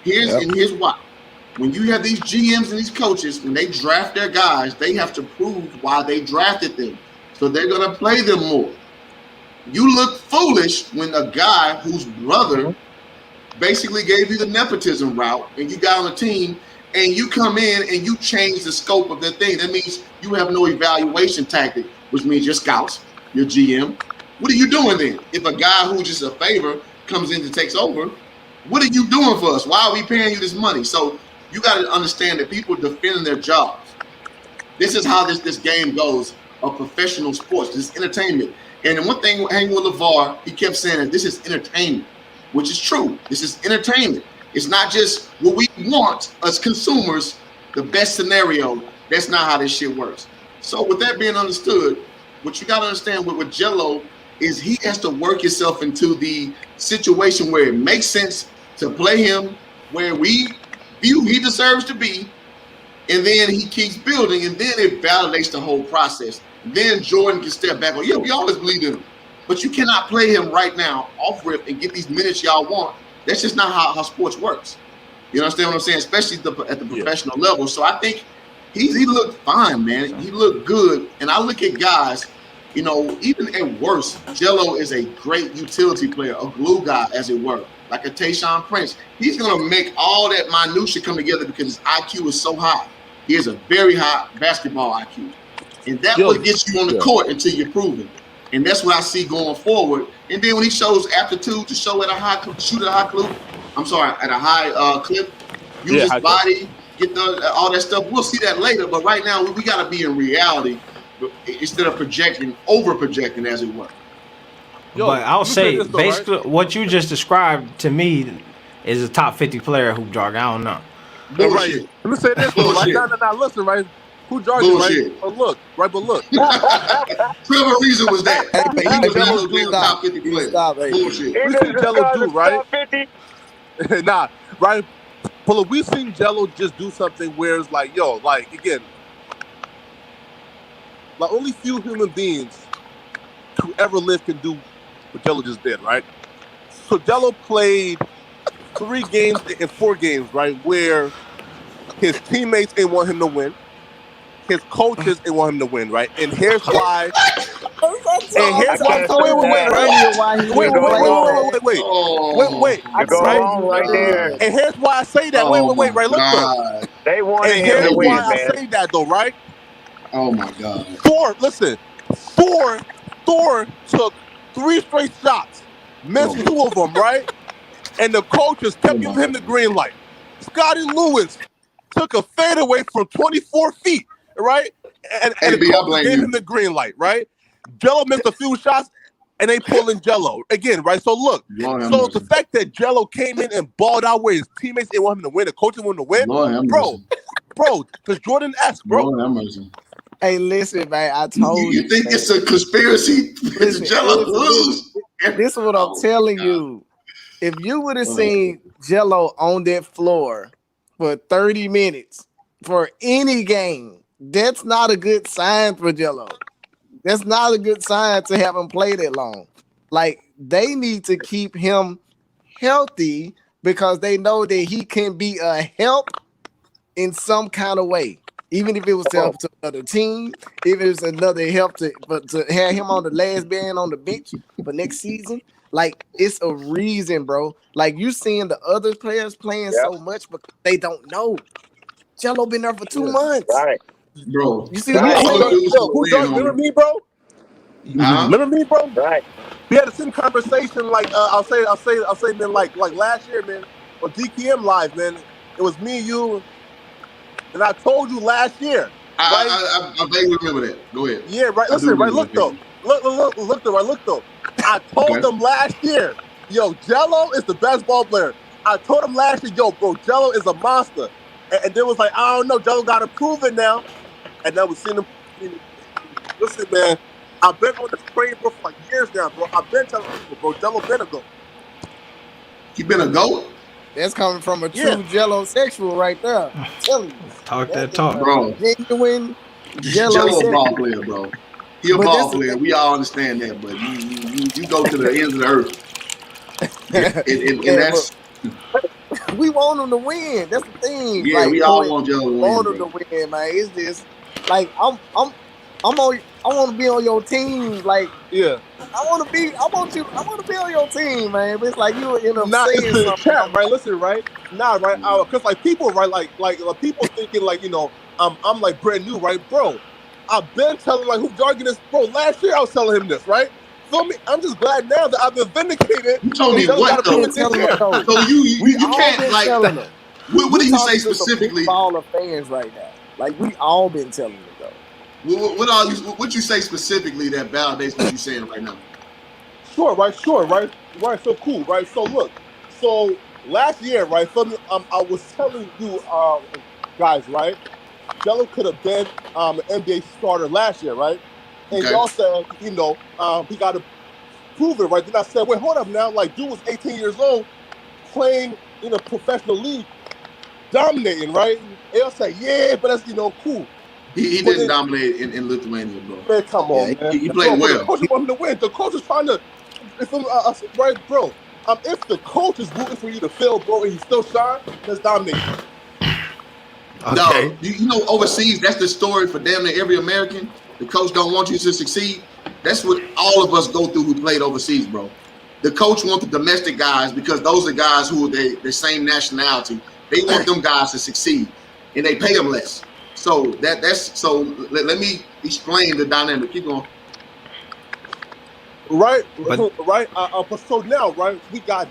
Here's why. When you have these GMs and these coaches, when they draft their guys, they have to prove why they drafted them. So they're gonna play them more. You look foolish when a guy whose brother basically gave you the nepotism route and you got on a team and you come in and you change the scope of the thing. That means you have no evaluation tactic, which means your scouts, your GM. What are you doing then? If a guy who's just a favor comes in and takes over, what are you doing for us? Why are we paying you this money? So you got to understand that people are defending their jobs. This is how this game goes of professional sports. This is entertainment. And one thing hanging with LeVar, he kept saying that this is entertainment, which is true. This is entertainment. It's not just what we want as consumers, the best scenario. That's not how this shit works. So with that being understood, what you got to understand with Jello is he has to work himself into the situation where it makes sense to play him where we view he deserves to be, and then he keeps building, and then it validates the whole process. Then Jordan can step back on, yeah, we always believe in him. But you cannot play him right now off rip and get these minutes y'all want. That's just not how sports works. You understand what I'm saying? Especially at the professional level. So I think he looked fine, man. He looked good. And I look at guys, you know, even at worst, Jello is a great utility player, a glue guy, as it were, like a Tayshaun Prince. He's going to make all that minutia come together because his IQ is so high. He has a very high basketball IQ. And that's what gets you on the court until you're proven. And that's what I see going forward. And then when he shows aptitude to shoot at a high clip, use his body, get all that stuff. We'll see that later. But right now, we got to be in reality instead of over projecting, as it were. But I'll say, basically, what you just described to me is a top 50 player hoop jargon. I don't know. Bullshit. Right. Let me say this, though, right? No, listen, right? Who jargon, right? But look. Trevor Reason was that. Hey, he was Jello being a top 50 player. Bullshit. We seen Jello do, right? Nah, right? But look, we seen Jello just do something where it's like, yo, like, again, like only few human beings to ever live can do what Jello just did, right? So Jello played 3 games and 4 games, right, where his teammates didn't want him to win. His coaches didn't want him to win, right? And here's why. And here's why. Wait. Right there. And here's why I say that. Wait. Right, look. They wanted and him to win, man. I say that though, right? Oh my God. Thor took 3 straight shots, missed 2 of them, right? And the coaches kept giving him the green light. Scotty Lewis took a fadeaway from 24 feet, right? And the coaches gave him the green light, right? Jello missed a few shots, and they pulling Jello again, right? So look, the fact that Jello came in and balled out where his teammates didn't want him to win, the coaches wanted to win, bro, because Jordan asked, bro. Hey, listen, man, I told you. You think it's a conspiracy? Listen, Jello lose. This is what I'm telling you. If you would have seen Jello on that floor for 30 minutes for any game, that's not a good sign for Jello. That's not a good sign to have him play that long. Like, they need to keep him healthy because they know that he can be a help in some kind of way. Even if it was to help to another team, even if it's another help to have him on the last band on the bench for next season. Like, it's a reason, bro. Like, you seeing the other players playing so much, but they don't know. Jello been there for 2 months. Right. Bro. You see remember me, bro? Remember me, bro? Right. We had the same conversation, like I'll say, man, like last year, man, on DKM Live, man. It was me, you, and I told you last year, I vaguely remember that. Go ahead. Yeah, right. I do Listen, right. remember Look that though. picture. Look though. I told them last year, yo, Jello is the best ball player. I told him last year, yo, bro, Jello is a monster. And they was like, I don't know, Jello got to prove it now. And now we seen him. Listen, man, I've been on this train, bro, for like years now, bro. I've been telling people, bro, Jello been a goat. He been a goat? That's coming from a true Jello sexual right there. I'm telling you. Talk that talk. Bro. Genuine Jello Jello a sexual. ball player, bro. He a ball player. We all understand that, but you go to the ends of the earth. And that's we want him to win. That's the thing. Yeah, like, we all want Jello to win. Want him to win, man. It's just like I want to be on your team. Like, yeah, I want to be on your team, man. But it's like you end up saying it's something. Chat, right? Listen, right? Nah, right? Because like people, right? Like people thinking like I'm like brand new, right, bro? I've been telling like who jargon is, bro. Last year I was telling him this, right? Feel me? I'm just glad now that I've been vindicated. You told me what though? So you can't like. What do you say specifically? Baller fans right now, like we all been telling them though. What you say specifically that validates what you're saying right now? Sure, right. So cool, right? So look, so last year, right? So I was telling you, guys, right? Jello could have been an NBA starter last year, right? And y'all said, he got to prove it, right? Then I said, wait, hold up now. Like, dude was 18 years old, playing in a professional league, dominating, right? And y'all say, yeah, but that's cool. He didn't dominate in Lithuania, bro. Man, come on, man. He played well. The coach wanted him to win. The coach is trying to, right, bro. If the coach is rooting for you to fail, bro, and you still shine, let's dominate. Okay. No, you know, overseas, that's the story for damn near every American. The coach don't want you to succeed. That's what all of us go through who played overseas, bro. The coach wants the domestic guys because those are guys who are the same nationality. They want them guys to succeed, and they pay them less. So let me explain the dynamic. Keep going. Right. So now, right, we got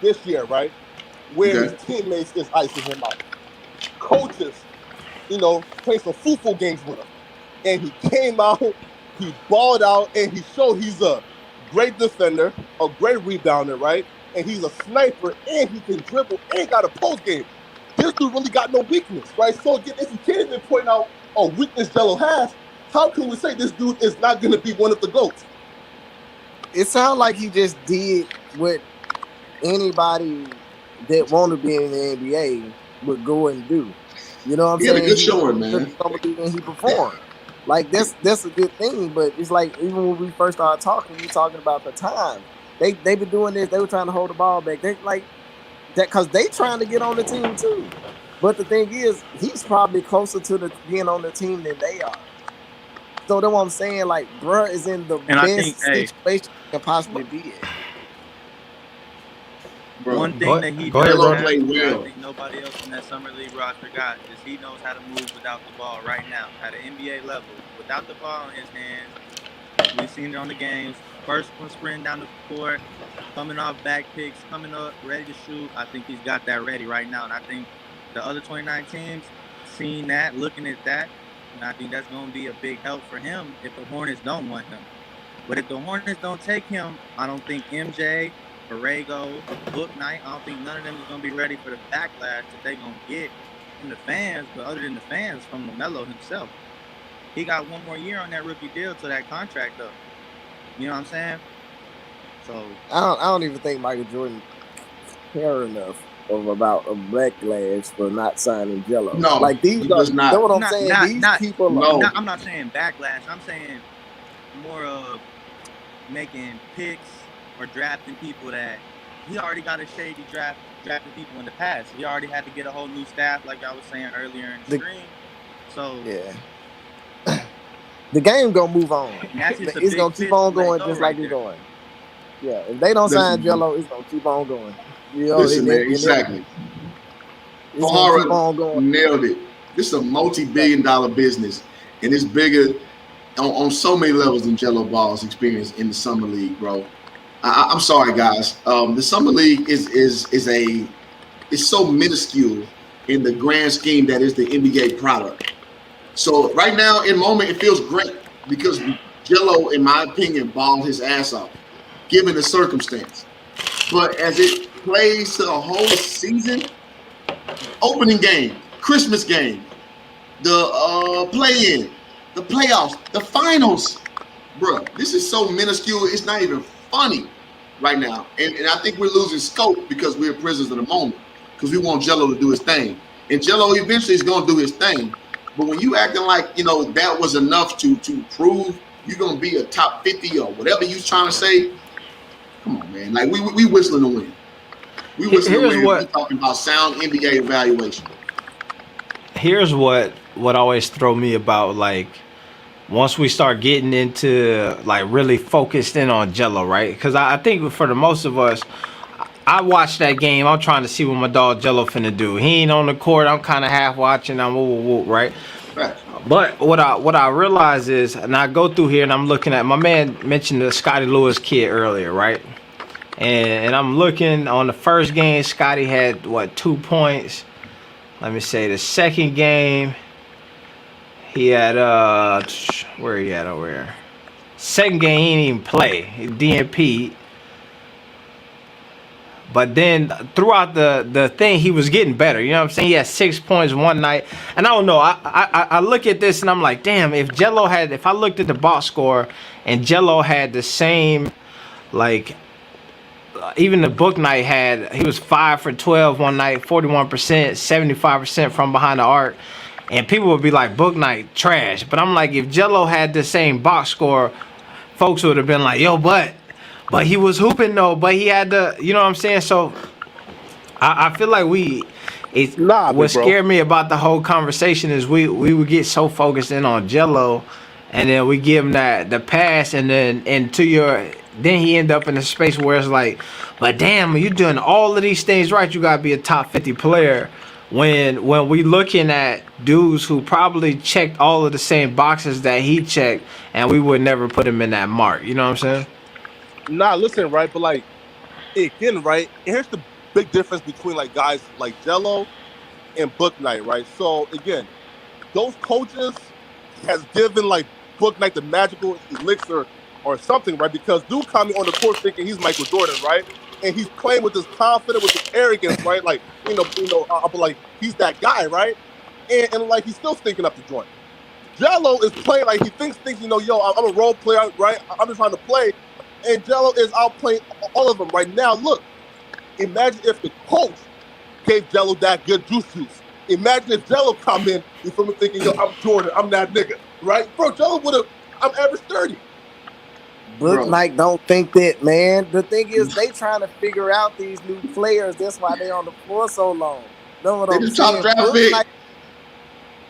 this year, right, where his teammates is icing him out. Coaches, play some football games with him, and he came out, he balled out, and he showed he's a great defender, a great rebounder, right, and he's a sniper, and he can dribble, and got a post game. This dude really got no weakness, right? So again, if you can't even point out a weakness Jello has, how can we say this dude is not going to be one of the GOATs? It sounds like he just did what anybody that want to be in the NBA would go and do. You know what I'm saying? He had a good showing, man. And he performed. Like that's a good thing, but it's like even when we first started talking, we talking about the time. They been doing this. They were trying to hold the ball back. They like that because they trying to get on the team too. But the thing is, he's probably closer to being on the team than they are. So that's what I'm saying. Like, bruh is in the best situation he can possibly be in. Bro, one thing that he does have, I think nobody else in that summer league roster got is he knows how to move without the ball right now at an NBA level. Without the ball in his hands, we've seen it on the games. First one sprint down the court, coming off back picks, coming up ready to shoot. I think he's got that ready right now, and I think the other 29 teams seeing that, looking at that, and I think that's going to be a big help for him if the Hornets don't want him. But if the Hornets don't take him, I don't think MJ, Borrego, Book Knight, I don't think none of them is going to be ready for the backlash that they're going to get from the fans, but other than the fans, from LaMelo himself. He got one more year on that rookie deal to that contract up. You know what I'm saying? So I don't even think Michael Jordan care enough about a backlash for not signing Jello. No, like these are not. You know what I'm saying? These people. No, I'm not saying backlash. I'm saying more of making picks or drafting people that he already got a shady drafting people in the past. He already had to get a whole new staff, like I was saying earlier in the stream. So yeah. The game gonna move on. It's gonna keep on going just like it's going. Yeah, if they don't sign Jello, it's gonna keep on going. You know, listen, man, exactly. Fahara nailed it. This is a multi-billion-dollar business, and it's bigger on so many levels than Jello Ball's experience in the summer league, bro. I'm sorry, guys. The summer league is so minuscule in the grand scheme that is the NBA product. So right now, in moment, it feels great because Jello, in my opinion, balled his ass off, given the circumstance. But as it plays to the whole season, opening game, Christmas game, the play-in, the playoffs, the finals, bro, this is so minuscule. It's not even funny right now. And I think we're losing scope because we're prisoners of the moment because we want Jello to do his thing. And Jello eventually is going to do his thing. But when you acting like, that was enough to prove you're going to be a top 50 or whatever you trying to say, come on, man. Like, we whistling to win. We whistling to win. We talking about sound NBA evaluation. Here's what always throw me about, like, once we start getting into, like, really focused in on Jello, right? Because I think for the most of us, I watched that game. I'm trying to see what my dog Jello finna do. He ain't on the court. I'm kind of half watching. I'm woo, right? Right. But what I realize is, and I go through here and I'm looking at, my man mentioned the Scotty Lewis kid earlier, right? And I'm looking on the first game, Scotty had 2 points. Let me say the second game, he had where he at over here? Second game he didn't even play. He DNP. But then throughout the thing, he was getting better. You know what I'm saying? He had 6 points one night. And I don't know. I look at this and I'm like, damn, if I looked at the box score and Jello had the same, like, even the book night he was 5 for 12 one night, 41%, 75% from behind the arc. And people would be like, book night, trash. But I'm like, if Jello had the same box score, folks would have been like, yo, but he was hooping though, but he had the, you know what I'm saying? So I feel like what scared me about the whole conversation is we would get so focused in on Jello, and then we give him the pass, and then he end up in a space where it's like, but damn, you doing all of these things right, you gotta be a top 50 player. When we looking at dudes who probably checked all of the same boxes that he checked, and we would never put him in that mark. You know what I'm saying? Nah, listen, right, but like, again, right, here's the big difference between like guys like Jello and Book Night, right? So again, those coaches has given like Book Night the magical elixir or something, right? Because dude coming on the court thinking he's Michael Jordan, right? And he's playing with this confidence, with this arrogance, right? Like, like he's that guy, right? And like he's still stinking up the joint. Jello is playing like he thinks, yo, I'm a role player, right? I'm just trying to play. And Jello is outplaying all of them right now. Look, imagine if the coach gave Jello that good juice. Imagine if Jello come in, you feel me, thinking, yo, I'm Jordan, I'm that nigga, right? Bro, Jello I'm average 30. Book Night don't think that, man. The thing is, they trying to figure out these new players. That's why they on the floor so long. Know what I'm saying? Draft pick.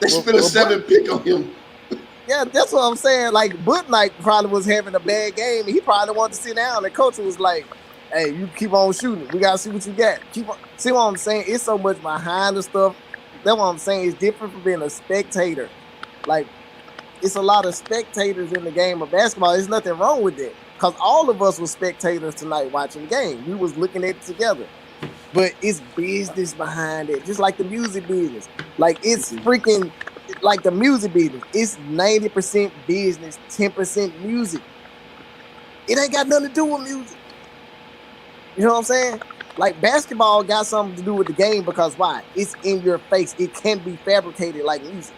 They spent a 7th pick on him. Yeah, that's what I'm saying. Like, Book Night probably was having a bad game, and he probably wanted to sit down. The coach was like, hey, you keep on shooting. We got to see what you got. Keep on. See what I'm saying? It's so much behind the stuff. That's what I'm saying. It's different from being a spectator. Like, it's a lot of spectators in the game of basketball. There's nothing wrong with that. Because all of us were spectators tonight watching the game. We was looking at it together. But it's business behind it. Just like the music business. Like, it's freaking... Like the music business, it's 90% business, 10% music. It ain't got nothing to do with music. You know what I'm saying? Like, basketball got something to do with the game because why? It's in your face. It can be fabricated like music.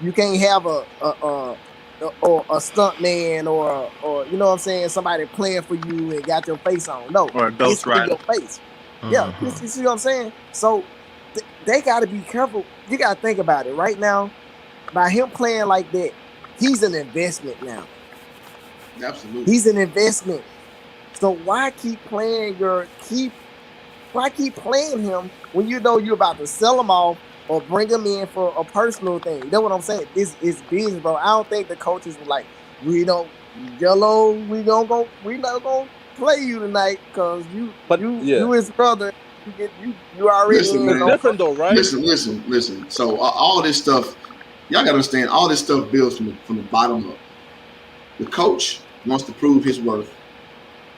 You can't have a stunt man or you know what I'm saying, somebody playing for you and got your face on. No, or a ghost rider. In your face. Yeah, you see what I'm saying? So they got to be careful. You got to think about it right now. By him playing like that, he's an investment now. Absolutely. He's an investment. So why keep playing him when you know you're about to sell him off or bring him in for a personal thing? You know what I'm saying? This is business, bro. I don't think the coaches were like, Jello, we not gonna play you tonight because you his brother. You already different though, right? Listen. So all this stuff. Y'all gotta understand, all this stuff builds from the bottom up. The coach wants to prove his worth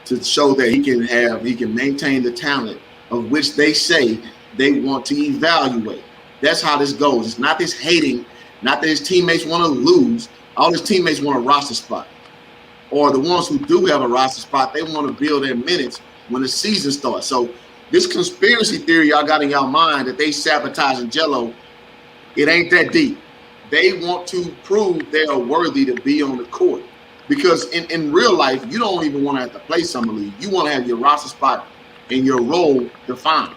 to show that he can maintain the talent of which they say they want to evaluate. That's how this goes. It's not this hating Not that his teammates want to lose. All his teammates want a roster spot. Or the ones who do have a roster spot, they want to build their minutes when the season starts. So this conspiracy theory y'all got in y'all mind that they sabotaging Jello, it ain't that deep. They want to prove they are worthy to be on the court. Because in real life, you don't even want to have to play summer league. You want to have your roster spot and your role defined.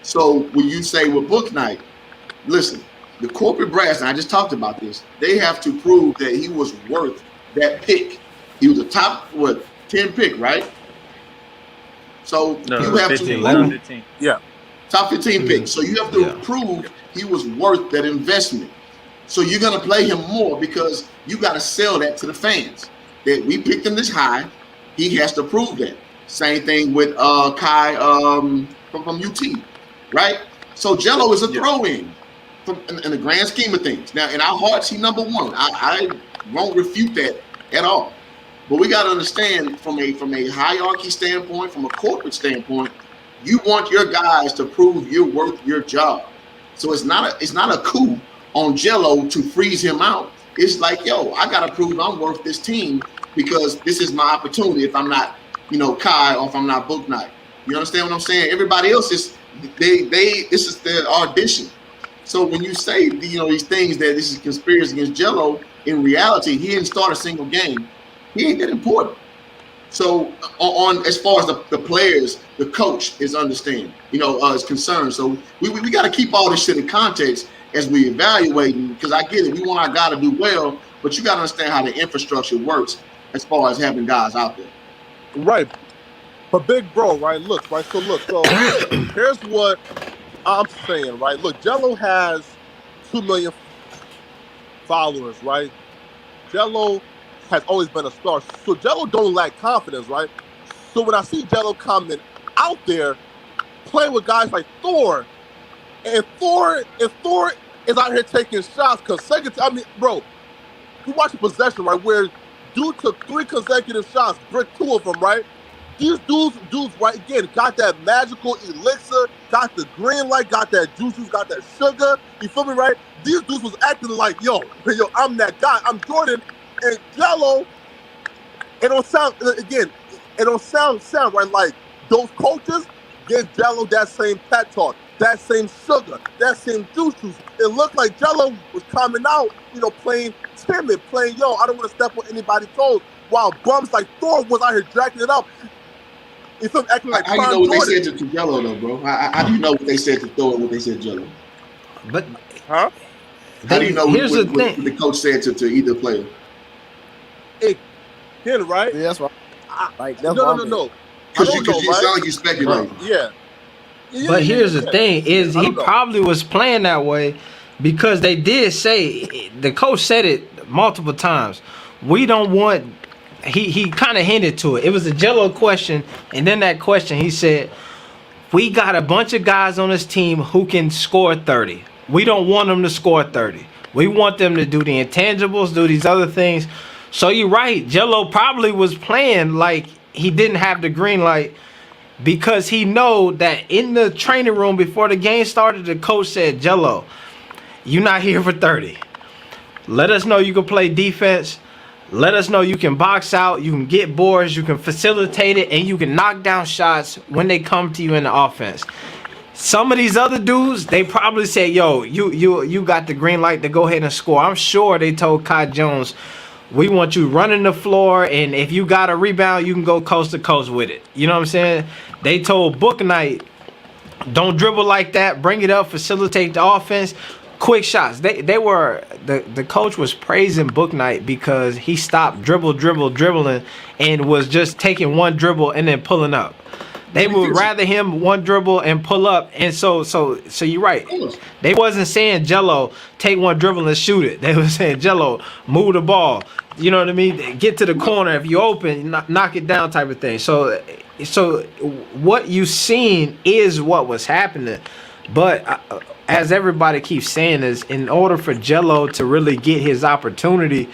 So when you say with Book Night, listen, the corporate brass, and I just talked about this, they have to prove that he was worth that pick. He was a top, 10 pick, right? So No, you have 15, to 11, 15. Yeah. Top 15 pick. So you have to prove he was worth that investment. So you're going to play him more because you got to sell that to the fans. That we picked him this high. He has to prove that. Same thing with Kai from UT, right? So Jello is a throw-in in the grand scheme of things. Now, in our hearts, he number one. I won't refute that at all. But we got to understand from a hierarchy standpoint, from a corporate standpoint, you want your guys to prove you're worth your job. So it's not a coup on Jello to freeze him out. It's like, yo, I got to prove I'm worth this team because this is my opportunity if I'm not, Kai or if I'm not Book Night. You understand what I'm saying? Everybody else is, this is their audition. So when you say, these things that this is conspiracy against Jello, in reality, he didn't start a single game. He ain't that important. So on as far as the players, the coach is is concerned. So we got to keep all this shit in context as we evaluate, because I get it. We want our guy to do well, but you got to understand how the infrastructure works as far as having guys out there. Right. But big bro, right? Look, right? So here's what I'm saying, right? Look, Jello has 2 million followers, right? Jello has always been a star. So Jello don't lack confidence, right? So when I see Jello coming out there playing with guys like Thor, and Thor is out here taking shots consecutive. Bro, you watch a possession, right, where dude took 3 consecutive shots, brick 2 of them, right? These dudes, right, again, got that magical elixir, got the green light, got that juice, got that sugar. You feel me, right? These dudes was acting like, yo, I'm that guy. I'm Jordan. And Jello, it don't sound right. Like those coaches give Jello that same pet talk, that same sugar, that same juice. It looked like Jello was coming out, playing timid, playing, I don't want to step on anybody's toes, while bums like Thor was out here jacking it up. You feel me? Acting like how you know what Jordan. They said to Jello though, bro? How do you know what they said to Thor and what they said to Jello? But how do you know what the coach said to either player? Again, right? Yeah, that's right. No. Because you sound like you speculate. Yeah. But here's the thing: is he probably was playing that way because they did say, the coach said it multiple times. We don't want. He kind of hinted to it. It was a Jello question, and then that question he said, "We got a bunch of guys on this team who can score 30. We don't want them to score 30. We want them to do the intangibles, do these other things." So you're right. Jello probably was playing like he didn't have the green light because he know that in the training room before the game started, the coach said, "Jello, you're not here for 30. Let us know you can play defense. Let us know you can box out, you can get boards, you can facilitate it, and you can knock down shots when they come to you in the offense." Some of these other dudes, they probably said, "Yo, you got the green light to go ahead and score." I'm sure they told Kai Jones, "We want you running the floor, and if you got a rebound, you can go coast to coast with it." You know what I'm saying? They told Book Night, "Don't dribble like that. Bring it up, facilitate the offense. Quick shots." They were the coach was praising Book Night because he stopped dribbling and was just taking one dribble and then pulling up. They would rather him one dribble and pull up, and so you're right. They wasn't saying, "Jello, take one dribble and shoot it." They were saying, "Jello, move the ball." You know what I mean? Get to the corner. If you open, knock it down, type of thing. So what you seen is what was happening, but as everybody keeps saying, is in order for Jello to really get his opportunity,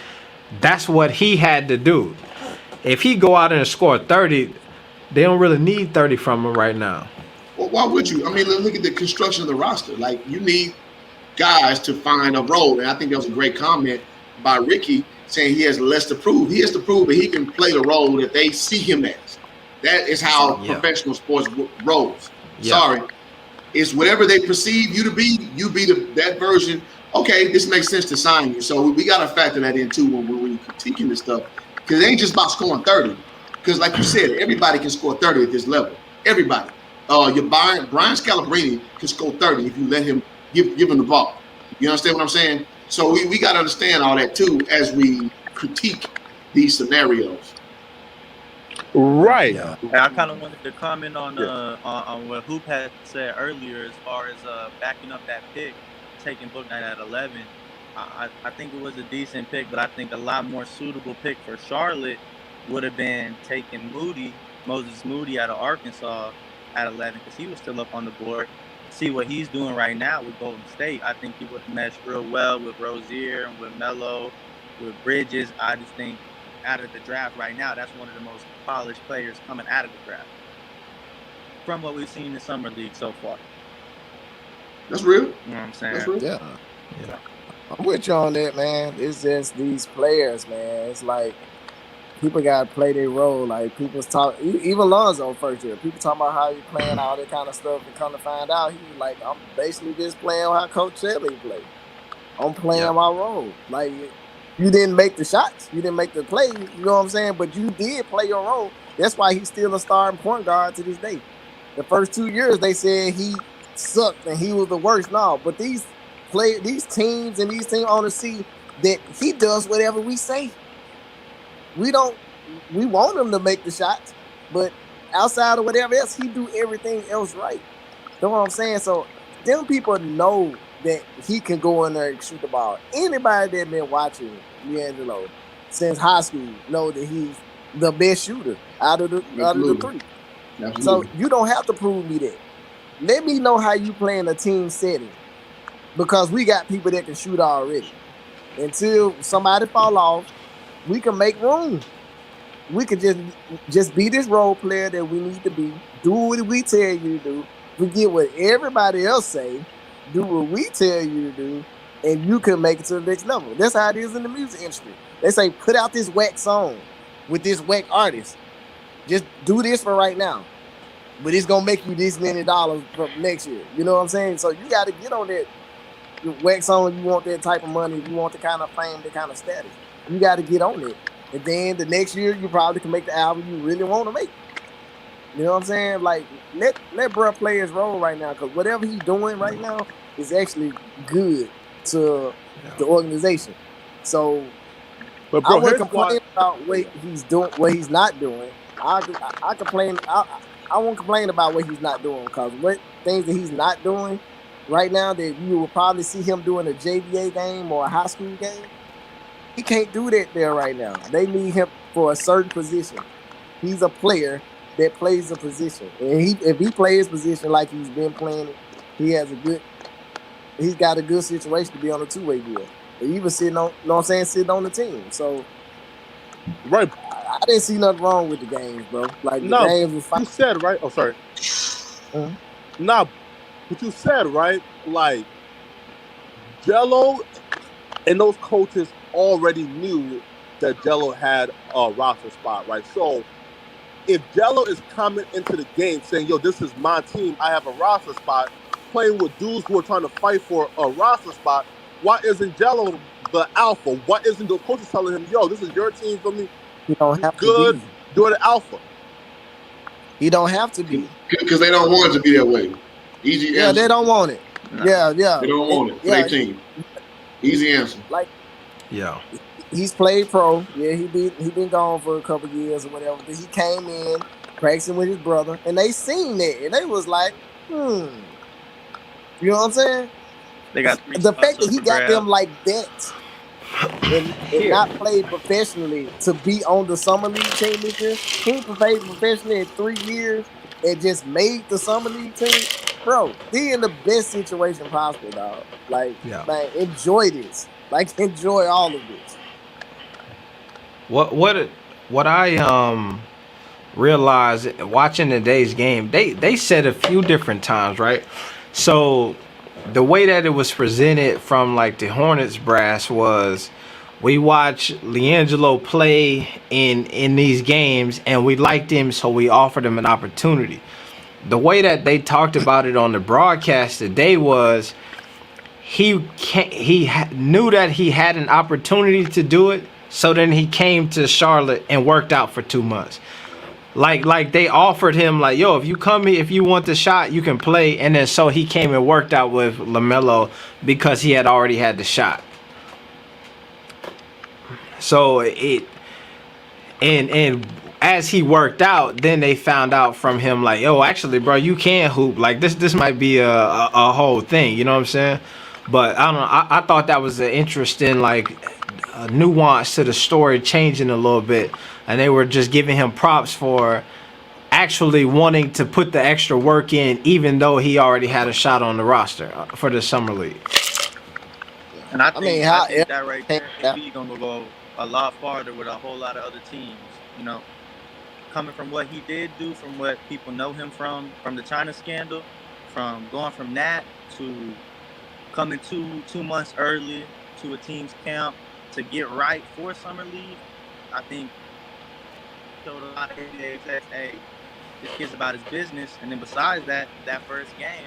that's what he had to do. If he go out and score 30. They don't really need 30 from him right now. Well, why would you? I mean, look at the construction of the roster. Like, you need guys to find a role. And I think that was a great comment by Ricky saying he has less to prove. He has to prove that he can play the role that they see him as. That is how professional sports rolls. Sorry. It's whatever they perceive you to be, you be that version. Okay, this makes sense to sign you. So we got to factor that in too when you're critiquing this stuff. Because it ain't just about scoring 30. Because like you said, everybody can score 30 at this level. Everybody. Brian Scalabrine can score 30 if you let him give him the ball. You understand what I'm saying? So we got to understand all that too as we critique these scenarios. Right. Yeah. I kind of wanted to comment on what Hoop had said earlier as far as backing up that pick, taking Bouknight at 11. I think it was a decent pick, but I think a lot more suitable pick for Charlotte would have been taking Moses Moody out of Arkansas at 11 because he was still up on the board. See what he's doing right now with Golden State. I think he would have meshed real well with Rozier and with Melo, with Bridges. I just think out of the draft right now, that's one of the most polished players coming out of the draft from what we've seen in the summer league so far. That's real. You know what I'm saying? That's real. Yeah. I'm with you on that, man. It's just these players, man. It's like people got to play their role. Like people's talk, even Lonzo first year. People talking about how he playing all that kind of stuff, and come to find out, he was like, I'm basically just playing how Coach Shelley played. I'm playing my role. Like you didn't make the shots, you didn't make the play. You know what I'm saying? But you did play your role. That's why he's still a starting point guard to this day. The first 2 years they said he sucked and he was the worst. No, but these teams and these team owners see that he does whatever we say. We want him to make the shots, but outside of whatever else, he do everything else right. You know what I'm saying? So them people know that he can go in there and shoot the ball. Anybody that been watching LiAngelo since high school know that he's the best shooter out of the three. Absolutely. So you don't have to prove me that. Let me know how you play in a team setting, because we got people that can shoot already. Until somebody fall off, we can make room. We can just be this role player that we need to be. Do what we tell you to do. Forget what everybody else say. Do what we tell you to do, and you can make it to the next level. That's how it is in the music industry. They say, put out this whack song with this whack artist. Just do this for right now, but it's gonna make you this many dollars for next year. You know what I'm saying? So you got to get on that whack song. You want that type of money. You want the kind of fame, the kind of status. You got to get on it, and then the next year you probably can make the album you really want to make. You know what I'm saying? Like let bro play his role right now, because whatever he's doing right now is actually good to the organization. So but bro, I wouldn't complain about what he's doing, what he's not doing. I complain. I won't complain about what he's not doing, because what things that he's not doing right now that you will probably see him doing a JVA game or a high school game, he can't do that there right now. They need him for a certain position. He's a player that plays a position, and if he plays position like he's been playing it, he's got a good situation to be on a two-way deal. And even sitting on, sitting on the team. So right, I didn't see nothing wrong with the games, bro. Like the games was fine. You said right. Oh, sorry. Nah, but you said right. Like Jello and those coaches already knew that Jello had a roster spot, right? So if Jello is coming into the game saying, yo, this is my team, I have a roster spot, playing with dudes who are trying to fight for a roster spot, why isn't Jello the alpha? Why isn't those coaches telling him, yo, this is your team for me? You don't have to be. You're the alpha. You don't have to be. Because they don't want it to be that way. Easy answer. Yeah, they don't want it. No. Yeah. They don't want it for their team. Easy answer. Like, he's played pro. Yeah, he been gone for a couple years or whatever. But he came in practicing with his brother, and they seen that, and they was like, You know what I'm saying? They got the fact that he got them like that and not played professionally to be on the summer league team this year. He played professionally in 3 years and just made the summer league team. Bro, he in the best situation possible, dog. Like, man, enjoy this. Like, enjoy all of this. What I realized watching today's game, they said a few different times, right? So the way that it was presented from like the Hornets brass was, we watched LiAngelo play in these games and we liked him, so we offered him an opportunity. The way that they talked about it on the broadcast today was, he knew that he had an opportunity to do it, so then he came to Charlotte and worked out for 2 months. Like they offered him like, yo, if you come here, if you want the shot, you can play. And then so he came and worked out with LaMelo because he had already had the shot. So and as he worked out, then they found out from him like, yo, actually, bro, you can hoop. Like this might be a whole thing. You know what I'm saying? But I don't know. I thought that was an interesting like nuance to the story, changing a little bit, and they were just giving him props for actually wanting to put the extra work in, even though he already had a shot on the roster for the summer league. And I think that right there, AB gonna go a lot farther with a whole lot of other teams. You know, coming from what he did do, from what people know him from the China scandal, from going from that to coming 2 months early to a team's camp to get right for summer league, I think showed a lot of NBA execs, hey, this kid's about his business. And then besides that first game,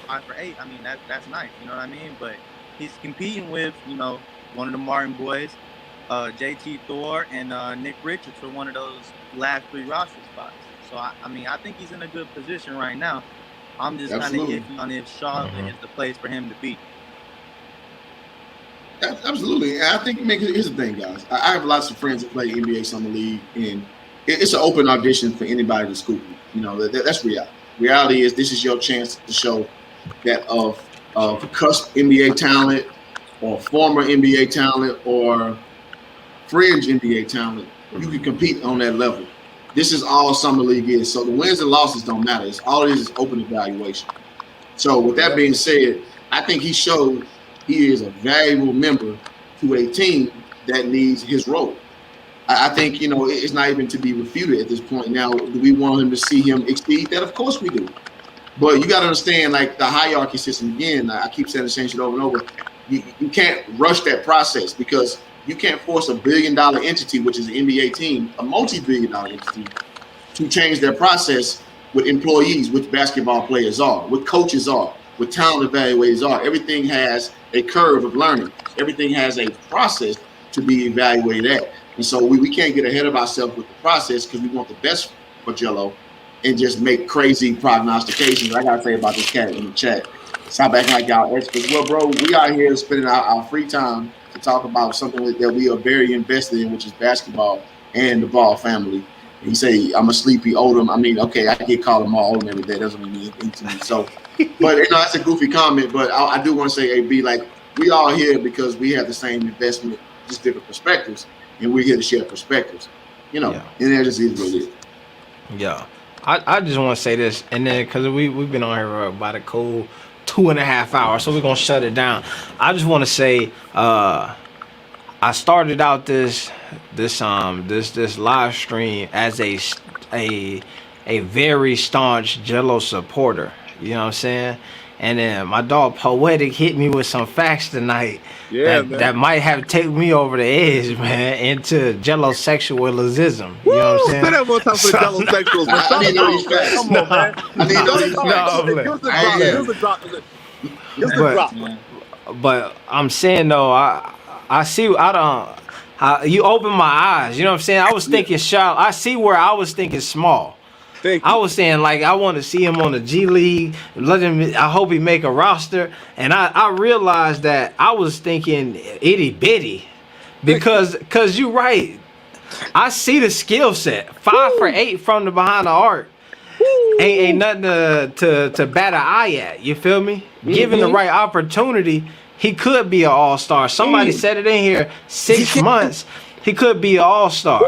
5 for 8, I mean, that's nice, you know what I mean? But he's competing with, you know, one of the Martin boys, JT Thor and Nick Richards for one of those last 3 roster spots. So, I mean, I think he's in a good position right now. I'm just kind of iffy on if Charlotte is the place for him to be. Absolutely. I think, here's the thing, guys. I have lots of friends that play NBA Summer League, and it's an open audition for anybody to scoop you. You know, that's reality. Reality is this is your chance to show that of cusp NBA talent or former NBA talent or fringe NBA talent, you can compete on that level. This is all Summer League is. So the wins and losses don't matter. It's all it is open evaluation. So with that being said, I think he showed he is a valuable member to a team that needs his role. I think, you know, it's not even to be refuted at this point. Now, do we want him to see him exceed that? Of course we do. But you got to understand, like, the hierarchy system, again, I keep saying the same shit over and over. You can't rush that process because you can't force $1 billion entity, which is an NBA team, a multi-billion dollar entity, to change their process with employees, which basketball players are, what coaches are, what talent evaluators are. Everything has a curve of learning. Everything has a process to be evaluated at. And so we can't get ahead of ourselves with the process because we want the best for Jello and just make crazy prognostications. I got to say about this cat in the chat. Stop acting like y'all experts. Well, bro, we out here spending our free time to talk about something that we are very invested in, which is basketball and the Ball family. And he say, I'm a sleepy Odom. I mean, okay, I get called him all Odom every day. That doesn't mean anything to me. So, but, you know, that's a goofy comment. But I do want to say, AB, like, we all here because we have the same investment, just different perspectives. And we're here to share perspectives, you know, and that just is what it is. Yeah. I just want to say this, and then because we've been on here for about a cool 2.5 hours, so we're going to shut it down. I just want to say I started out this live stream as a very staunch Jello supporter. You know what I'm saying? And then my dog Poetic hit me with some facts tonight that might have taken me over the edge, man, into Jello sexualism. You know what I'm saying? Say that one time for the Jello sexuals. I need to know these facts. Come on, man. I need to know these facts. Give us the drop. But I'm saying though, I see. You open my eyes. You know what I'm saying? I was thinking sharp. I see where I was thinking small. I was saying, like, I want to see him on the G League. I hope he make a roster. And I realized that I was thinking itty bitty because you're right. I see the skill set. 5 for 8 from the behind the arc. Ain't nothing to bat an eye at. You feel me? Given the right opportunity, he could be an all-star. Somebody said it in here. 6 months. He could be an all-star,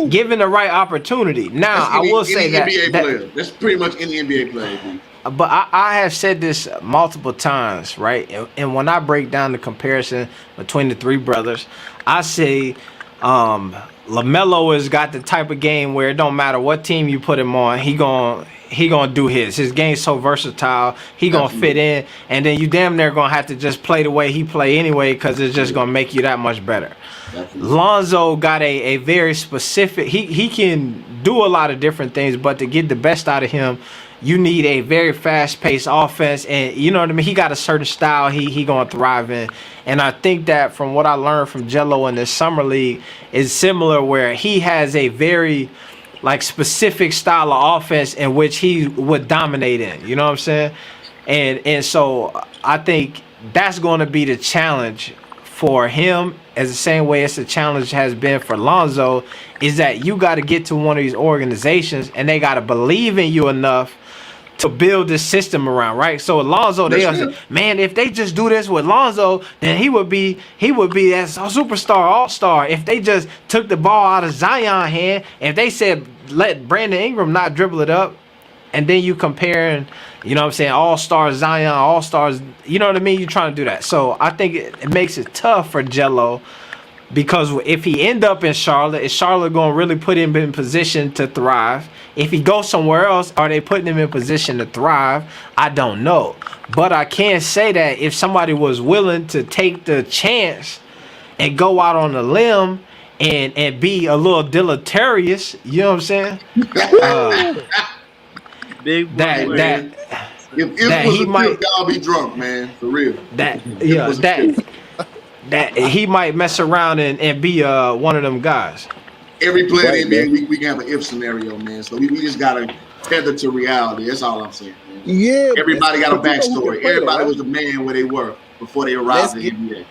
given the right opportunity. Now, I will say that that's pretty much any NBA player. But I have said this multiple times, right? And when I break down the comparison between the 3 brothers, I say LaMelo has got the type of game where it don't matter what team you put him on, he gonna do his game's so versatile, he gonna fit in, and then you damn near gonna have to just play the way he play anyway, because it's just gonna make you that much better. Lonzo got a very specific, he can do a lot of different things, but to get the best out of him, you need a very fast-paced offense, and you know what I mean. He got a certain style he gonna thrive in, and I think that from what I learned from Jello in the summer league is similar, where he has a very like specific style of offense in which he would dominate in. You know what I'm saying? And so I think that's going to be the challenge for him, as the same way it's a challenge has been for Lonzo, is that you got to get to one of these organizations and they got to believe in you enough to build this system around, right? So Lonzo, they are saying, man, if they just do this with Lonzo, then he would be as a superstar, all-star. If they just took the ball out of Zion's hand, if they said let Brandon Ingram not dribble it up, and then you comparing, you know what I'm saying, all-stars Zion, all-stars, you know what I mean? You're trying to do that. So I think it makes it tough for Jello, because if he end up in Charlotte, is Charlotte going to really put him in position to thrive? If he goes somewhere else, are they putting him in position to thrive? I don't know. But I can say that if somebody was willing to take the chance and go out on a limb and be a little deleterious, you know what I'm saying? If he might, I'll be drunk, man, for real. That he might mess around and be one of them guys. Every player in the NBA, we can have an if scenario, man. So we just gotta tether to reality. That's all I'm saying, man. Yeah. Everybody got a backstory. Everybody was the man where they were before they arrived in the NBA.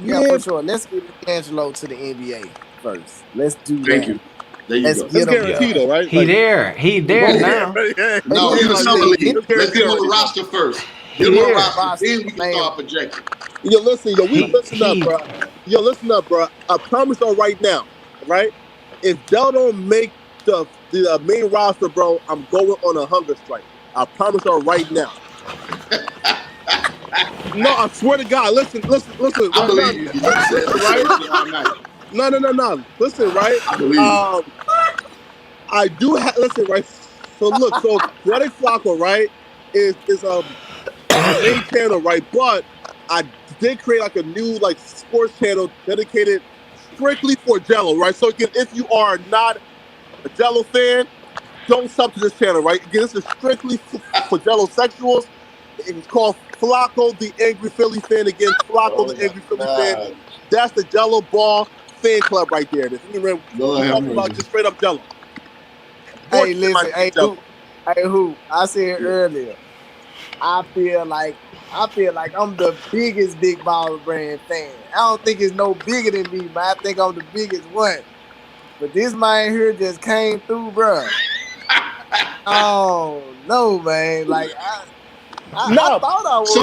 Yeah, for sure. Let's get LiAngelo to the NBA first. Let's do that. Thank you. There you go. That's guaranteed, though, right? He there now. No, he's a summer league. Let's get on the roster first. Get on the roster, then we can start projecting. Yo, listen, listen up, bro. I promise y'all right now, right? If y'all don't make the main roster, bro, I'm going on a hunger strike. I promise y'all right now. No, I swear to God. Listen. I believe you. You said right? No. Listen, right? I believe you. I do have. Listen, right? So look, Greg Flacco, right, is a main channel, right? But I did create like a new like sports channel dedicated strictly for Jello, right? So again, if you are not a Jello fan, don't sub to this channel, right? Again, this is strictly for Jello sexuals. It's called Flacco the Angry Philly Fan. Again, Flacco the Angry Philly Fan. That's the Jello Ball fan club right there. This talking about just straight up Jello. Hey, listen, who? I said earlier, I feel like I'm the biggest Big Baller Brand fan. I don't think it's no bigger than me, but I think I'm the biggest one. But this man here just came through, bro. Oh no, man! Like I thought I was.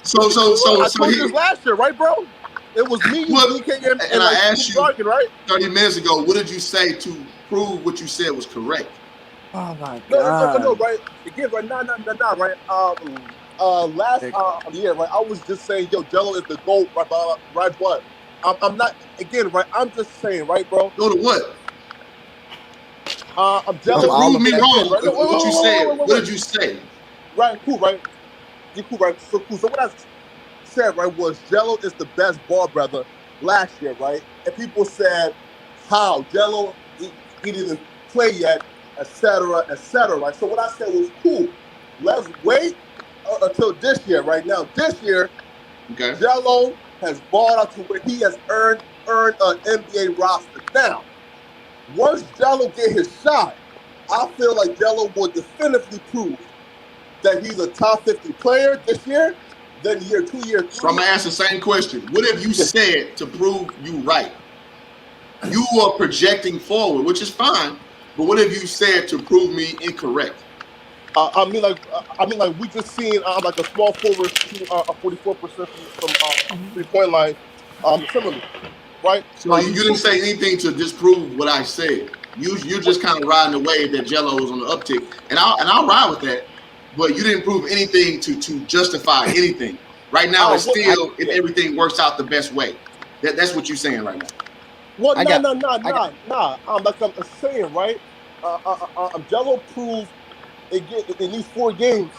So I told you this last year, right, bro? It was me, DK, and I asked you right? 30 minutes ago, what did you say to prove what you said was correct? Oh my God! No, right? Again, right? No, right? Last year, right? I was just saying, yo, Jello is the GOAT, right? But I'm not. Again, right? I'm just saying, right, bro? Go to what? I'm Jello. Prove me wrong. Right? What you said? What did you say? Right, cool, right? You cool, right? So cool. So what I said, right, was Jello is the best ball brother last year, right? And people said, how Jello he didn't play yet, etc., right? So what I said was, cool. Let's wait until this year, right? Now, this year, Jello has balled out to where he has earned an NBA roster. Now, once Jello get his shot, I feel like Jello will definitively prove that he's a top 50 player this year, then year 2, year 3. So I'm going to ask the same question. What have you said to prove you right? You are projecting forward, which is fine, but what have you said to prove me incorrect? I mean, we just seen like a small forward shooting 44% from 3-point line, similarly, right? So you didn't say anything to disprove what I said. You're just kind of riding the wave that Jello is on the uptick, and I'll ride with that. But you didn't prove anything to justify anything. Right now, it's still if everything works out the best way. That's what you're saying right now. Well, no. Like I'm saying, right? Jello proved again in these 4 games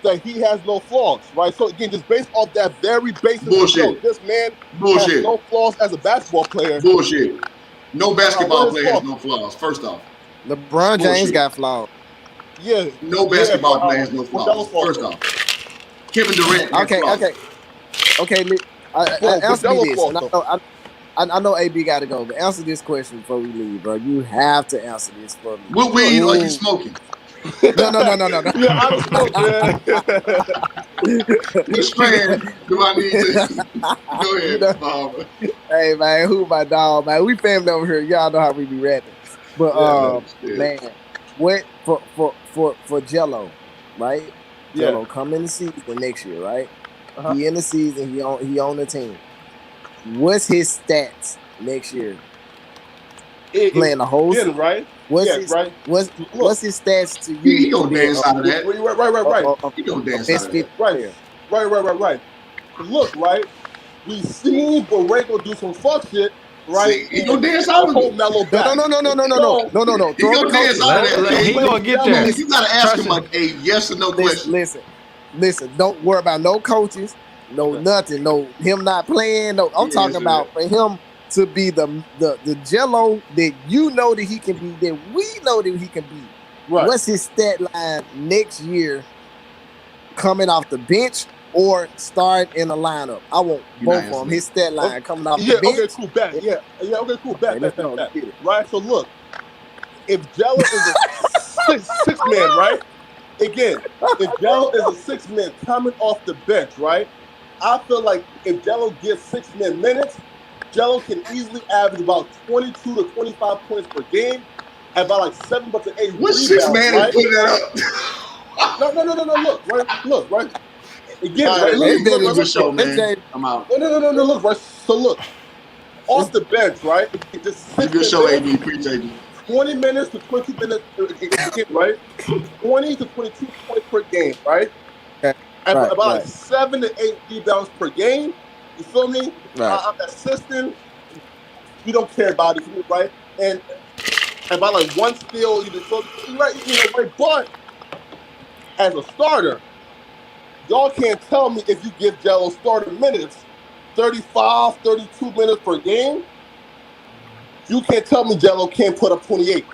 that he has no flaws, right? So again, just based off that very basis of Bullshit. this man has Bullshit. no flaws as a basketball player. Bullshit. No What are basketball his player has flaws? no flaws. First off, LeBron James bullshit. got flaws. Yeah, No yeah, basketball but player has no what Jealous flaws. flaws First though? off, Kevin Durant has Okay, flaws. What answer me Jealous this, flaws and though? I know AB got to go, but answer this question before we leave, bro. You have to answer this for me. What weed are you smoking? No. Yeah, I don't smoke, man. What strand do I need to go You ahead, know, Bob? hey man, who my dog, man? We family over here. Y'all know how we be rapping. But Yeah, man, what for Jello, right? yeah. Jello come in the season next year, right? Uh-huh. He in the season, he on the team. What's his stats next year? Playing the whole Again, season. right? What's Yeah, his right. what's Look, his stats to you He to gonna be dance out of that. right. He gonna a dance out best of 50 that. player? Right. But look, right? We seen Borrego do some fuck shit, right? See, he And gonna dance out of hold it. Melo No. back. So He Throw the gonna dance coaches. out of Don't that. He Hey, gonna get come there. on, you gotta ask him Trust like him. a yes or no question. Listen. Don't worry about no coaches, no nothing, no him not playing. No, I'm He talking answered that. about for him to be the Jello that you know that he can be, that we know that he can be. right. What's his stat line next year, coming off the bench or starting in the lineup? I want You're not both of them. answering His that. stat Okay. line coming off the Yeah, okay, bench. cool, bet. Yeah, okay, cool, Okay, bet. let's go. Let's get it. Right. So look, if Jello is a six man, right? Again, if Jello is a 6 man coming off the bench, right? I feel like if Jello gets 6 man minutes, Jello can easily average about 22 to 25 points per game, and about like 7 to 8 What six rebounds, man is right? putting that up? No. Look, right. Again, All right. right, man. It's It's better a than good show, it's man. Jay. I'm out. No. Look, right. So look, off It's, the bench, right? It just It's a good 6 man show, minutes. AB. Appreciate you. 20 minutes to 22 minutes a game, right? 20 to 22 points per game, right? okay. And Right, about like right, 7 to 8 rebounds per game. You feel me? right. I'm assisting. We don't care about it, right? And about like 1 steal, you feel me? Right, right. But as a starter, y'all can't tell me if you give Jello starter minutes, 35, 32 minutes per game. You can't tell me Jello can't put up 28.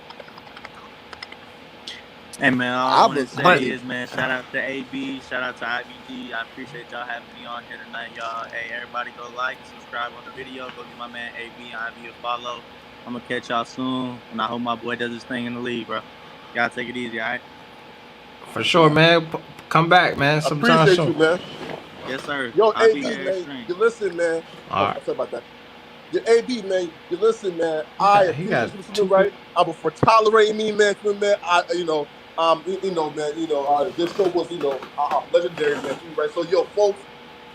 Hey man, all I I want to say But is, man, shout out to AB, shout out to IBG. I appreciate y'all having me on here tonight, y'all. Hey, everybody, go like, subscribe on the video, go give my man AB and IB a follow. I'm gonna catch y'all soon, and I hope my boy does his thing in the league, bro. Y'all take it easy, all right? for sure, man. Come back, man. Sometime Appreciate you, soon. man. Yes, sir. Yo, I'll be AB, there man, extreme. you listen, man. All Oh, right. sorry about that. Your AB, man, you listen, man. I He got appreciate you listening, two. right? For tolerating me, man. Man, this show was, legendary, man. Right. So, yo, folks,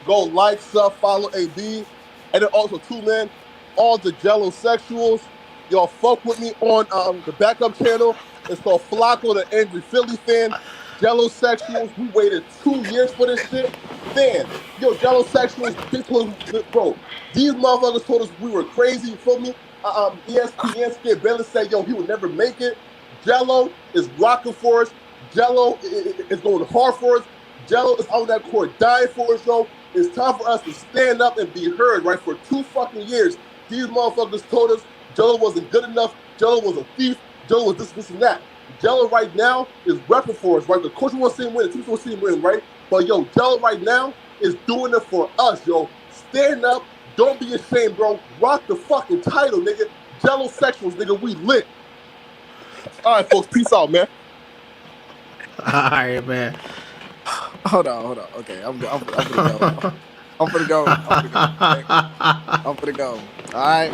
go like, sub, follow AB, and then also too, man. All the Jello sexuals, y'all fuck with me on the backup channel. It's called Flacco, the Angry Philly fan. Jello sexuals. We waited 2 years for this shit. Fan, yo, Jello sexuals. They told us, bro. These motherfuckers told us we were crazy. You feel me? ESPN Skip Bayless said, yo, he would never make it. Jello is rocking for us. Jello is going hard for us. Jello is on that court dying for us, yo. It's time for us to stand up and be heard, right? For 2 fucking years, these motherfuckers told us Jello wasn't good enough. Jello was a thief. Jello was this, and that. Jello right now is repping for us, right? The coach wants to see him win. The team wants to see him win, right? But, yo, Jello right now is doing it for us, yo. Stand up. Don't be ashamed, bro. Rock the fucking title, nigga. Jello sexuals, nigga. We lit. All right, folks. Peace out, man. All right, man. Hold on. Okay, I'm gonna go. I'm gonna go. Okay? I'm gonna go. All right.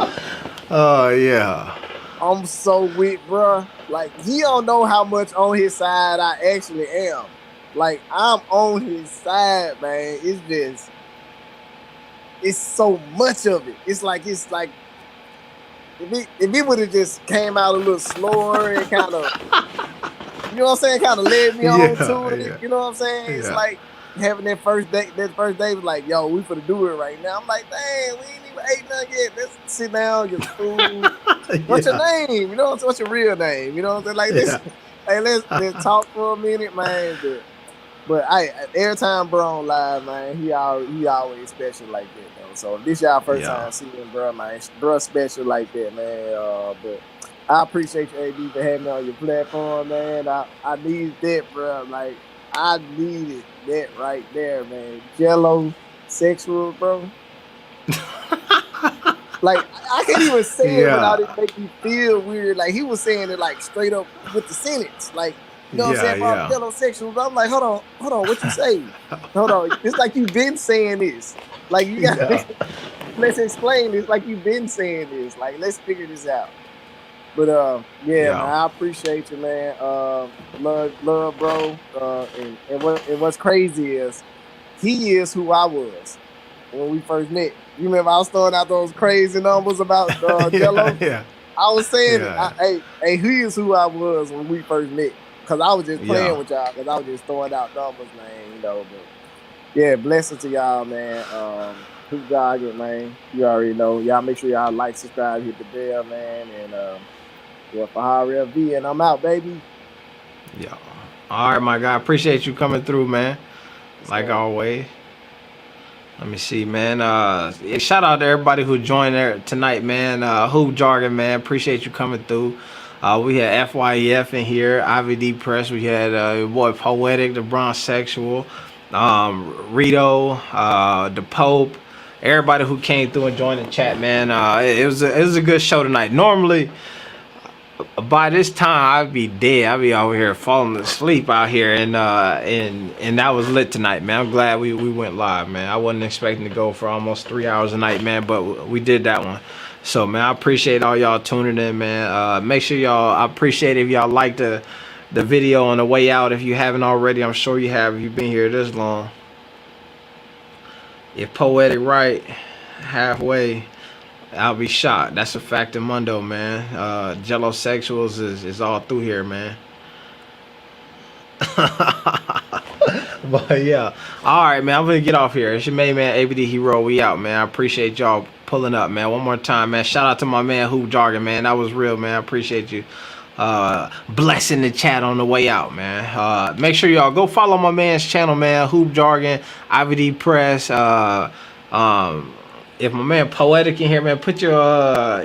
Oh yeah. I'm so weak, bro. Like, he don't know how much on his side I actually am. Like, I'm on his side, man. It's so much of it. It's like if he would have just came out a little slower and kind of, you know what I'm saying, kind of led me on to it. Yeah. You know what I'm saying? Yeah. It's like having that first day. That first day was like, yo, we finna do it right now. I'm like, dang, we ain't even ate nothing yet. Let's sit down, get food. What's your name? You know, what's your real name? You know what I'm saying? Like this. Yeah. Hey, let's talk for a minute, man. But every time bro on live, man, he always special like that though. So if this y'all first Yeah. time seeing bro, man, bro special like that, man. But I appreciate you, AB, for having me on your platform, man. I need that, bro. Like I needed that right there, man. Jello sexual, bro. Like I can't even say it without it Yeah. make me feel weird. Like he was saying it like straight up with the sentence. Like, you know what I'm Yeah. saying? Bro, I'm Yeah. jello sexual. But I'm like, hold on, what you say? Hold on. It's like you've been saying this. Like you got Yeah. let's explain this like you've been saying this. Like, let's figure this out. But yeah, man, Yeah. I appreciate you, man. Love, bro. And what's crazy is he is who I was when we first met. You remember I was throwing out those crazy numbers about Yeah. Jello? Yeah. I was saying it. Yeah. Hey, he is who I was when we first met. Cause I was just Yeah. playing with y'all. Cause I was just throwing out numbers, man. You know, but yeah, blessing to y'all, man. Hoop jogging, man. You already know. Y'all make sure y'all like, subscribe, hit the bell, man. And yeah, for FV, and I'm out, baby. Yeah. All right, my guy. Appreciate you coming through, man. Yes, Like sir. always. Let me see, man. Yeah, shout out to everybody who joined there tonight, man. Hoop Jargon, man. Appreciate you coming through. We had FYEF in here, IVD Press. We had your boy Poetic, the Bronx Sexual, Rito, the Pope. Everybody who came through and joined the chat, man. It was a good show tonight. Normally, by this time I'd be dead. I'd be over here falling asleep out here, and that was lit tonight, man. I'm glad we went live, man. I wasn't expecting to go for almost 3 hours a night, man, but we did that one. So, man, I appreciate all y'all tuning in, man. Make sure I appreciate if y'all like the video on the way out. If you haven't already, I'm sure you have if you've been here this long. If Poetic right halfway, I'll be shocked. That's a fact in Mundo, man. Jello Sexuals is all through here, man. But yeah. Alright, man. I'm gonna get off here. It's your main man, ABD Hero. We out, man. I appreciate y'all pulling up, man. One more time, man. Shout out to my man Hoop Jargon, man. That was real, man. I appreciate you. Blessing the chat on the way out, man. Make sure y'all go follow my man's channel, man. Hoop Jargon, IVD Press. If my man Poetic in here, man, put your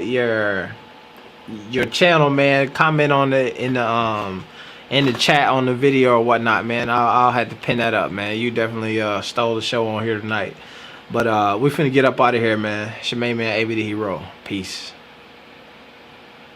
channel, man. Comment on it in the chat on the video or whatnot, man. I'll have to pin that up, man. You definitely stole the show on here tonight. But we finna get up out of here, man. It's your main man, AB the Hero. Peace.